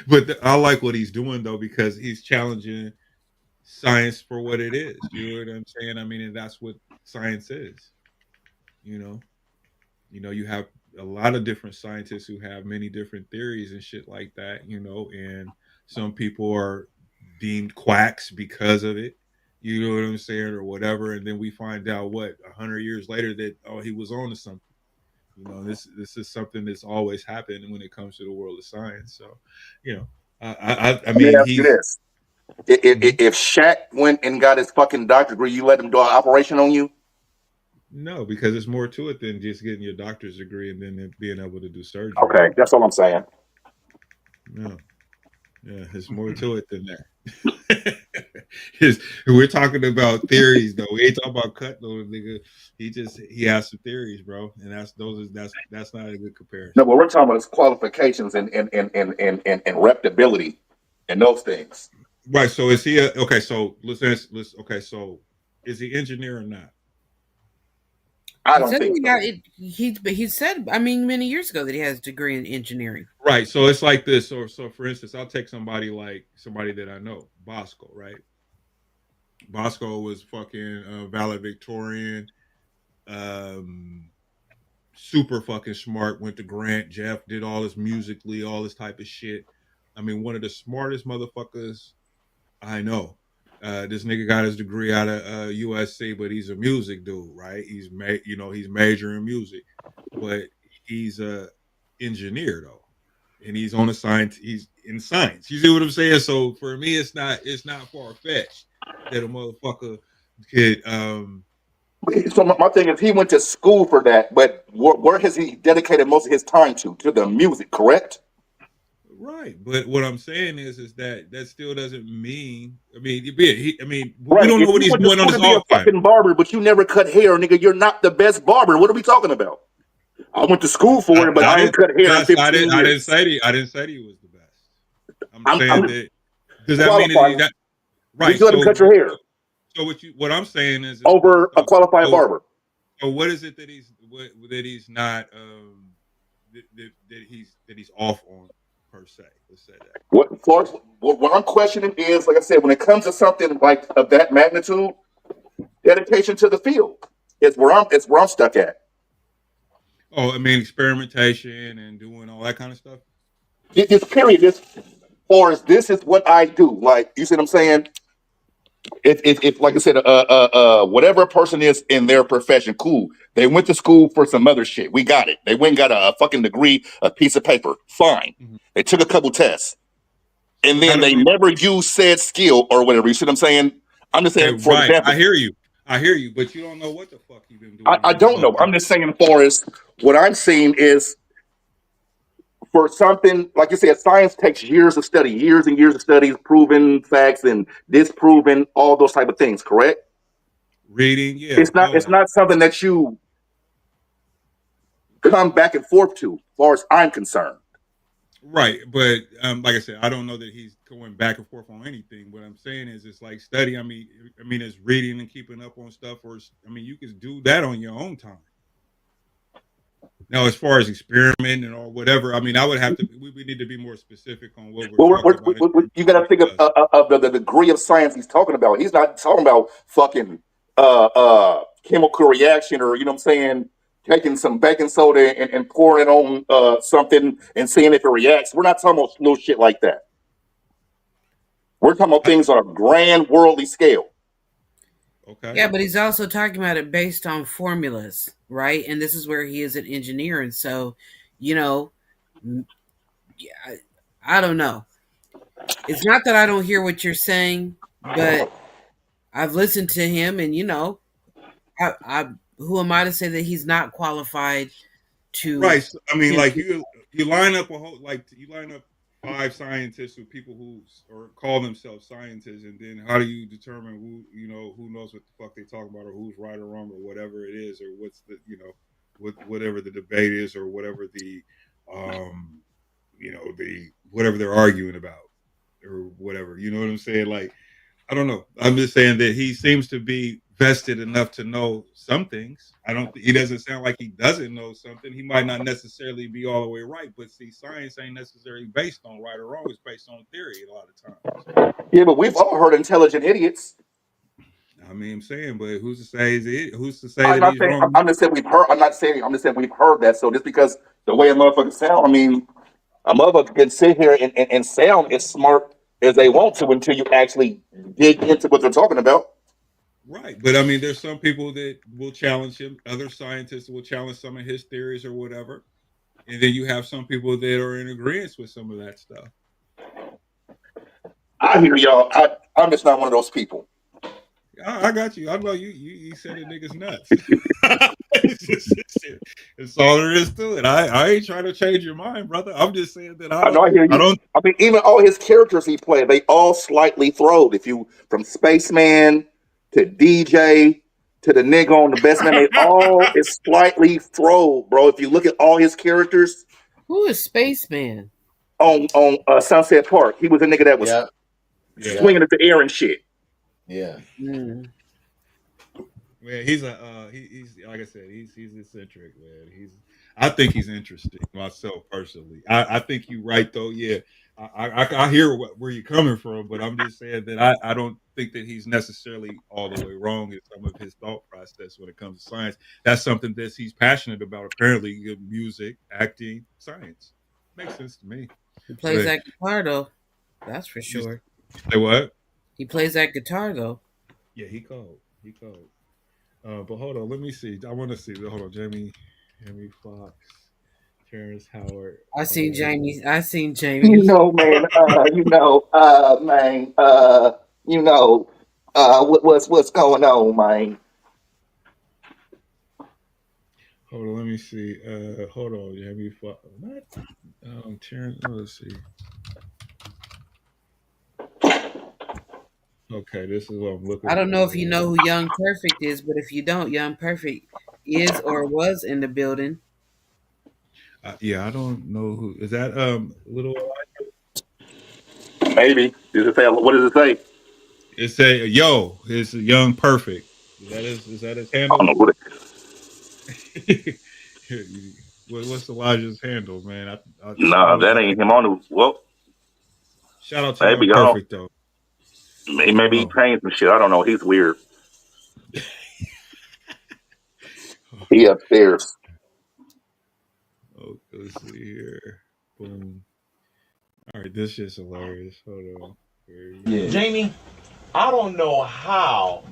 [SPEAKER 3] But I like what he's doing though because he's challenging science for what it is. You know what I'm saying? I mean, and that's what science is. You know, you have a lot of different scientists who have many different theories and shit like that. And some people are deemed quacks because of it. You know what I'm saying, or whatever. And then we find out 100 years later that he was on to something. This is something that's always happened when it comes to the world of science. So, you know, I
[SPEAKER 6] let me
[SPEAKER 3] mean,
[SPEAKER 6] ask you
[SPEAKER 3] he's
[SPEAKER 6] this: if Shaq went and got his fucking doctorate degree, you let him do an operation on you?
[SPEAKER 3] no, because there's more to it than just getting your doctor's degree and then being able to do surgery.
[SPEAKER 6] Okay, that's all I'm saying.
[SPEAKER 3] No, yeah, there's more to it than that. We're talking about theories though. We ain't talking about cut though, nigga. He has some theories, bro, and that's not a good
[SPEAKER 6] No,
[SPEAKER 3] comparison.
[SPEAKER 6] but we're talking about his qualifications and reputability and those things.
[SPEAKER 3] Right. So is he okay? So let's okay. So is he engineer or not?
[SPEAKER 6] I
[SPEAKER 5] He
[SPEAKER 6] don't
[SPEAKER 5] said
[SPEAKER 6] think so.
[SPEAKER 5] he said, I mean, many years ago that he has a degree in engineering.
[SPEAKER 3] Right. So it's like this. So for instance, I'll take somebody that I know, Bosco. Right. Bosco was fucking valedictorian, um, super fucking smart. Went to Grant. Jeff did all this musically, all this type of shit. I mean, one of the smartest motherfuckers I know. This nigga got his degree out of USC, but he's a music dude, right? He's majoring in music, but he's a engineer though, and he's on a science. He's in science. You see what I'm saying? So for me, it's not far fetched that a motherfucker could.
[SPEAKER 6] So my thing is, he went to school for that, but where has he dedicated most of his time to? To the music, correct?
[SPEAKER 3] Right, but what I'm saying is that still doesn't mean. I mean, we
[SPEAKER 6] Right.
[SPEAKER 3] don't know
[SPEAKER 6] If
[SPEAKER 3] what
[SPEAKER 6] you
[SPEAKER 3] he's
[SPEAKER 6] went to
[SPEAKER 3] doing on
[SPEAKER 6] school
[SPEAKER 3] his
[SPEAKER 6] to be a
[SPEAKER 3] off time.
[SPEAKER 6] fucking barber, but you never cut hair, nigga, you're not the best barber. What are we talking about? I went to school for it, but I ain't cut hair in 15 years.
[SPEAKER 3] I didn't say he was the best. I'm saying
[SPEAKER 6] I'm
[SPEAKER 3] that does that mean that
[SPEAKER 6] qualified.
[SPEAKER 3] he got
[SPEAKER 6] Did
[SPEAKER 3] right?
[SPEAKER 6] you let him cut your hair
[SPEAKER 3] What I'm saying is this.
[SPEAKER 6] over a qualified
[SPEAKER 3] So
[SPEAKER 6] barber?
[SPEAKER 3] So what is it that he's not that he's off on per se? Let's say that.
[SPEAKER 6] What I'm questioning is, like I said, when it comes to something like of that magnitude, dedication to the field is where I'm stuck at.
[SPEAKER 3] Oh, I mean experimentation and doing all that kind of stuff.
[SPEAKER 6] This period, this or as this is what I do. Like, you see what I'm saying? If like I said, whatever a person is in their profession, cool. They went to school for some other shit. We got it. They went and got a fucking degree, a piece of paper. Fine.
[SPEAKER 3] Mm-hmm.
[SPEAKER 6] They took a couple tests, and
[SPEAKER 3] So how
[SPEAKER 6] then
[SPEAKER 3] do
[SPEAKER 6] they
[SPEAKER 3] we?
[SPEAKER 6] never used said skill or whatever. You see what I'm saying? I'm just saying,
[SPEAKER 3] Okay,
[SPEAKER 6] for
[SPEAKER 3] right.
[SPEAKER 6] example,
[SPEAKER 3] I hear you, but you don't know what the fuck you've been doing
[SPEAKER 6] I
[SPEAKER 3] all this
[SPEAKER 6] don't know.
[SPEAKER 3] fucking.
[SPEAKER 6] I'm just saying, for as what I'm seeing is for something like you said, science takes years of study, years and years of studies, proven facts and disproven all those type of things. Correct?
[SPEAKER 3] Reading, yeah,
[SPEAKER 6] It's not.
[SPEAKER 3] all
[SPEAKER 6] It's
[SPEAKER 3] that.
[SPEAKER 6] not something that you come back and forth to, as far as I'm concerned.
[SPEAKER 3] Right, but like I said, I don't know that he's going back and forth on anything. What I'm saying is, it's like study. I mean, it's reading and keeping up on stuff, or you can do that on your own time. Now, as far as experimenting or whatever, I would have to. We need to be more specific on what we're
[SPEAKER 6] Well,
[SPEAKER 3] talking about.
[SPEAKER 6] you got to think of the degree of science he's talking about. He's not talking about fucking chemical reaction, or you know what I'm saying, taking some baking soda and pouring it on something and seeing if it reacts. We're not talking about little shit like that. We're talking about things on a grand worldly scale.
[SPEAKER 3] Okay.
[SPEAKER 5] Yeah, but he's also talking about it based on formulas, right? And this is where he is an engineer, and so, you know, yeah, I don't know. It's not that I don't hear what you're saying, but I've listened to him, and I who am I to say that he's not qualified to?
[SPEAKER 3] Right. So, like you line up you line up 5 scientists or people who or call themselves scientists, and then how do you determine who knows what the fuck they talk about, or who's right or wrong, or whatever it is, or what's the whatever the debate is, or whatever the the whatever they're arguing about, or whatever. You know what I'm saying? Like, I don't know. I'm just saying that he seems to be vested enough to know some things. He doesn't sound like he doesn't know something. He might not necessarily be all the way right, but see, science ain't necessarily based on right or wrong. It's based on theory a lot of times.
[SPEAKER 6] Yeah, but we've all heard intelligent idiots.
[SPEAKER 3] I'm saying, but who's to say who's to say
[SPEAKER 6] I'm
[SPEAKER 3] that
[SPEAKER 6] not
[SPEAKER 3] he's
[SPEAKER 6] saying.
[SPEAKER 3] wrong?
[SPEAKER 6] I'm just saying we've heard. I'm not saying. I'm just saying we've heard that. So just because the way a motherfucker sound, a motherfucker can sit here and sound as smart as they want to until you actually dig into what they're talking about.
[SPEAKER 3] Right, but there's some people that will challenge him. Other scientists will challenge some of his theories or whatever, and then you have some people that are in agreement with some of that stuff.
[SPEAKER 6] I hear y'all. I'm just not one of those people.
[SPEAKER 3] I got you. I know you said it, niggas nuts. It's all there is to it. I ain't trying to change your mind, brother. I'm just saying that
[SPEAKER 6] I know. I hear
[SPEAKER 3] I
[SPEAKER 6] you.
[SPEAKER 3] don't.
[SPEAKER 6] Even all his characters he played, they all slightly throwed. If you from Spaceman to DJ to the nigga on the best man, they all is slightly throwed, bro. If you look at all his characters
[SPEAKER 5] Who is Spaceman?
[SPEAKER 6] on Sunset Park, he was a nigga that was swinging at the air and shit.
[SPEAKER 7] Yeah.
[SPEAKER 5] Mm.
[SPEAKER 3] Man, he's like I said, he's eccentric, man. I think he's interesting myself personally. I think you're right though. Yeah, I hear where you're coming from, but I'm just saying that I don't think that he's necessarily all the way wrong in some of his thought process when it comes to science. That's something that he's passionate about. Apparently, music, acting, science makes sense to me.
[SPEAKER 5] He plays
[SPEAKER 3] But
[SPEAKER 5] that guitar though. That's for sure.
[SPEAKER 3] say what?
[SPEAKER 5] He plays that guitar though.
[SPEAKER 3] Yeah, he called. But hold on, let me see. I want to see. Hold on, Jamie Foxx, Terrence Howard.
[SPEAKER 5] I seen Jamie.
[SPEAKER 6] You know, man. Man. What's going on, man?
[SPEAKER 3] Hold on, let me see. Hold on, Jamie Foxx. What? Terrence. Let's see. Okay, this is what I'm looking
[SPEAKER 5] I don't know if
[SPEAKER 3] for.
[SPEAKER 5] you know who Young Perfect is, but if you don't, Young Perfect is or was in the building.
[SPEAKER 3] Yeah, I don't know who is that. Little.
[SPEAKER 6] Maybe. What does it say?
[SPEAKER 3] It say, "Yo, it's Young Perfect." Is that his
[SPEAKER 6] I
[SPEAKER 3] handle?
[SPEAKER 6] don't know what it is.
[SPEAKER 3] What's Elijah's handle, man?
[SPEAKER 6] Nah, that ain't him on the. Well,
[SPEAKER 3] shout out to
[SPEAKER 6] maybe
[SPEAKER 3] Young
[SPEAKER 6] I don't.
[SPEAKER 3] Perfect though.
[SPEAKER 6] Maybe he changed some shit. I don't know. He's weird. He upstairs.
[SPEAKER 3] Oh, let's see here. Boom. All right, this shit's hilarious. Hold on.
[SPEAKER 10] Yeah. Jamie, I don't know how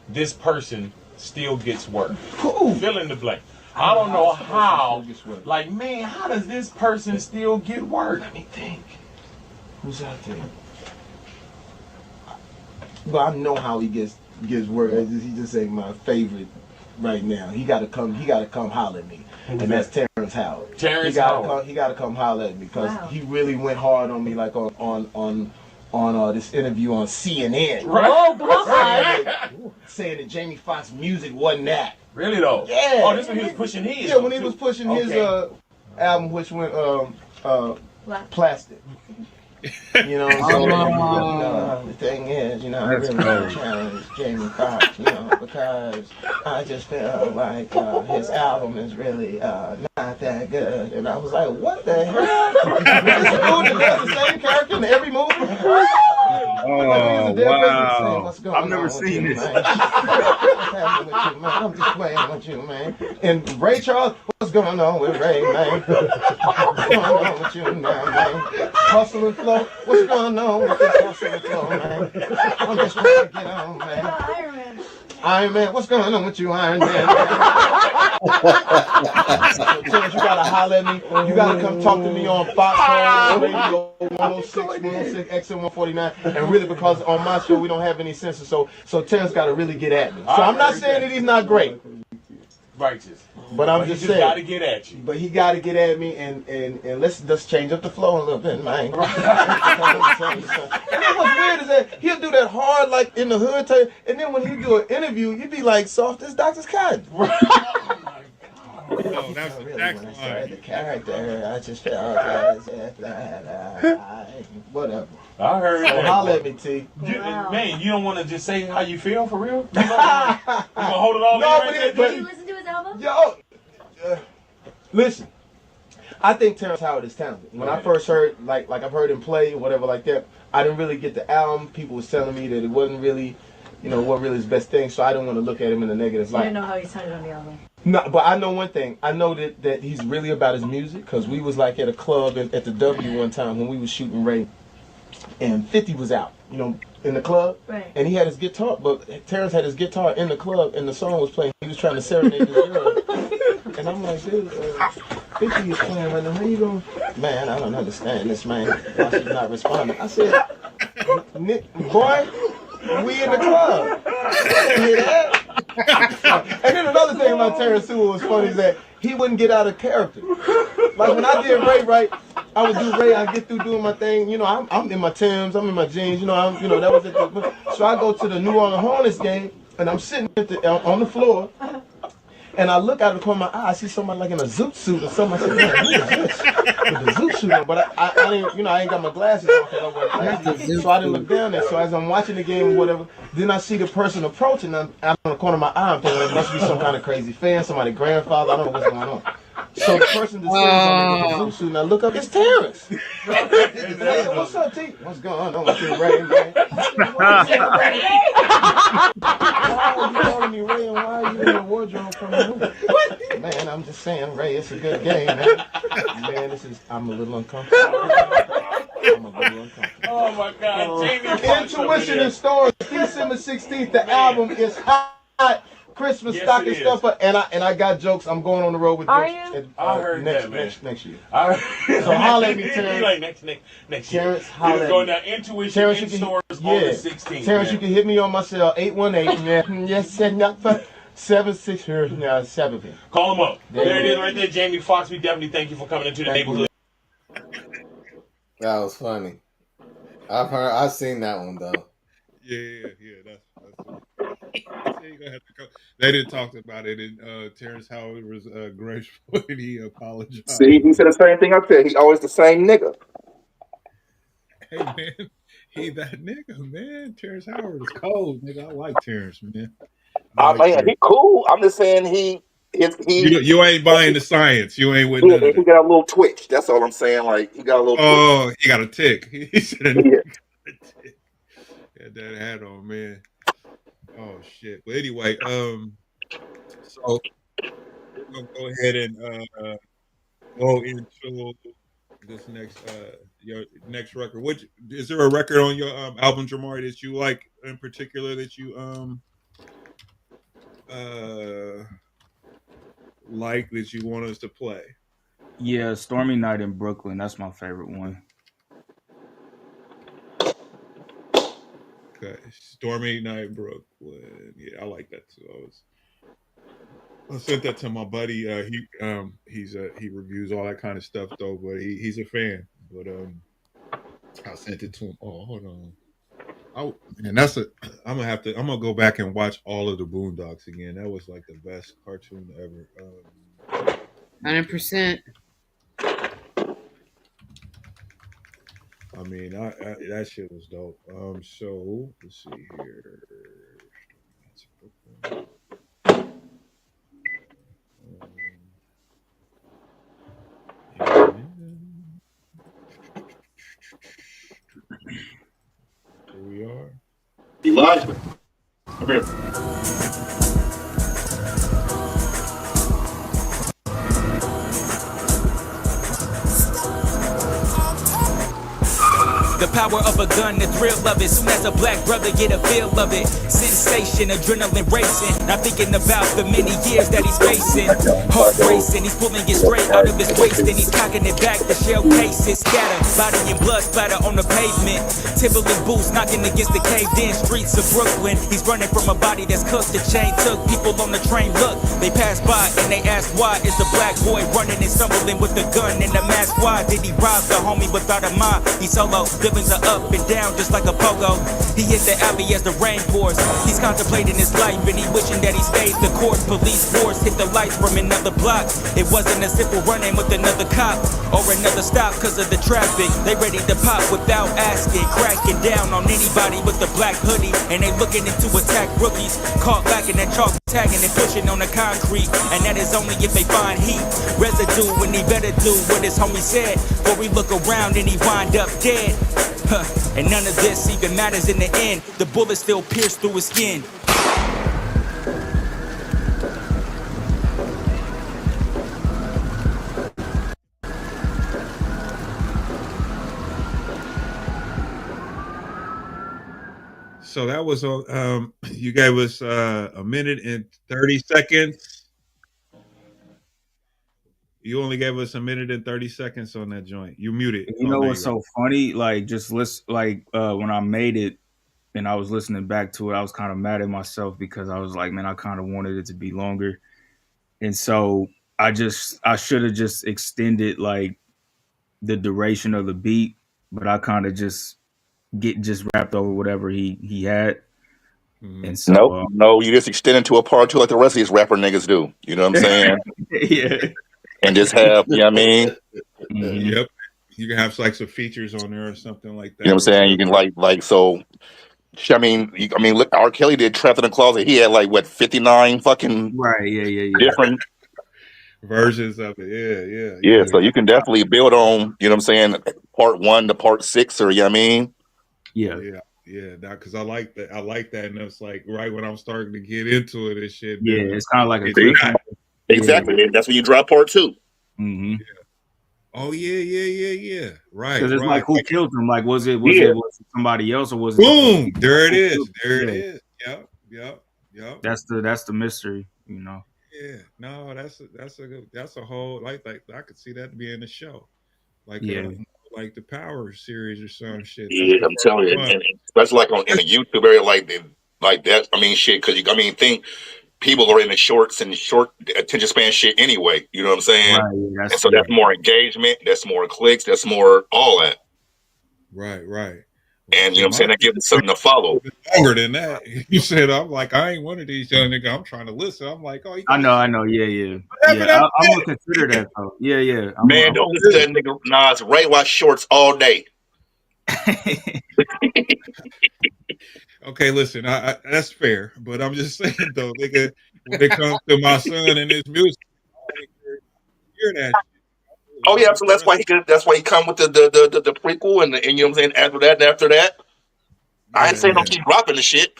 [SPEAKER 10] this person still gets work. Fill in the blank. I don't know how. Like, man, how does this person still get work?
[SPEAKER 11] Let me think. Who's out there? Well, I know how he gets work. He just ain't my favorite right now. He gotta come holler at me. And that's Terrence Howard.
[SPEAKER 10] Terrence Howard.
[SPEAKER 11] He gotta come holler at me because he really went hard on me, like on this interview on CNN.
[SPEAKER 10] Right.
[SPEAKER 12] Oh God!
[SPEAKER 11] Saying that Jamie Foxx music wasn't that.
[SPEAKER 10] Really though?
[SPEAKER 11] Yeah.
[SPEAKER 10] Oh, this when he was pushing his.
[SPEAKER 11] Yeah, when he was pushing his album, which went Plastic. You know what I'm saying? The thing is, I really want to challenge Jamie Foxx, because I just feel like his album is really not that good. And I was like, what the hell? This dude that does the same character in every movie?
[SPEAKER 3] Oh, wow.
[SPEAKER 11] I've never seen this. What's happening with you, man? I'm just playing with you, man. And Ray Charles, what's going on with Ray, man? What's going on with you now, man? Hustle and Flow, what's going on with this Hustle and Flow, man? I'm just trying to get on, man. Iron Man, what's going on with you, Iron Man? Terrence, you gotta holler at me. You gotta come talk to me on Fox Radio 106, 106, XM 149. And really, because on my show we don't have any censors, so Terrence gotta really get at me. So I'm not saying that he's not great.
[SPEAKER 10] Righteous.
[SPEAKER 11] But I'm just saying.
[SPEAKER 10] He got to get at you.
[SPEAKER 11] But he got to get at me, and let's just change up the flow a little bit, man. And what's weird is that he'll do that hard, like in the hood type, and then when he do an interview, he'd be like soft as Dr. Cotton.
[SPEAKER 3] Oh, that's the next line.
[SPEAKER 11] The character, I just felt whatever.
[SPEAKER 10] I heard that.
[SPEAKER 11] Holler at me, T.
[SPEAKER 10] Man, you don't want to just say how you feel for real? You gonna hold it all
[SPEAKER 11] no,
[SPEAKER 10] in?
[SPEAKER 12] Did you listen to his album?
[SPEAKER 11] Yo, listen. I think Terrence Howard is talented. When I first heard, like I've heard him play, whatever like that, I didn't really get the album. People was telling me that it wasn't really, wasn't really his best thing, so I didn't want to look at him in a negative light.
[SPEAKER 12] I didn't know how he sounded on the album.
[SPEAKER 11] No, but I know one thing. I know that he's really about his music, because we was like at a club at the W one time when we was shooting Ray, and 50 was out, in the club,
[SPEAKER 12] right.
[SPEAKER 11] And he had his guitar, but Terrence had his guitar in the club, and the song was playing. He was trying to serenade this girl, and I'm like, dude, 50 is playing right now. How you going? Man, I don't understand this, man. Why she's not responding? I said, Nick, boy, we in the club. You hear that? And then another thing about Terrence too was funny is that he wouldn't get out of character. Like when I did Ray, right, I would do Ray, I get through doing my thing, I'm in my Timbs, I'm in my jeans, that was it. So I go to the New Orleans Hornets game, and I'm sitting on the floor, and I look out of the corner of my eye, I see somebody like in a zoot suit or something. I said, man, who is this? With the zoot suit on. But I didn't, I ain't got my glasses on because I wear glasses. So I didn't look down there. So as I'm watching the game or whatever, then I see the person approaching, and out on the corner of my eye, I'm thinking, it must be some kind of crazy fan, somebody's grandfather, I don't know what's going on. So the person that sits on me with the zoot suit, and I look up, it's Terrence. Hey, what's up, T? What's going on with you, Ray, man? Why are you calling me Ray, and why are you in the wardrobe from the movie? Man, I'm just saying, Ray, it's a good game, man. Man, I'm a little uncomfortable.
[SPEAKER 10] Oh my God, Jamie.
[SPEAKER 11] Intuition in stores, December 16th. The album is hot. Christmas stocking stuffer, and I got jokes. I'm going on the road with jokes.
[SPEAKER 12] Are you?
[SPEAKER 10] I heard that, man.
[SPEAKER 11] Next year.
[SPEAKER 10] So
[SPEAKER 11] holler at me, Terrence.
[SPEAKER 10] Like next year.
[SPEAKER 11] Terrence, holler at me.
[SPEAKER 10] Going down Intuition
[SPEAKER 11] Terrence,
[SPEAKER 10] in stores on the 16th.
[SPEAKER 11] Terrence, you can hit me on my cell 818. Yes, 76 here now 7.
[SPEAKER 10] Call him up. There it is, right there, Jamie Foxx. We definitely thank you for coming into the neighborhood.
[SPEAKER 7] That was funny. I've seen that one though.
[SPEAKER 3] Yeah. That's they didn't talk about it, and Terrence Howard was grateful and he apologized.
[SPEAKER 6] See, he said the same thing I said. He always the same nigga.
[SPEAKER 3] Hey man, he that nigga, man. Terrence Howard is cold, nigga. I like Terrence, man.
[SPEAKER 6] Man, he cool. I'm just saying he
[SPEAKER 3] You ain't buying the science. You ain't with none of
[SPEAKER 6] he
[SPEAKER 3] that.
[SPEAKER 6] got a little twitch. That's all I'm saying. Like he got a little twitch.
[SPEAKER 3] Oh, he got a tick. He said a nigga got a tick. Had that hat on, man. Oh shit. But anyway, so we're gonna go ahead and go into this your next record. Which is there a record on your album, Jamari, that you like in particular that you like that you want us to play?
[SPEAKER 4] Yeah, Stormy Night in Brooklyn. That's my favorite one.
[SPEAKER 3] Okay, Stormy Night Brooklyn. Yeah, I like that too. I sent that to my buddy. He reviews all that kind of stuff though, but he's a fan. But I sent it to him. Oh, hold on. I'm gonna go back and watch all of the Boondocks again. That was like the best cartoon ever.
[SPEAKER 5] 100%.
[SPEAKER 3] I mean, that shit was dope. So let's see here. Here we are.
[SPEAKER 6] Elijah. Come here.
[SPEAKER 2] The power of a gun, the thrill of it. Soon as a black brother get a feel of it. Sensation, adrenaline racing. Not thinking about the many years that he's facing. Heart racing, he's pulling it straight out of his waist. And he's cocking it back, the shell cases scatter. Body and blood splatter on the pavement. Timberland boots knocking against the caved in streets of Brooklyn. He's running from a body that's cooked. The chain took people on the train. Look, they passed by and they asked why is the black boy running and stumbling with the gun and the mask? Why did he rob the homie without a mob? He solo. Feelings are up and down just like a pogo. He hit the alley as the rain pours. He's contemplating his life and he wishing that he stayed the course. Police force hit the lights from another block. It wasn't a simple run-in with another cop or another stop cause of the traffic. They ready to pop without asking. Cracking down on anybody with the black hoodie. And they looking into attack rookies. Caught back in that chalk tagging and pushing on the concrete. And that is only if they find heat. Residue when he better do what his homie said. Before we look around and he wind up dead. And none of this even matters in the end. The bullet still pierced through his skin.
[SPEAKER 3] So that was you gave us a minute and 30 seconds. You only gave us a minute and 30 seconds on that joint. You muted.
[SPEAKER 4] You know what's so funny? Like just listen, like when I made it and I was listening back to it, I was kind of mad at myself because I was like, man, I kind of wanted it to be longer. And so I should have just extended like the duration of the beat, but I kind of just rapped over whatever he had.
[SPEAKER 3] Mm-hmm.
[SPEAKER 4] And so
[SPEAKER 6] no, you just extend it to a part two like the rest of these rapper niggas do. You know what I'm saying?
[SPEAKER 4] Yeah.
[SPEAKER 6] And just have, you know what I mean?
[SPEAKER 4] Mm-hmm.
[SPEAKER 3] Yep. You can have like some features on there or something like that.
[SPEAKER 6] You know what I'm saying? You can like so. I mean, look, R. Kelly did "Trapped in the Closet." He had like what 59 fucking different
[SPEAKER 3] versions of it.
[SPEAKER 6] Yeah. So you can definitely build on. You know what I'm saying? Part 1 to part 6, or you know what I mean?
[SPEAKER 4] Yeah.
[SPEAKER 3] Because I like that. And it's like right when I'm starting to get into it and shit.
[SPEAKER 4] Yeah, it's kind of like a
[SPEAKER 6] exactly. Yeah. That's when you drop part 2.
[SPEAKER 4] Mm-hmm.
[SPEAKER 3] Yeah. Oh yeah. Right.
[SPEAKER 4] Because it's like who killed him? Like was it somebody else or was it?
[SPEAKER 3] Boom! There it is. It is. Yep.
[SPEAKER 4] That's the mystery, you know.
[SPEAKER 3] Yeah. No, that's a whole like I could see that being a show, like like the Power series or some shit.
[SPEAKER 6] Yeah, I'm telling you, and especially like in the YouTube area, like that. I mean, shit, because think people are in the short attention span shit anyway. You know what I'm saying?
[SPEAKER 4] Right,
[SPEAKER 6] and so that's more engagement, that's more clicks, that's more all that.
[SPEAKER 3] Right.
[SPEAKER 6] And you know what I'm saying? That gives it something to follow.
[SPEAKER 3] Longer than that. You said, I'm like, I ain't one of these young niggas. I'm trying to listen. I'm like, oh,
[SPEAKER 4] I know. Yeah. I'm gonna consider that though. Yeah.
[SPEAKER 6] Man, don't listen to that nigga Nas Ray watch shorts all day.
[SPEAKER 3] Okay, listen, I that's fair, but I'm just saying though, nigga, when it comes to my son and his music, I only hear that shit.
[SPEAKER 6] Oh
[SPEAKER 3] Like,
[SPEAKER 6] yeah,
[SPEAKER 3] what's
[SPEAKER 6] so
[SPEAKER 3] the
[SPEAKER 6] that's
[SPEAKER 3] rest?
[SPEAKER 6] why he come with the prequel and you know what I'm saying. After that, I ain't
[SPEAKER 3] Yeah,
[SPEAKER 6] saying don't
[SPEAKER 3] yeah,
[SPEAKER 6] keep dropping the shit.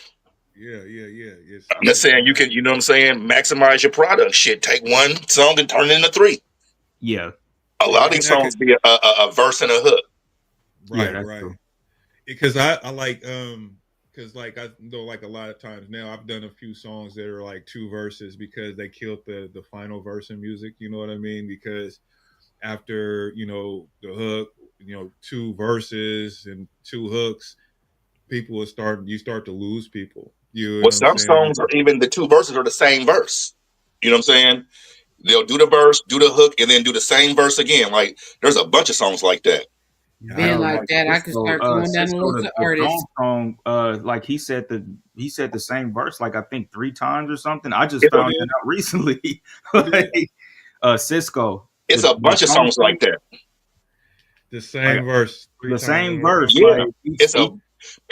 [SPEAKER 3] yeah.
[SPEAKER 6] I'm just saying you can, you know what I'm saying, maximize your product. Shit, take one song and turn it into three.
[SPEAKER 4] Yeah,
[SPEAKER 6] A lot of these
[SPEAKER 3] and I
[SPEAKER 6] songs
[SPEAKER 3] could
[SPEAKER 6] be a verse and a hook.
[SPEAKER 4] yeah,
[SPEAKER 3] right,
[SPEAKER 4] that's
[SPEAKER 3] right.
[SPEAKER 4] true.
[SPEAKER 3] Because I like because like I know like a lot of times now I've done a few songs that are like two verses because they killed the final verse in music. You know what I mean? Because after the hook, two verses and two hooks, you start to lose people. You
[SPEAKER 6] Well,
[SPEAKER 3] know what I'm
[SPEAKER 6] some
[SPEAKER 3] saying?
[SPEAKER 6] songs are even the two verses are the same verse. You know what I'm saying? They'll do the verse, do the hook, and then do the same verse again. Like there's a bunch of songs like that.
[SPEAKER 3] Yeah, I
[SPEAKER 5] Being
[SPEAKER 3] don't
[SPEAKER 5] like
[SPEAKER 3] like
[SPEAKER 5] that, I could
[SPEAKER 4] Cisco,
[SPEAKER 5] start going down the
[SPEAKER 4] Cisco,
[SPEAKER 5] list of
[SPEAKER 4] the
[SPEAKER 5] artists.
[SPEAKER 4] song, like he said the same verse like I think 3 times or something. I just
[SPEAKER 6] It's a,
[SPEAKER 4] found that out recently.
[SPEAKER 3] who did
[SPEAKER 4] Like, Cisco,
[SPEAKER 6] it's a
[SPEAKER 4] the
[SPEAKER 6] bunch of
[SPEAKER 4] song,
[SPEAKER 6] songs like that.
[SPEAKER 3] the
[SPEAKER 4] like
[SPEAKER 3] same verse three
[SPEAKER 4] the
[SPEAKER 3] times in a
[SPEAKER 4] same
[SPEAKER 3] row.
[SPEAKER 4] verse,
[SPEAKER 6] Yeah,
[SPEAKER 4] like each
[SPEAKER 6] it's a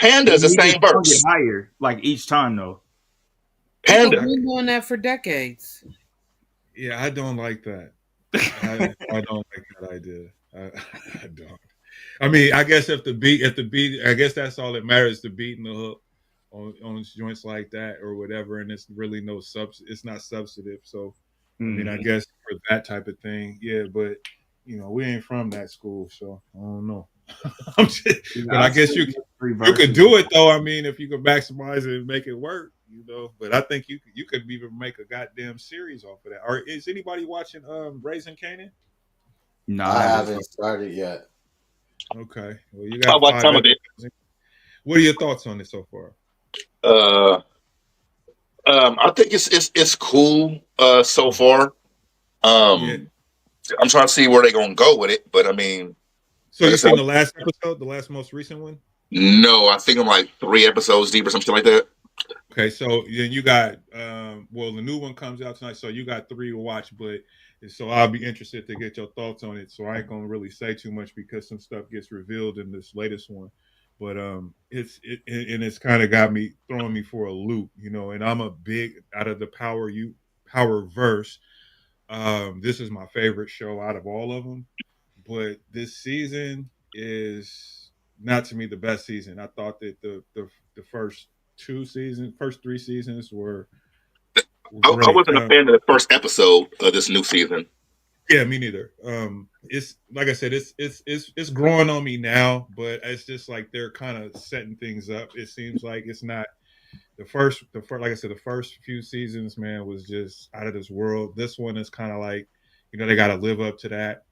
[SPEAKER 4] each
[SPEAKER 6] Panda is the
[SPEAKER 4] he just
[SPEAKER 6] same
[SPEAKER 4] sung it
[SPEAKER 6] verse.
[SPEAKER 4] higher, like each time though.
[SPEAKER 5] People
[SPEAKER 6] Panda.
[SPEAKER 3] I,
[SPEAKER 5] been doing that for decades.
[SPEAKER 3] yeah, I don't like that. I don't like that idea. I don't. I mean, I guess if the beat, I guess that's all that matters. The beat and the hook on joints like that or whatever, and it's really no it's not substantive. So, I mean, I
[SPEAKER 4] Mhm.
[SPEAKER 3] guess for that type of thing, yeah. But we ain't from that school, so I don't know.
[SPEAKER 4] Yeah,
[SPEAKER 3] But I
[SPEAKER 4] I'd
[SPEAKER 3] guess
[SPEAKER 4] still give 3
[SPEAKER 3] you could
[SPEAKER 4] verses.
[SPEAKER 3] do it though. I mean, if you could maximize it and make it work, But I think you could even make a goddamn series off of that. Or is anybody watching Raising Canaan?
[SPEAKER 4] No, I
[SPEAKER 7] I
[SPEAKER 4] haven't.
[SPEAKER 7] haven't started yet.
[SPEAKER 3] Okay, well you
[SPEAKER 6] I
[SPEAKER 3] got
[SPEAKER 6] watched
[SPEAKER 3] 5
[SPEAKER 6] some of it.
[SPEAKER 3] episodes. What are your thoughts on it so far?
[SPEAKER 6] Uh, I think it's cool so far.
[SPEAKER 3] Yeah.
[SPEAKER 6] Um, I'm trying to see where they're gonna go with it, but I mean,
[SPEAKER 3] So
[SPEAKER 6] like I
[SPEAKER 3] you
[SPEAKER 6] said,
[SPEAKER 3] seen the last episode, the last most recent one?
[SPEAKER 6] no, I think I'm like 3 episodes deep or something like that.
[SPEAKER 3] Okay, so then you got well the new one comes out tonight, so you got 3 to watch, but so I'll be interested to get your thoughts on it. So I ain't gonna really say too much because some stuff gets revealed in this latest one. But it's kind of got me throwing me for a loop, and I'm a big out of the power verse. This is my favorite show out of all of them, but this season is not to me the best season. I thought that the first 3 seasons were
[SPEAKER 6] I
[SPEAKER 3] great.
[SPEAKER 6] wasn't a fan of the first episode of this new season.
[SPEAKER 3] Yeah, me neither. It's like I said, it's growing on me now, but it's just like they're kind of setting things up. It seems like it's not the first like I said, the first few seasons, man, was just out of this world. This one is kind of like, they got to live up to that.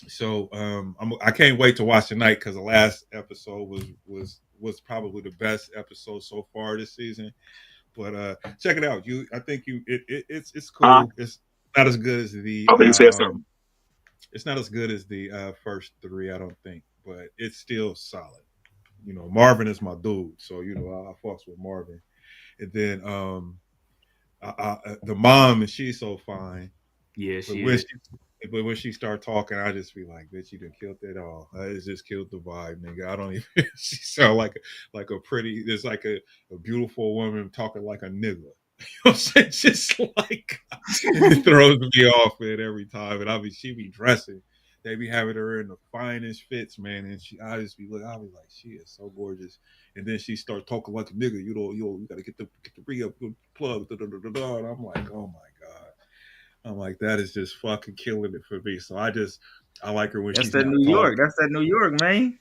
[SPEAKER 3] So I can't wait to watch tonight because the last episode was probably the best episode so far this season. But check it out. I think it's
[SPEAKER 6] Uh,
[SPEAKER 3] cool. It's not as good as the
[SPEAKER 6] I think you said something.
[SPEAKER 3] it's not as good as the first 3, I don't think, but it's still solid. Marvin is my dude, so I fucks with Marvin. And then the mom, and she's so fine.
[SPEAKER 4] Yeah,
[SPEAKER 3] But
[SPEAKER 4] she
[SPEAKER 3] when
[SPEAKER 4] is.
[SPEAKER 3] she start talking, I just be like, "Bitch, you done killed it all. It's just killed the vibe, nigga." I don't even. She sound like a pretty. There's like a beautiful woman talking like a nigga. You know what I'm saying? Just like it throws me off, man, every time. And she be dressing. They be having her in the finest fits, man. And I just be I'll be like, she is so gorgeous. And then she starts talking like a nigga. You gotta get the re up plug. And I'm like, oh my god. I'm like, that is just fucking killing it for me. So I like her when
[SPEAKER 4] That's
[SPEAKER 3] she's
[SPEAKER 4] that
[SPEAKER 3] not
[SPEAKER 4] New York.
[SPEAKER 3] talking.
[SPEAKER 4] That's that New York, man.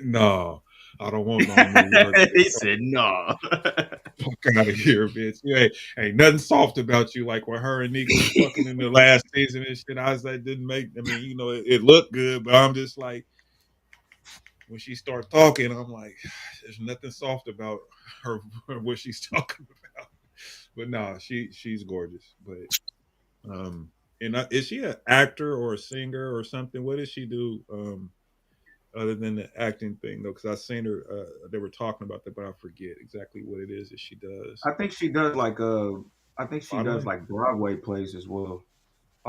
[SPEAKER 3] No, I don't want no New York.
[SPEAKER 4] He said no.
[SPEAKER 3] Fuck out of here, bitch. Ain't nothing soft about you. Like when her and Nick was fucking in the last season and shit. I was like, didn't make. I mean, it looked good, but I'm just like, when she starts talking, I'm like, there's nothing soft about her what she's talking about. But no, she's gorgeous. But is she an actor or a singer or something? What does she do other than the acting thing though? Because I seen her. They were talking about that, but I forget exactly what it is that she does.
[SPEAKER 4] I think she does like
[SPEAKER 3] Broadway.
[SPEAKER 4] Broadway plays as well.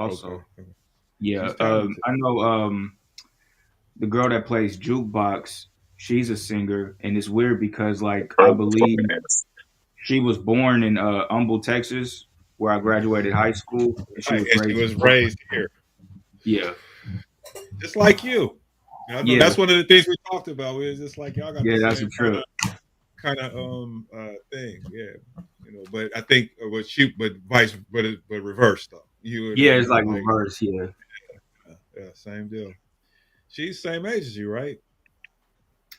[SPEAKER 3] Okay.
[SPEAKER 4] Also, yeah.
[SPEAKER 3] She's talented.
[SPEAKER 4] I know the girl that plays Jukebox. She's a singer, and it's weird because like I believe She was born in Humble, Texas, where I graduated high school, and she
[SPEAKER 3] Right,
[SPEAKER 4] was
[SPEAKER 3] and she
[SPEAKER 4] raised
[SPEAKER 3] was
[SPEAKER 4] in Brooklyn.
[SPEAKER 3] raised here,
[SPEAKER 4] Yeah,
[SPEAKER 3] just like you. I know
[SPEAKER 4] yeah,
[SPEAKER 3] that's one of the things we talked about. We was just like y'all got
[SPEAKER 4] yeah.
[SPEAKER 3] the
[SPEAKER 4] That's a
[SPEAKER 3] same
[SPEAKER 4] trip.
[SPEAKER 3] kind of thing, yeah. But I think but reverse though. You and
[SPEAKER 4] Yeah, it's like
[SPEAKER 3] like
[SPEAKER 4] reverse. Yeah,
[SPEAKER 3] yeah, same deal. She's same age as you, right?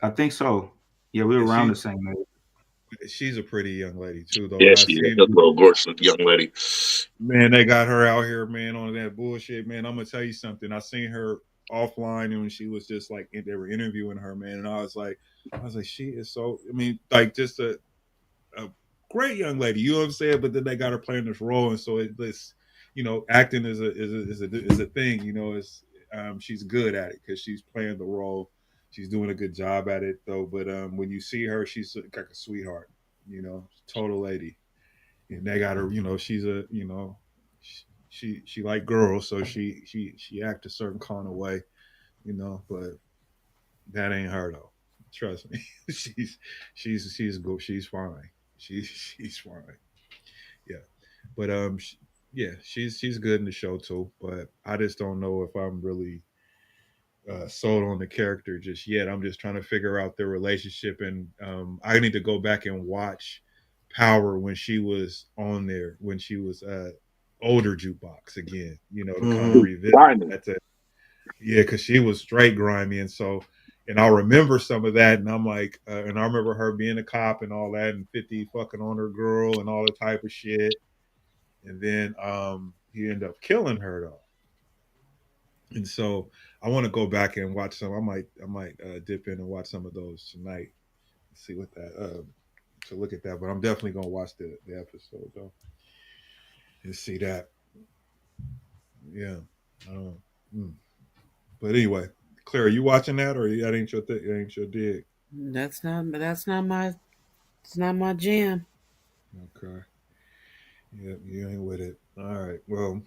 [SPEAKER 4] I think so. Yeah, we were
[SPEAKER 3] And
[SPEAKER 4] around the same age.
[SPEAKER 3] she's a pretty young lady too, though.
[SPEAKER 6] Yeah,
[SPEAKER 3] And I
[SPEAKER 6] she is.
[SPEAKER 3] seen
[SPEAKER 6] That little gorgeous young lady.
[SPEAKER 3] man, they got her out here, man, on that bullshit, man. I'm gonna tell you something. I seen her offline and when she was just like they were interviewing her, man, and I was like, she is so. I mean, like just a great young lady. You know what I'm saying? But then they got her playing this role, and so this, acting is a thing. She's good at it because she's playing the role. She's doing a good job at it, though. But when you see her, she's like a sweetheart. Total lady. And they got her. She's she like girls, so she act a certain kind of way. But that ain't her though. Trust me, she's good. She's fine. She's fine. Yeah, but yeah, she's good in the show too. But I just don't know if I'm really sold on the character just yet. I'm just trying to figure out their relationship, and I need to go back and watch Power when she was on there, when she was older jukebox again. To kind of revisit that. Yeah, because she was straight grimy, and I remember some of that, and I'm like, and I remember her being a cop and all that, and 50 fucking on her girl and all the type of shit, and then he ended up killing her though, and so I want to go back and watch some. I might dip in and watch some of those tonight, see what that to look at that, but I'm definitely gonna watch the episode though and see that. Yeah. Mm. But anyway, Claire, are you watching that, or that ain't your ain't your dig?
[SPEAKER 5] That's not my it's not my jam.
[SPEAKER 3] Okay. Yeah, you ain't with it. All right. Well,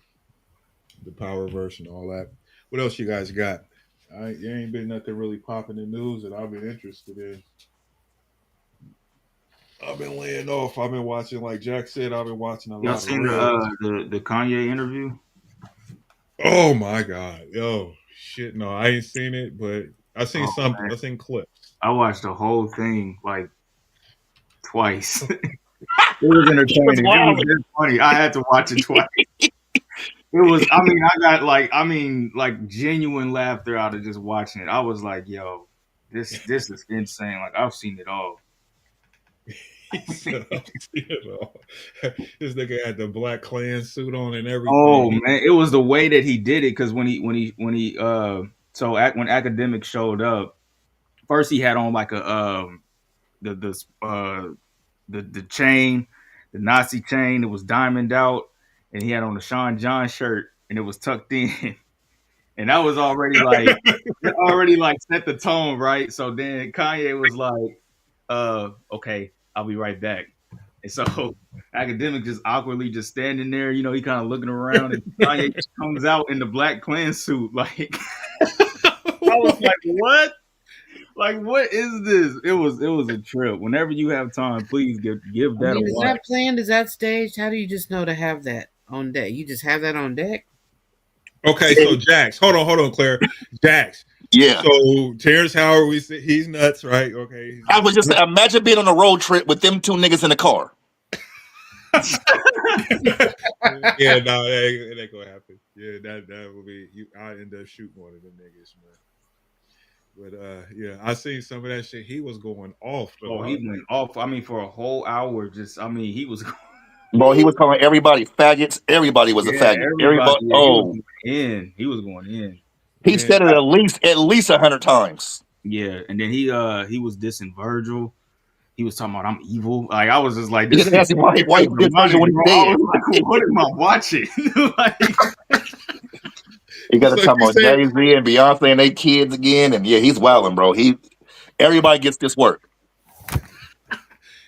[SPEAKER 3] the power verse and all that. What else you guys got? There ain't been nothing really popping in the news that I've been interested in. I've been laying off. I've been watching, like Jack said, I've been watching a
[SPEAKER 4] Y'all
[SPEAKER 3] lot of
[SPEAKER 4] seen
[SPEAKER 3] Red.
[SPEAKER 4] the Kanye interview?
[SPEAKER 3] Oh my god, yo, shit! No, I ain't seen it, but I seen something.
[SPEAKER 4] Man.
[SPEAKER 3] I seen clips.
[SPEAKER 4] I watched the whole thing like twice. It was entertaining. It was just funny. I had to watch it twice. It was. I mean, I got like genuine laughter out of just watching it. I was like, "Yo, this is insane." Like I've seen it all.
[SPEAKER 3] He said, "I've seen it all." This nigga had the Black Klan suit on and everything.
[SPEAKER 4] Oh man, it was the way that he did it because when Academic showed up, first he had on like a the chain, the Nazi chain. It was diamond out, and he had on a Sean John shirt, and it was tucked in, and that was already like set the tone, right? So then Kanye was like, okay, I'll be right back." And so Academic just awkwardly just standing there, he kind of looking around, and Kanye just comes out in the Black Klan suit. Like I was like, what? Like, what is this? It was a trip. Whenever you have time, please give
[SPEAKER 5] I
[SPEAKER 4] that a
[SPEAKER 5] mean, is
[SPEAKER 4] watch.
[SPEAKER 5] that planned? Is that staged? How do you just know to have that on deck? You just have that on deck?
[SPEAKER 3] Okay, so Jax, hold on, Claire. Jax.
[SPEAKER 6] Yeah.
[SPEAKER 3] So Terrence Howard, he's nuts, right? Okay.
[SPEAKER 6] I was just imagine being on a road trip with them two niggas in the car.
[SPEAKER 3] Yeah, no, it ain't gonna happen. Yeah, that will be. I end up shooting one of them niggas, man. But yeah, I seen some of that shit. He was going off.
[SPEAKER 4] Oh, he went off. I mean, for a whole hour. He was.
[SPEAKER 6] Bro, he was calling everybody faggots. Everybody was a
[SPEAKER 4] Yeah,
[SPEAKER 6] faggot.
[SPEAKER 4] everybody.
[SPEAKER 6] Everybody.
[SPEAKER 4] Yeah,
[SPEAKER 6] Oh,
[SPEAKER 4] he was going in.
[SPEAKER 6] he
[SPEAKER 3] Man,
[SPEAKER 6] said it at least 100 times.
[SPEAKER 4] Yeah, and then he was dissing Virgil. He was talking about I'm evil. Like I was just like,
[SPEAKER 6] He
[SPEAKER 4] this
[SPEAKER 6] just
[SPEAKER 4] is
[SPEAKER 6] asked him why he did version when he's
[SPEAKER 4] I
[SPEAKER 6] dead.
[SPEAKER 4] was like, what am I watching? Like,
[SPEAKER 6] He got to
[SPEAKER 3] So
[SPEAKER 6] talk
[SPEAKER 3] you
[SPEAKER 6] about
[SPEAKER 3] said-
[SPEAKER 6] Jay-Z and Beyonce and they kids again. And yeah, he's wilding, bro. Everybody gets this work.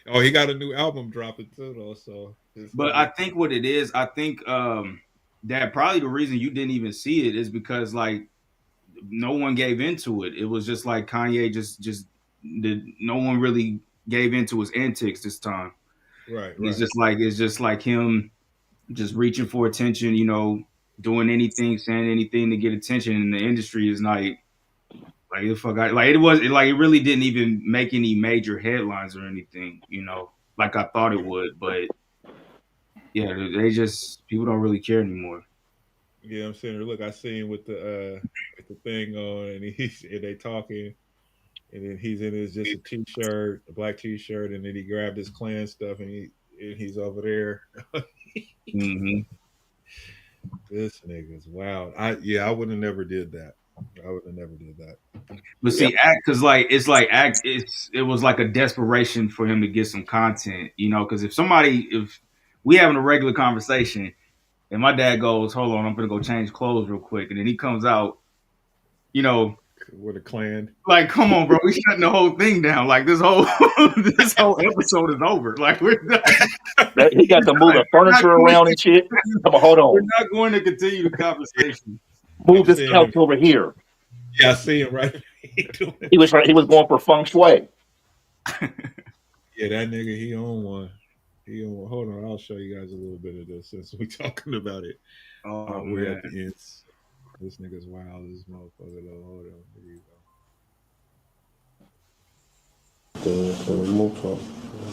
[SPEAKER 3] Oh, he got a new album dropping too, though. So,
[SPEAKER 4] but I think what it is, I think that probably the reason you didn't even see it is because like no one gave into it. It was just like Kanye just no one really gave into his antics this time.
[SPEAKER 3] Right.
[SPEAKER 4] It's just like him just reaching for attention, you know, doing anything, saying anything to get attention in the industry is like if I got, like it really didn't even make any major headlines or anything, you know, like I thought it would. But yeah, they just people don't really care anymore.
[SPEAKER 3] Yeah, I'm saying, look, I seen with the thing on, and they talking, and then he's in his just a t-shirt, a black t-shirt, and then he grabbed his Klan stuff, and he's over there.
[SPEAKER 4] Mm-hmm.
[SPEAKER 3] This nigga's wild. I would have never did that. I would have never did that.
[SPEAKER 4] But see, because it was like a desperation for him to get some content, you know. Because if we having a regular conversation, and my dad goes, "Hold on, I'm gonna go change clothes real quick," and then he comes out, you know,
[SPEAKER 3] with a Klan.
[SPEAKER 4] Like, come on, bro, we shutting the whole thing down. Like this whole episode is over. Like we're done.
[SPEAKER 6] He got to move the furniture around and shit. Come on, hold on.
[SPEAKER 4] We're not going to continue the conversation.
[SPEAKER 6] Move this couch over here.
[SPEAKER 3] Yeah, I see him right.
[SPEAKER 6] He was going for feng shui.
[SPEAKER 3] Yeah, that nigga, he on one. Hold on, I'll show you guys a little bit of this since we talking about it. We're at the end. This nigga's wild as motherfucker though. Hold on, here you go.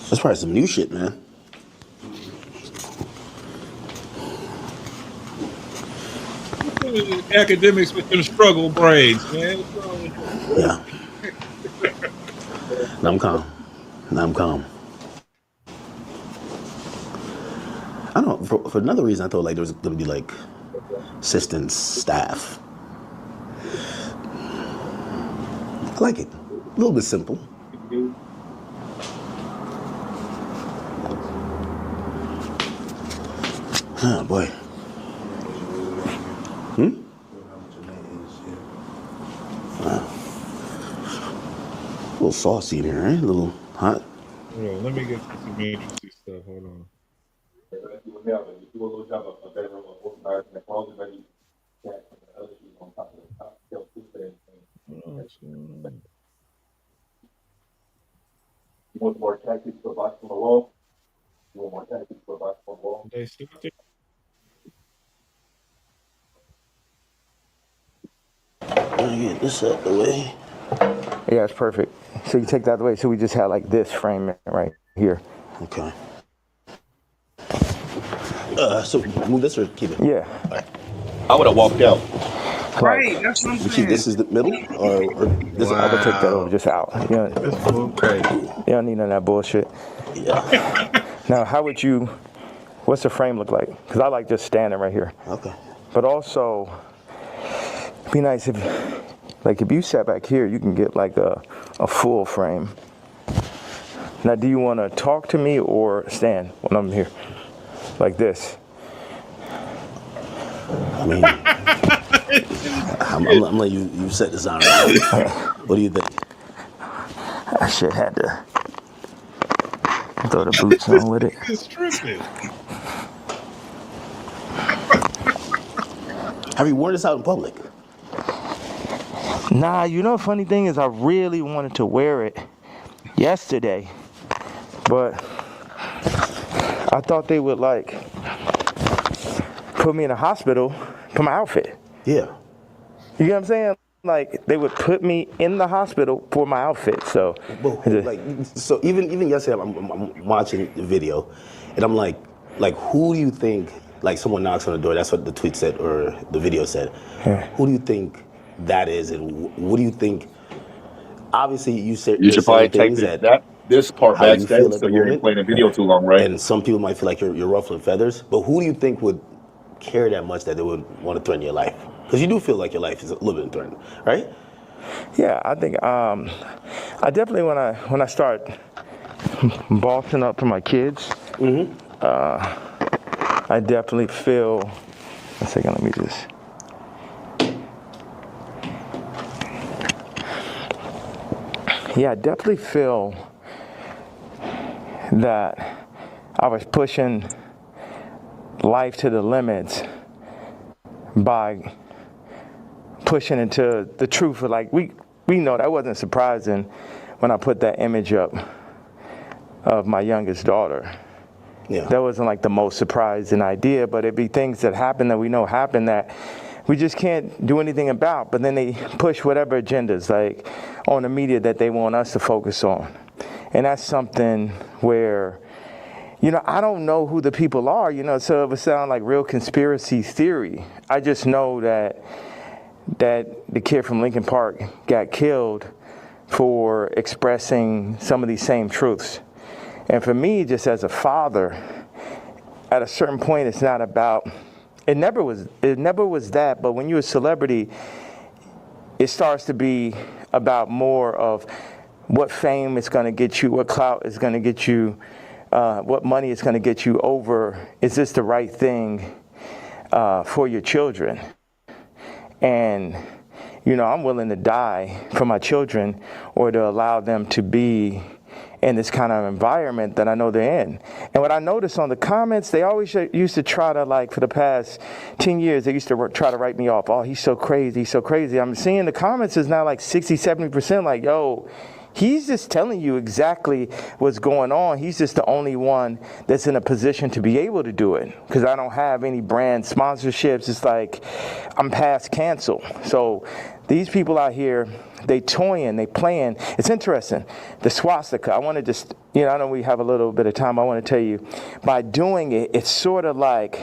[SPEAKER 13] That's probably some new shit, man.
[SPEAKER 3] Academics with them struggle brains, man.
[SPEAKER 13] Yeah. Now I'm calm. I don't know. For another reason, I thought like there was going to be like assistants, staff. I like it. A little bit simple. Oh boy. A little saucy in here, right? A little hot.
[SPEAKER 3] Hold on, let me get some emergency stuff. Hold on.
[SPEAKER 6] You want more tactics for box on the wall? You want more tactics for box on the wall?
[SPEAKER 3] They still there?
[SPEAKER 13] Let me get this out the way.
[SPEAKER 14] Yeah, it's perfect. So you take that away. So we just had like this frame right here.
[SPEAKER 13] Okay. So move this or keep it?
[SPEAKER 14] Yeah.
[SPEAKER 13] Right.
[SPEAKER 6] I would have walked out.
[SPEAKER 4] Right, that's what I'm
[SPEAKER 13] You
[SPEAKER 4] saying.
[SPEAKER 13] keep this is the middle, or this?
[SPEAKER 14] I'm gonna take that over just out. You don't need none of that bullshit.
[SPEAKER 13] Yeah.
[SPEAKER 14] Now, what's the frame look like? Because I like just standing right here.
[SPEAKER 13] Okay.
[SPEAKER 14] But also, it'd be nice if you sat back here, you can get like a full frame. Now, do you want to talk to me or stand when I'm here? Like this?
[SPEAKER 13] I mean, I'm letting you set this on. What do you think?
[SPEAKER 14] I should had to throw the boots on with it.
[SPEAKER 3] It's tripping.
[SPEAKER 13] Have you worn this out in public?
[SPEAKER 14] Nah, you know the funny thing is I really wanted to wear it yesterday, but I thought they would like put me in a hospital for my outfit.
[SPEAKER 13] Yeah.
[SPEAKER 14] You get what I'm saying? Like they would put me in the hospital for my outfit. So,
[SPEAKER 13] so even yesterday, I'm watching the video, and I'm like, who do you think? Like someone knocks on the door. That's what the tweet said or the video said.
[SPEAKER 14] Yeah.
[SPEAKER 13] Who do you think that is, and what do you think? Obviously, you should
[SPEAKER 6] probably take this part backstage so you ain't playing the video too long, right?
[SPEAKER 13] And some people might feel like you're ruffling feathers, but who do you think would care that much that they would want to threaten your life? Because you do feel like your life is a little bit threatened, right?
[SPEAKER 14] Yeah, I think I definitely when I start bossing up for my kids, I definitely feel. A second, let me just. Yeah, I definitely feel that I was pushing life to the limits by pushing into the truth. Like we know that wasn't surprising when I put that image up of my youngest daughter.
[SPEAKER 13] Yeah.
[SPEAKER 14] That wasn't like the most surprising idea, but it'd be things that happen that we know happen that we just can't do anything about. But then they push whatever agendas like on the media that they want us to focus on. And that's something where, you know, I don't know who the people are, you know, so it would sound like real conspiracy theory. I just know that the kid from Lincoln Park got killed for expressing some of these same truths. And for me, just as a father, at a certain point, it's not about, it never was that, but when you're a celebrity, it starts to be about more of what fame is going to get you, what clout is going to get you, what money is going to get you over, is this the right thing for your children? And, you know, I'm willing to die for my children or to allow them to be in this kind of environment that I know they're in. And what I noticed on the comments, they always used to try to, like, for the past 10 years, they used to try to write me off. Oh, he's so crazy, he's so crazy. I'm seeing the comments is now like 60, 70% like, yo, he's just telling you exactly what's going on. He's just the only one that's in a position to be able to do it, because I don't have any brand sponsorships. It's like I'm past cancel. So these people out here, they toying, they playing. It's interesting. The swastika, I want to just, you know, I know we have a little bit of time. I want to tell you, by doing it, it's sort of like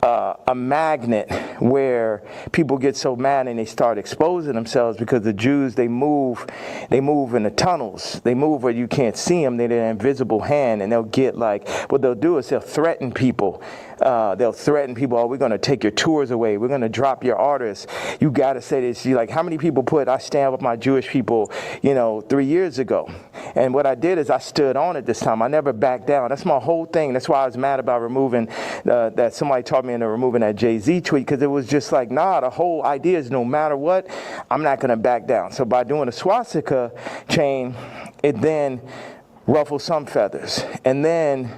[SPEAKER 14] a magnet where people get so mad and they start exposing themselves, because the Jews, they move in the tunnels. They move where you can't see them. They're an invisible hand, and they'll get like, what they'll do is they'll threaten people. Oh, we're going to take your tours away. We're going to drop your artists. You got to say this. Like, how many people I stand with my Jewish people, you know, 3 years ago. And what I did is I stood on it this time. I never backed down. That's my whole thing. That's why I was mad about removing, that somebody taught me into removing that Jay-Z tweet, because it was just like, nah, the whole idea is no matter what, I'm not going to back down. So by doing a swastika chain, it then ruffled some feathers. And then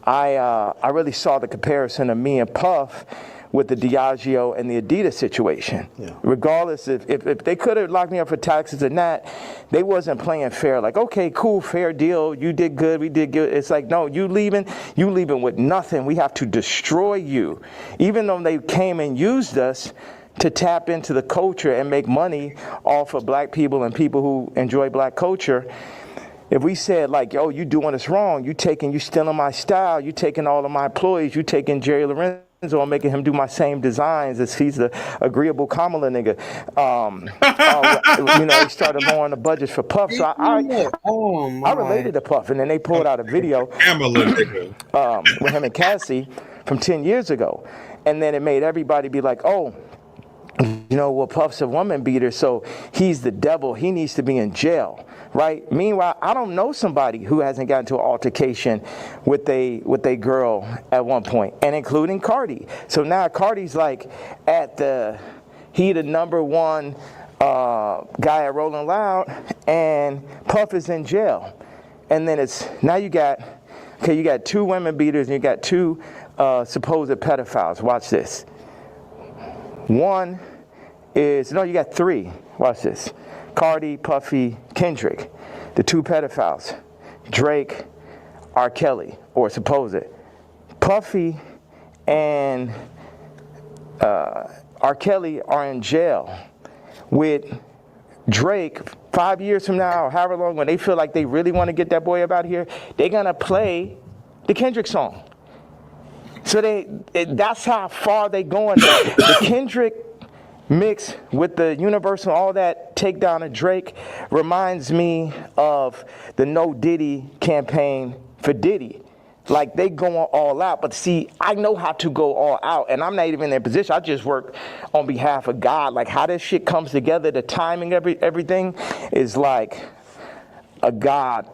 [SPEAKER 14] I really saw the comparison of me and Puff with the Diageo and the Adidas situation. Yeah. Regardless if they could have locked me up for taxes or not, they wasn't playing fair. Like, okay, cool, fair deal. You did good, we did good. It's like, no, you leaving with nothing. We have to destroy you. Even though they came and used us to tap into the culture and make money off of black people and people who enjoy black culture. If we said like, yo, you doing this wrong, you stealing my style, you taking all of my employees, you taking Jerry Lorenzo and making him do my same designs as he's the agreeable Kamala nigga. You know, he started lowering the budgets for Puff. So I related to Puff, and then they pulled out a video with him and Cassie from 10 years ago. And then it made everybody be like, oh, you know, well, Puff's a woman beater, so he's the devil. He needs to be in jail, right? Meanwhile, I don't know somebody who hasn't gotten into an altercation with a girl at one point, and including Cardi. So now Cardi's like he the number one guy at Rolling Loud, and Puff is in jail. And then you got two women beaters and you got two supposed pedophiles. Watch this. One is, no, you got three. Watch this. Cardi, Puffy, Kendrick. The two pedophiles. Drake, R. Kelly, or supposed. Puffy and R. Kelly are in jail with Drake 5 years from now, or however long, when they feel like they really want to get that boy up out of here, they're going to play the Kendrick song. So that's how far they going. The Kendrick mix with the Universal, all that takedown of Drake reminds me of the No Diddy campaign for Diddy. Like, they going all out. But see, I know how to go all out, and I'm not even in their position. I just work on behalf of God. Like, how this shit comes together, the timing, everything is like a God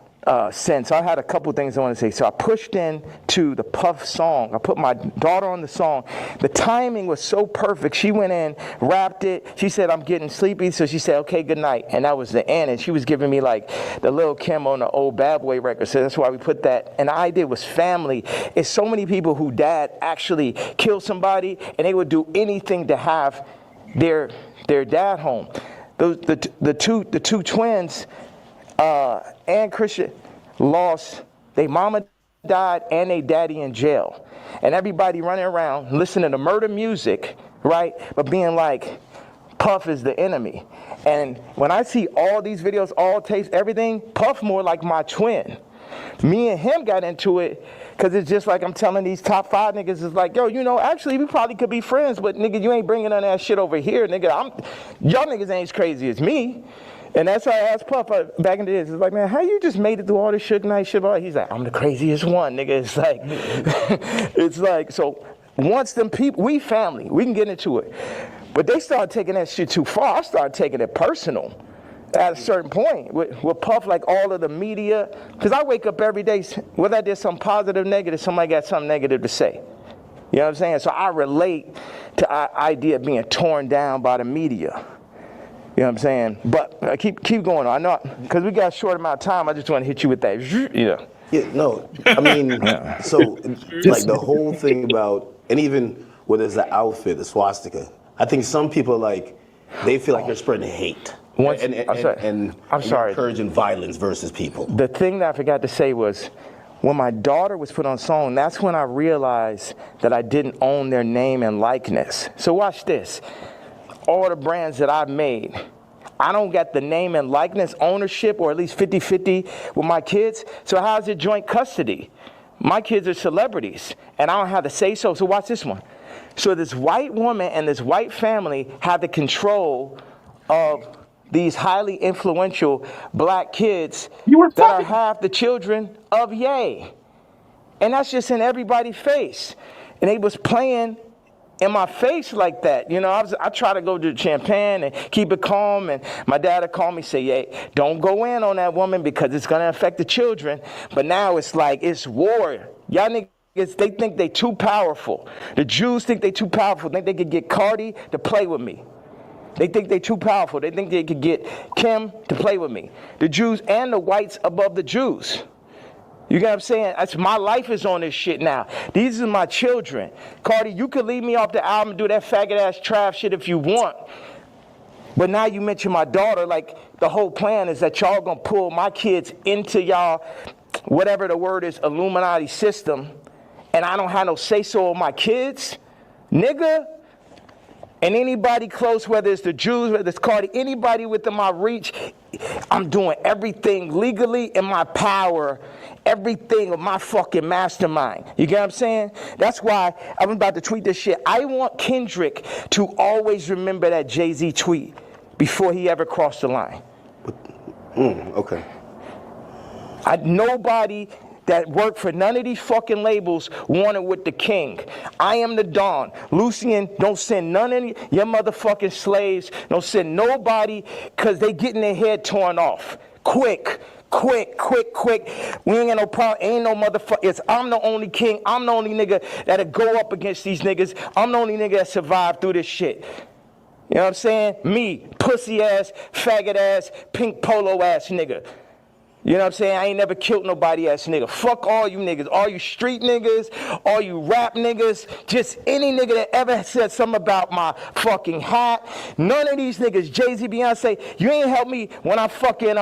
[SPEAKER 14] sense. So I had a couple things I want to say. So I pushed into the Puff song. I put my daughter on the song. The timing was so perfect. She went in, rapped it. She said, I'm getting sleepy. So she said, okay, good night. And that was the end. And she was giving me like the Lil Kim on the old Bad Boy record. So that's why we put that. And the idea was family. It's so many people who dad actually killed somebody, and they would do anything to have their dad home. The two twins, and Christian, lost their mama died and they daddy in jail. And everybody running around listening to murder music, right? But being like, Puff is the enemy. And when I see all these videos, all tapes, everything, Puff more like my twin. Me and him got into it because it's just like I'm telling these top 5 niggas, it's like, yo, you know, actually we probably could be friends, but nigga, you ain't bringing none of that shit over here, nigga. Y'all niggas ain't as crazy as me. And that's why I asked Puff back in the days. It's like, man, how you just made it through all this Suge Knight shit? He's like, I'm the craziest one, nigga. It's like, it's like, so once them people, we family, we can get into it. But they started taking that shit too far. I started taking it personal at a certain point with Puff, like all of the media. Because I wake up every day, whether I did something positive, negative, somebody got something negative to say. You know what I'm saying? So I relate to the idea of being torn down by the media. You know what I'm saying? But keep going on. I know, because we got a short amount of time, I just want to hit you with that. Yeah.
[SPEAKER 13] Yeah, no, I mean, so like the whole thing about, and even whether it's the outfit, the swastika, I think some people like, they feel like they're spreading hate. And encouraging violence versus people.
[SPEAKER 14] The thing that I forgot to say was, when my daughter was put on song, that's when I realized that I didn't own their name and likeness. So watch this. All the brands that I've made, I don't get the name and likeness ownership, or at least 50-50 with my kids. So how's it joint custody? My kids are celebrities, and I don't have to say so. So watch this one. So this white woman and this white family have the control of these highly influential black kids that are half the children of Ye. And that's just in everybody's face. And they was playing in my face like that. You know, I try to go to champagne and keep it calm, and my dad would call me, say, hey, don't go in on that woman because it's gonna affect the children. But now it's like, it's war. Y'all niggas, they think they too powerful. The Jews think they too powerful. Think they could get Cardi to play with me. They think they too powerful. They think they could get Kim to play with me. The Jews and the whites above the Jews. You get what I'm saying? My life is on this shit now. These are my children. Cardi, you could leave me off the album and do that faggot-ass trap shit if you want. But now you mention my daughter, like the whole plan is that y'all gonna pull my kids into y'all, whatever the word is, Illuminati system, and I don't have no say-so of my kids? Nigga. And anybody close, whether it's the Jews, whether it's Cardi, anybody within my reach, I'm doing everything legally in my power, everything of my fucking mastermind. You get what I'm saying? That's why I'm about to tweet this shit. I want Kendrick to always remember that Jay-Z tweet before he ever crossed the line.
[SPEAKER 13] Okay.
[SPEAKER 14] Nobody that worked for none of these fucking labels wanted with the king. I am the Don. Lucian, don't send none of your motherfucking slaves. Don't send nobody, because they getting their head torn off. Quick. We ain't got no problem. Ain't no motherfucker. I'm the only king. I'm the only nigga that'll go up against these niggas. I'm the only nigga that survived through this shit. You know what I'm saying? Me, pussy ass, faggot ass, pink polo ass nigga. You know what I'm saying? I ain't never killed nobody ass nigga. Fuck all you niggas. All you street niggas, all you rap niggas, just any nigga that ever said something about my fucking hat. None of these niggas, Jay-Z, Beyonce, you ain't helped me when I fucking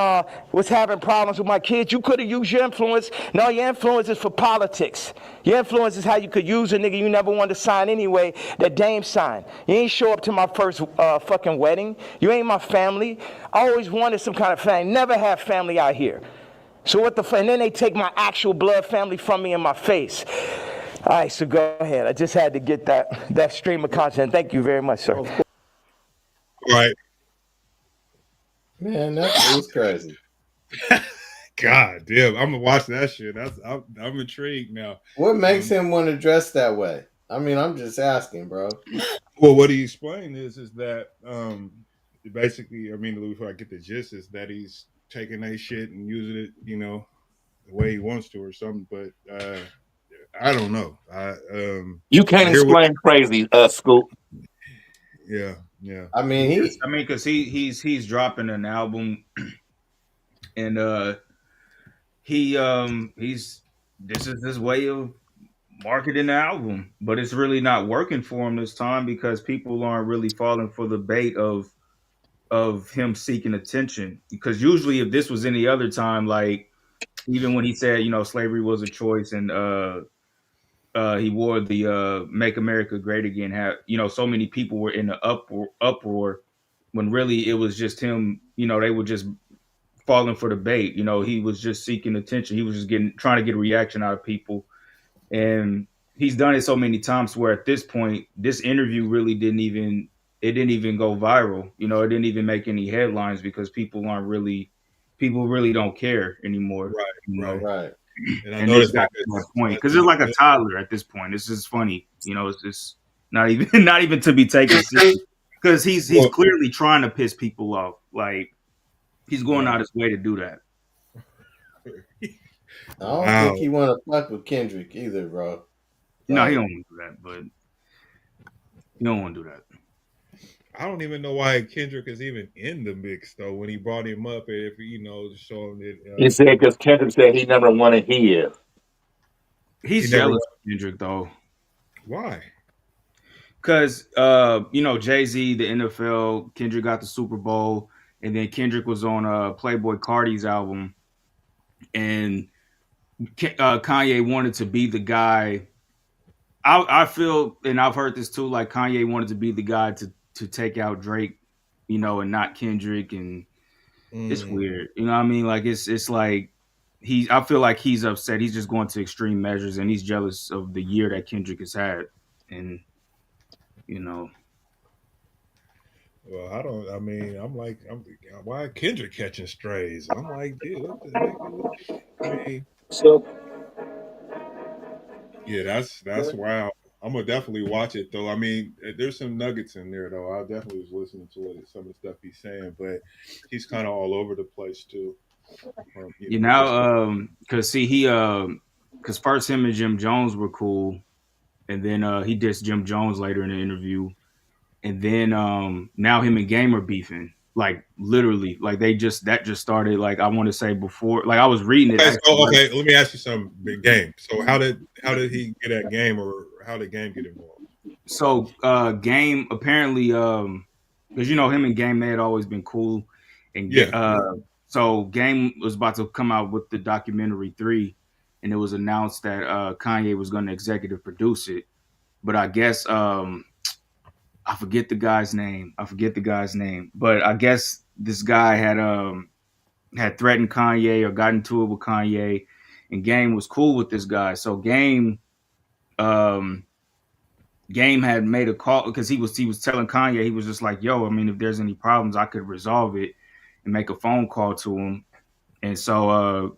[SPEAKER 14] was having problems with my kids. You could have used your influence. No, your influence is for politics. Your influence is how you could use a nigga you never wanted to sign anyway, that Dame signed. You ain't show up to my first fucking wedding. You ain't my family. I always wanted some kind of family. Never had family out here. So what the fuck? And then they take my actual blood family from me in my face. All right, so go ahead. I just had to get that stream of content. Thank you very much, sir.
[SPEAKER 3] All right.
[SPEAKER 7] Man, that was crazy.
[SPEAKER 3] God damn, I'm gonna watch that shit. I'm intrigued now.
[SPEAKER 7] What makes him want to dress that way? I mean, I'm just asking, bro.
[SPEAKER 3] Well, what he explained is that basically, I mean, before I get the gist, is that he's taking that shit and using it, you know, the way he wants to or something. But I don't know.
[SPEAKER 6] You can't explain crazy, Scoop.
[SPEAKER 3] Yeah.
[SPEAKER 7] I mean,
[SPEAKER 4] because he's dropping an album, and he's this is his way of marketing the album, but it's really not working for him this time because people aren't really falling for the bait of him seeking attention. Because usually if this was any other time, like Even when he said, slavery was a choice, and he wore the "Make America Great Again" hat. So many people were in the uproar when really it was just him. They were just falling for the bait. He was just seeking attention. He was just trying to get a reaction out of people, and he's done it so many times where at this point, this interview really didn't even go viral. It didn't even make any headlines because people really don't care anymore.
[SPEAKER 7] Right.
[SPEAKER 3] And I
[SPEAKER 4] And this
[SPEAKER 3] noticed
[SPEAKER 4] got
[SPEAKER 3] like
[SPEAKER 4] to my point because it's like a toddler at this point. It's just funny, it's just not even not even to be taken serious because he's clearly trying to piss people off. Like he's going out his way to do that.
[SPEAKER 7] I don't think he want to fuck with Kendrick either, bro.
[SPEAKER 4] No, he don't want to do that, but he don't want to do that.
[SPEAKER 3] I don't even know why Kendrick is even in the mix though. When he brought him up, if to show him that
[SPEAKER 6] He said because Kendrick said he never wanted his.
[SPEAKER 4] He's jealous of Kendrick though.
[SPEAKER 3] Why?
[SPEAKER 4] Because Jay-Z, the NFL, Kendrick got the Super Bowl, and then Kendrick was on Playboy Cardi's album, and Kanye wanted to be the guy. I feel, and I've heard this too, like Kanye wanted to be the guy to take out Drake, and not Kendrick, and it's weird. You know what I mean? Like it's like I feel like he's upset. He's just going to extreme measures, and he's jealous of the year that Kendrick has had, and
[SPEAKER 3] Well, I'm like, why Kendrick catching strays? I'm like, dude, what the heck? I mean,
[SPEAKER 6] So
[SPEAKER 3] yeah, that's wild. I'm gonna definitely watch it though. I mean, there's some nuggets in there though. I definitely was listening to some of the stuff he's saying, but he's kind of all over the place too.
[SPEAKER 4] Because because first him and Jim Jones were cool, and then he dissed Jim Jones later in the interview, and then now him and Game are beefing, like literally, like that just started, like I want to say before, like I was reading it.
[SPEAKER 3] Okay, let me ask you something. Big Game. So how did he get that Game, or how did Game get involved?
[SPEAKER 4] So Game apparently, because him and Game, they had always been cool, and so Game was about to come out with the documentary 3, and it was announced that Kanye was going to executive produce it, but I guess I forget the guy's name. But I guess this guy had threatened Kanye or got into it with Kanye, and Game was cool with this guy. So Game had made a call because he was telling Kanye, he was just like, yo, I mean, if there's any problems, I could resolve it, and make a phone call to him. And so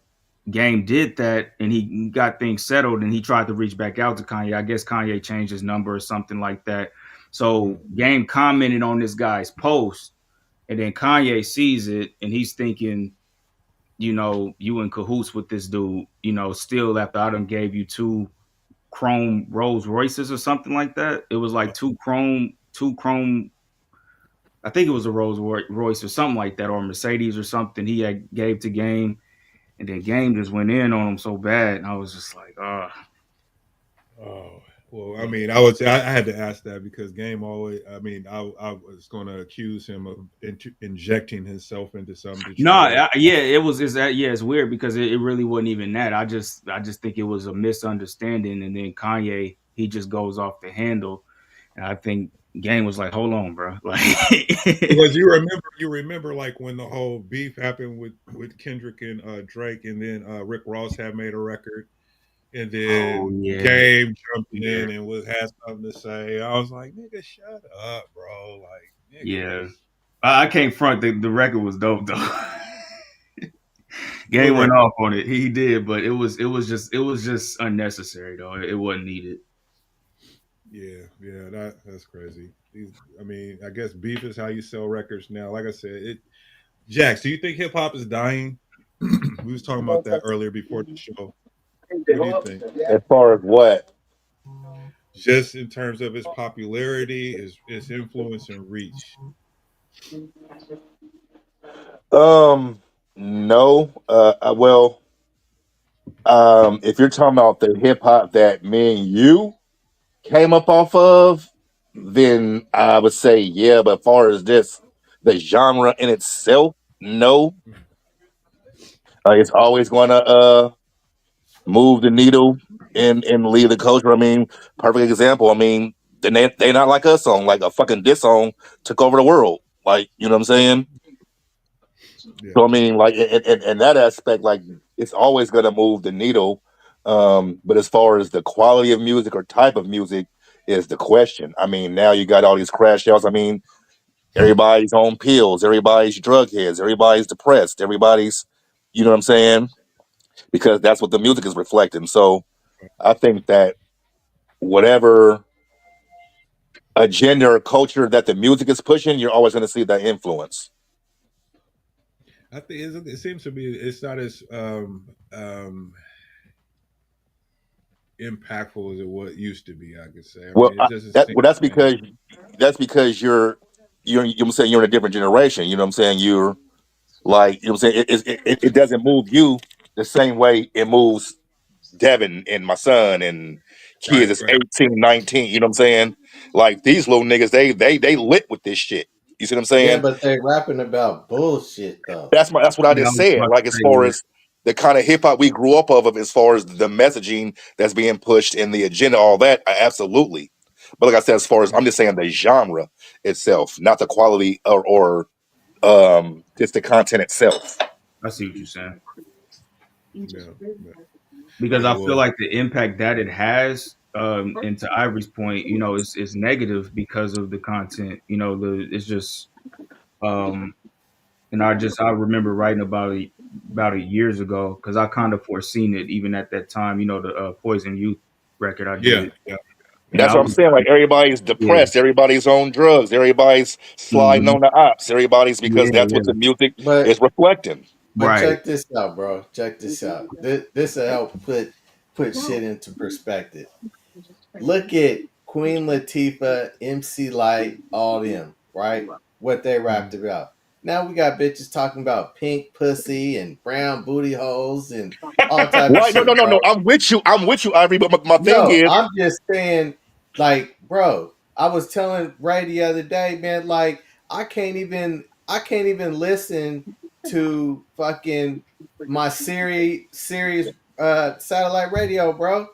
[SPEAKER 4] Game did that, and he got things settled, and he tried to reach back out to Kanye. I guess Kanye changed his number or something like that. So Game commented on this guy's post, and then Kanye sees it, and he's thinking, you in cahoots with this dude, still after I done gave you 2 chrome Rolls Royces or something like that. It was like 2 chrome, I think it was a Rolls Royce or something like that, or Mercedes or something he had gave to Game. And then Game just went in on him so bad, and I was just like,
[SPEAKER 3] Oh, well, I mean, I had to ask that because Game always. I mean, I was going to accuse him of injecting himself into something.
[SPEAKER 4] It's weird because it really wasn't even that. I just think it was a misunderstanding, and then Kanye, he just goes off the handle, and I think Game was like, hold on, bro, like
[SPEAKER 3] because you remember like when the whole beef happened with Kendrick and Drake, and then Rick Ross had made a record. And then Game jumped in and had something to say. I was like, nigga, shut up, bro. Like, nigga.
[SPEAKER 4] Yeah. I can't front. The record was dope though. Game went off on it. He did, but it was just unnecessary though. It wasn't needed.
[SPEAKER 3] Yeah, that's crazy. I mean, I guess beef is how you sell records now. Like I said, Jax, do you think hip hop is dying? We was talking about that earlier before the show. What do you think?
[SPEAKER 6] As far as what?
[SPEAKER 3] Just in terms of its popularity, its influence and reach.
[SPEAKER 6] No. If you're talking about the hip hop that me and you came up off of, then I would say yeah. But as far as the genre in itself, no. It's always going to move the needle and lead the culture. I mean, perfect example. I mean, they not like us song, like a fucking diss song took over the world. Like, you know what I'm saying?
[SPEAKER 3] Yeah.
[SPEAKER 6] So I mean, like in that aspect, like it's always going to move the needle. But as far as the quality of music or type of music is the question. I mean, now you got all these crash outs. I mean, everybody's on pills, everybody's drug heads, everybody's depressed, everybody's, you know what I'm saying? Because that's what the music is reflecting. So I think that whatever agenda or culture that the music is pushing, you're always going to see that influence.
[SPEAKER 3] I think it seems to be it's not as impactful as it what used to be. I could say. I
[SPEAKER 6] Well,
[SPEAKER 3] mean, it doesn't
[SPEAKER 6] that
[SPEAKER 3] seem
[SPEAKER 6] well, that's because you're saying you're in a different generation. You know what I'm saying? You're like, you know what I'm saying? It doesn't move you the same way it moves Devin and my son and kids
[SPEAKER 3] right,
[SPEAKER 6] that's
[SPEAKER 3] right.
[SPEAKER 6] 18, 19. You know what I'm saying? Like these little niggas, they lit with this shit. You see what I'm
[SPEAKER 7] Yeah,
[SPEAKER 6] saying?
[SPEAKER 7] but they're rapping about bullshit though.
[SPEAKER 6] That's what I
[SPEAKER 4] Yeah, I
[SPEAKER 6] just
[SPEAKER 4] was
[SPEAKER 6] said.
[SPEAKER 4] about
[SPEAKER 6] Like
[SPEAKER 4] to
[SPEAKER 6] as
[SPEAKER 4] say,
[SPEAKER 6] far
[SPEAKER 4] yeah.
[SPEAKER 6] as the kind of hip hop we grew up of, as far as the messaging that's being pushed in the agenda, all that, absolutely. But like I said, as far as I'm just saying the genre itself, not the quality or just the content itself.
[SPEAKER 4] I see what you're saying.
[SPEAKER 3] Yeah,
[SPEAKER 4] Because
[SPEAKER 3] yeah.
[SPEAKER 4] I feel
[SPEAKER 3] Well,
[SPEAKER 4] like the impact that it has, and to Ivory's point, is negative because of the content. It's just, um, and I remember writing about it years ago because I kind of foreseen it even at that time. The Poison Youth record I
[SPEAKER 3] yeah,
[SPEAKER 4] did,
[SPEAKER 3] yeah.
[SPEAKER 4] and
[SPEAKER 6] That's
[SPEAKER 4] I
[SPEAKER 6] what I'm
[SPEAKER 4] was
[SPEAKER 6] saying. Like everybody's
[SPEAKER 4] yeah,
[SPEAKER 6] depressed, everybody's on drugs, everybody's sliding
[SPEAKER 4] hmm
[SPEAKER 6] on the ops, everybody's because
[SPEAKER 4] yeah,
[SPEAKER 6] that's what
[SPEAKER 4] yeah,
[SPEAKER 6] the music
[SPEAKER 7] But
[SPEAKER 6] is reflecting.
[SPEAKER 7] but
[SPEAKER 4] right.
[SPEAKER 7] check this out, bro. Check this out. This will help put shit into perspective. Look at Queen Latifah, MC Light, all them, right? What they rapped about. Now we got bitches talking about pink pussy and brown booty holes and all type of
[SPEAKER 6] Right? No,
[SPEAKER 7] shit,
[SPEAKER 6] no, no,
[SPEAKER 7] bro.
[SPEAKER 6] no. I'm with you. I'm with you, Ivory. But my thing
[SPEAKER 7] No,
[SPEAKER 6] is,
[SPEAKER 7] I'm just saying, like, bro, I was telling Ray the other day, man, like, I can't even listen to fucking my Sirius satellite radio, bro.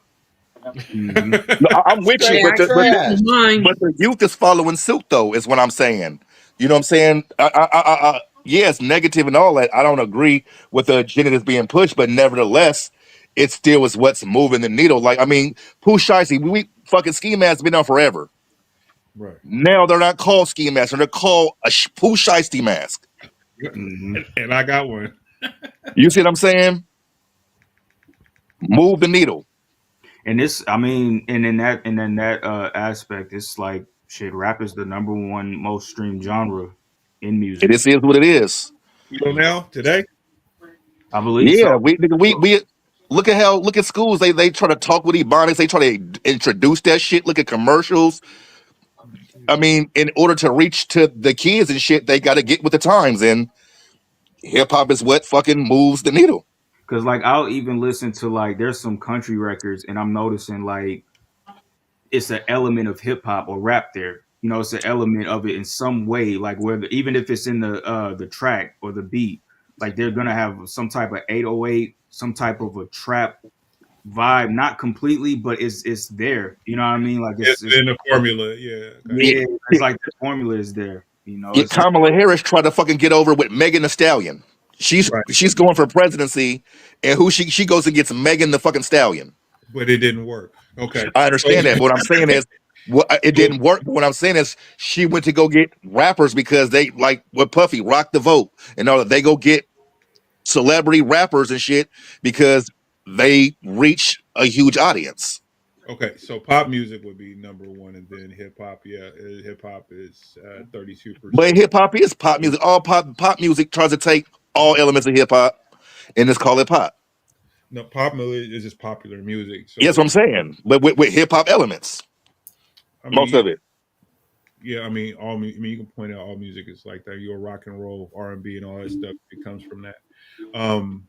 [SPEAKER 4] hmm
[SPEAKER 6] no, I'm with you.
[SPEAKER 7] Straight
[SPEAKER 6] But
[SPEAKER 5] Yeah,
[SPEAKER 6] the but the,
[SPEAKER 7] trash.
[SPEAKER 5] mine.
[SPEAKER 6] but the youth is following suit, though. Is what I'm saying. You know what I'm saying? Yeah, it's negative and all that. I don't agree with the agenda that's being pushed, but nevertheless, it still is what's moving the needle. Like I mean, Pooh Shiesty, we fucking ski mask been on forever.
[SPEAKER 3] Right.
[SPEAKER 6] Now they're not called ski masks, they're called a Pooh Shiesty mask.
[SPEAKER 4] hmm
[SPEAKER 3] And I got one.
[SPEAKER 6] You see what I'm saying? Move the needle.
[SPEAKER 4] And this, I mean, and in that aspect, it's like shit. Rap is the number one most streamed genre in
[SPEAKER 6] It
[SPEAKER 4] music.
[SPEAKER 6] is what it is.
[SPEAKER 3] So now today,
[SPEAKER 4] I believe
[SPEAKER 6] Yeah,
[SPEAKER 4] so.
[SPEAKER 6] we look at schools. They try to talk with Ebonics. They try to introduce that shit. Look at commercials. I mean, in order to reach to the kids and shit, they got to get with the times. And hip hop is what fucking moves the needle.
[SPEAKER 4] Because like I'll even listen to like there's some country records, and I'm noticing like it's an element of hip hop or rap there. It's an element of it in some way, like where even if it's in the track or the beat, like they're gonna have some type of 808, some type of a trap vibe, not completely, but it's there. You know what I mean? Like it's
[SPEAKER 3] in the formula, yeah. Okay.
[SPEAKER 6] It,
[SPEAKER 4] yeah, it's
[SPEAKER 6] it,
[SPEAKER 4] like the formula is there. It's like
[SPEAKER 6] Kamala Harris tried to fucking get over with Megan Thee Stallion.
[SPEAKER 3] Right.
[SPEAKER 6] She's going for presidency, and who she goes and gets Megan the fucking Stallion.
[SPEAKER 3] But it didn't work. Okay.
[SPEAKER 6] I
[SPEAKER 3] So,
[SPEAKER 6] understand that, but what I'm saying is, it
[SPEAKER 3] so
[SPEAKER 6] didn't work. But what I'm saying is, she went to go get rappers because they like what Puffy rock the vote and all that. They go get celebrity rappers and shit because they reach a huge audience.
[SPEAKER 3] okay, so pop music would be number one, and then hip hop. Yeah, hip hop is 32%.
[SPEAKER 6] But hip hop is pop music. All pop music tries to take all elements of hip hop and just call it pop.
[SPEAKER 3] No, pop music is just popular music.
[SPEAKER 6] Yes,
[SPEAKER 3] So,
[SPEAKER 6] what I'm saying. But with hip hop elements,
[SPEAKER 3] I
[SPEAKER 6] most
[SPEAKER 3] mean,
[SPEAKER 6] of it.
[SPEAKER 3] yeah, I mean, I mean, you can point out all music is like that. Your rock and roll, R&B, and all that stuff. It comes from that. Um,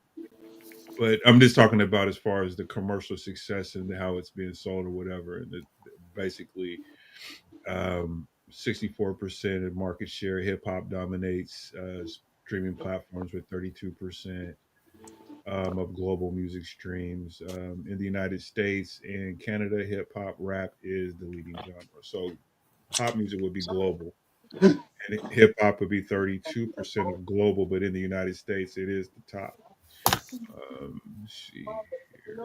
[SPEAKER 3] but I'm just talking about as far as the commercial success and how it's being sold or whatever. And basically, 64% of market share. Hip hop dominates streaming platforms with 32%. of global music streams. In the United States and Canada, hip hop rap is the leading genre. So pop music would be global. And hip hop would be 32% of global, but in the United States, it is the top. Let's see here.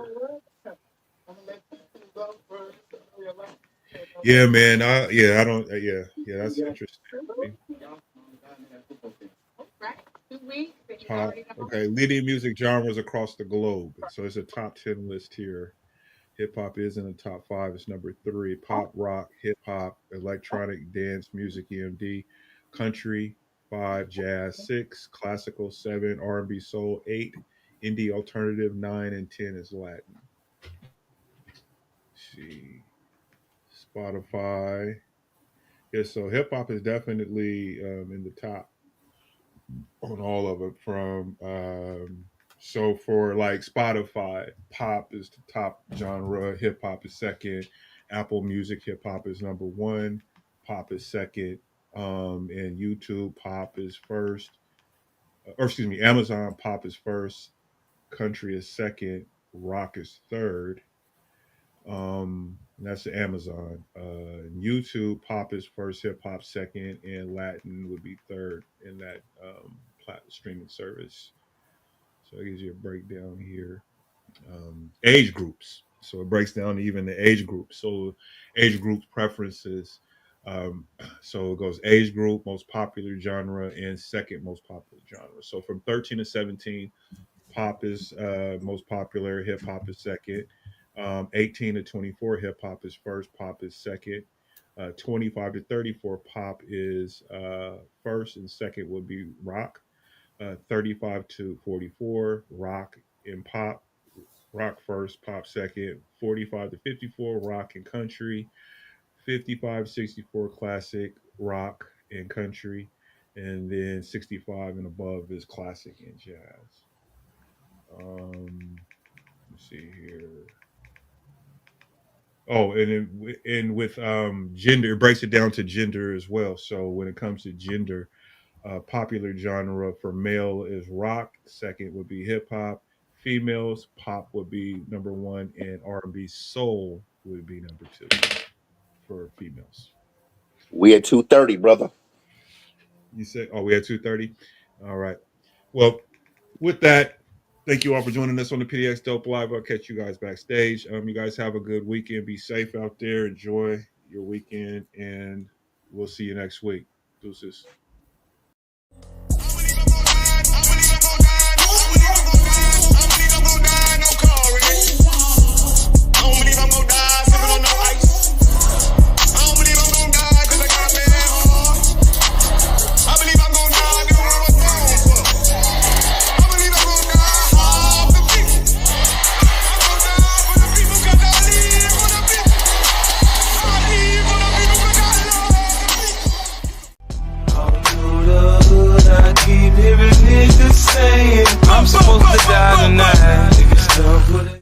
[SPEAKER 3] Yeah, man. I don't. Yeah. That's interesting. Pop. Okay, leading music genres across the globe. So it's a top 10 list here. Hip hop is in the top 5. It's number 3. Pop, rock, hip hop, electronic, dance, music, EMD, country 5, jazz 6, classical 7, R&B, soul 8, indie, alternative 9, and 10 is Latin. Let's see, Spotify. Yeah, so hip hop is definitely in the top on all of it. From so for like Spotify, pop is the top genre, hip hop is second, Apple Music hip hop is number 1, pop is second, and YouTube pop is first, or excuse me, Amazon pop is first, country is second, rock is third. That's the Amazon. YouTube pop is first, hip hop second, and Latin would be third in that streaming service. So it gives you a breakdown here. Age groups. So it breaks down even the age groups. So age group preferences. So it goes age group, most popular genre, and second most popular genre. So from 13 to 17, pop is most popular, hip hop is second. 18 to 24, hip hop is first, pop is second. 25 to 34, pop is first, and second would be rock. 35 to 44, rock and pop. Rock first, pop second. 45 to 54, rock and country. 55 to 64, classic, rock and country. And then 65 and above is classic and jazz. Let's see here. Oh, and with gender, it breaks it down to gender as well. So when it comes to gender, popular genre for male is rock. Second would be hip hop. Females, pop would be number 1, and R&B soul would be number 2 for females.
[SPEAKER 6] We at 2:30, brother.
[SPEAKER 3] You said, oh, we at 2:30. All right. Well, with that, thank you all for joining us on the PDXDOPE Live. I'll catch you guys backstage. You guys have a good weekend. Be safe out there. Enjoy your weekend, and we'll see you next week. Deuces.
[SPEAKER 2] I'm supposed to die tonight.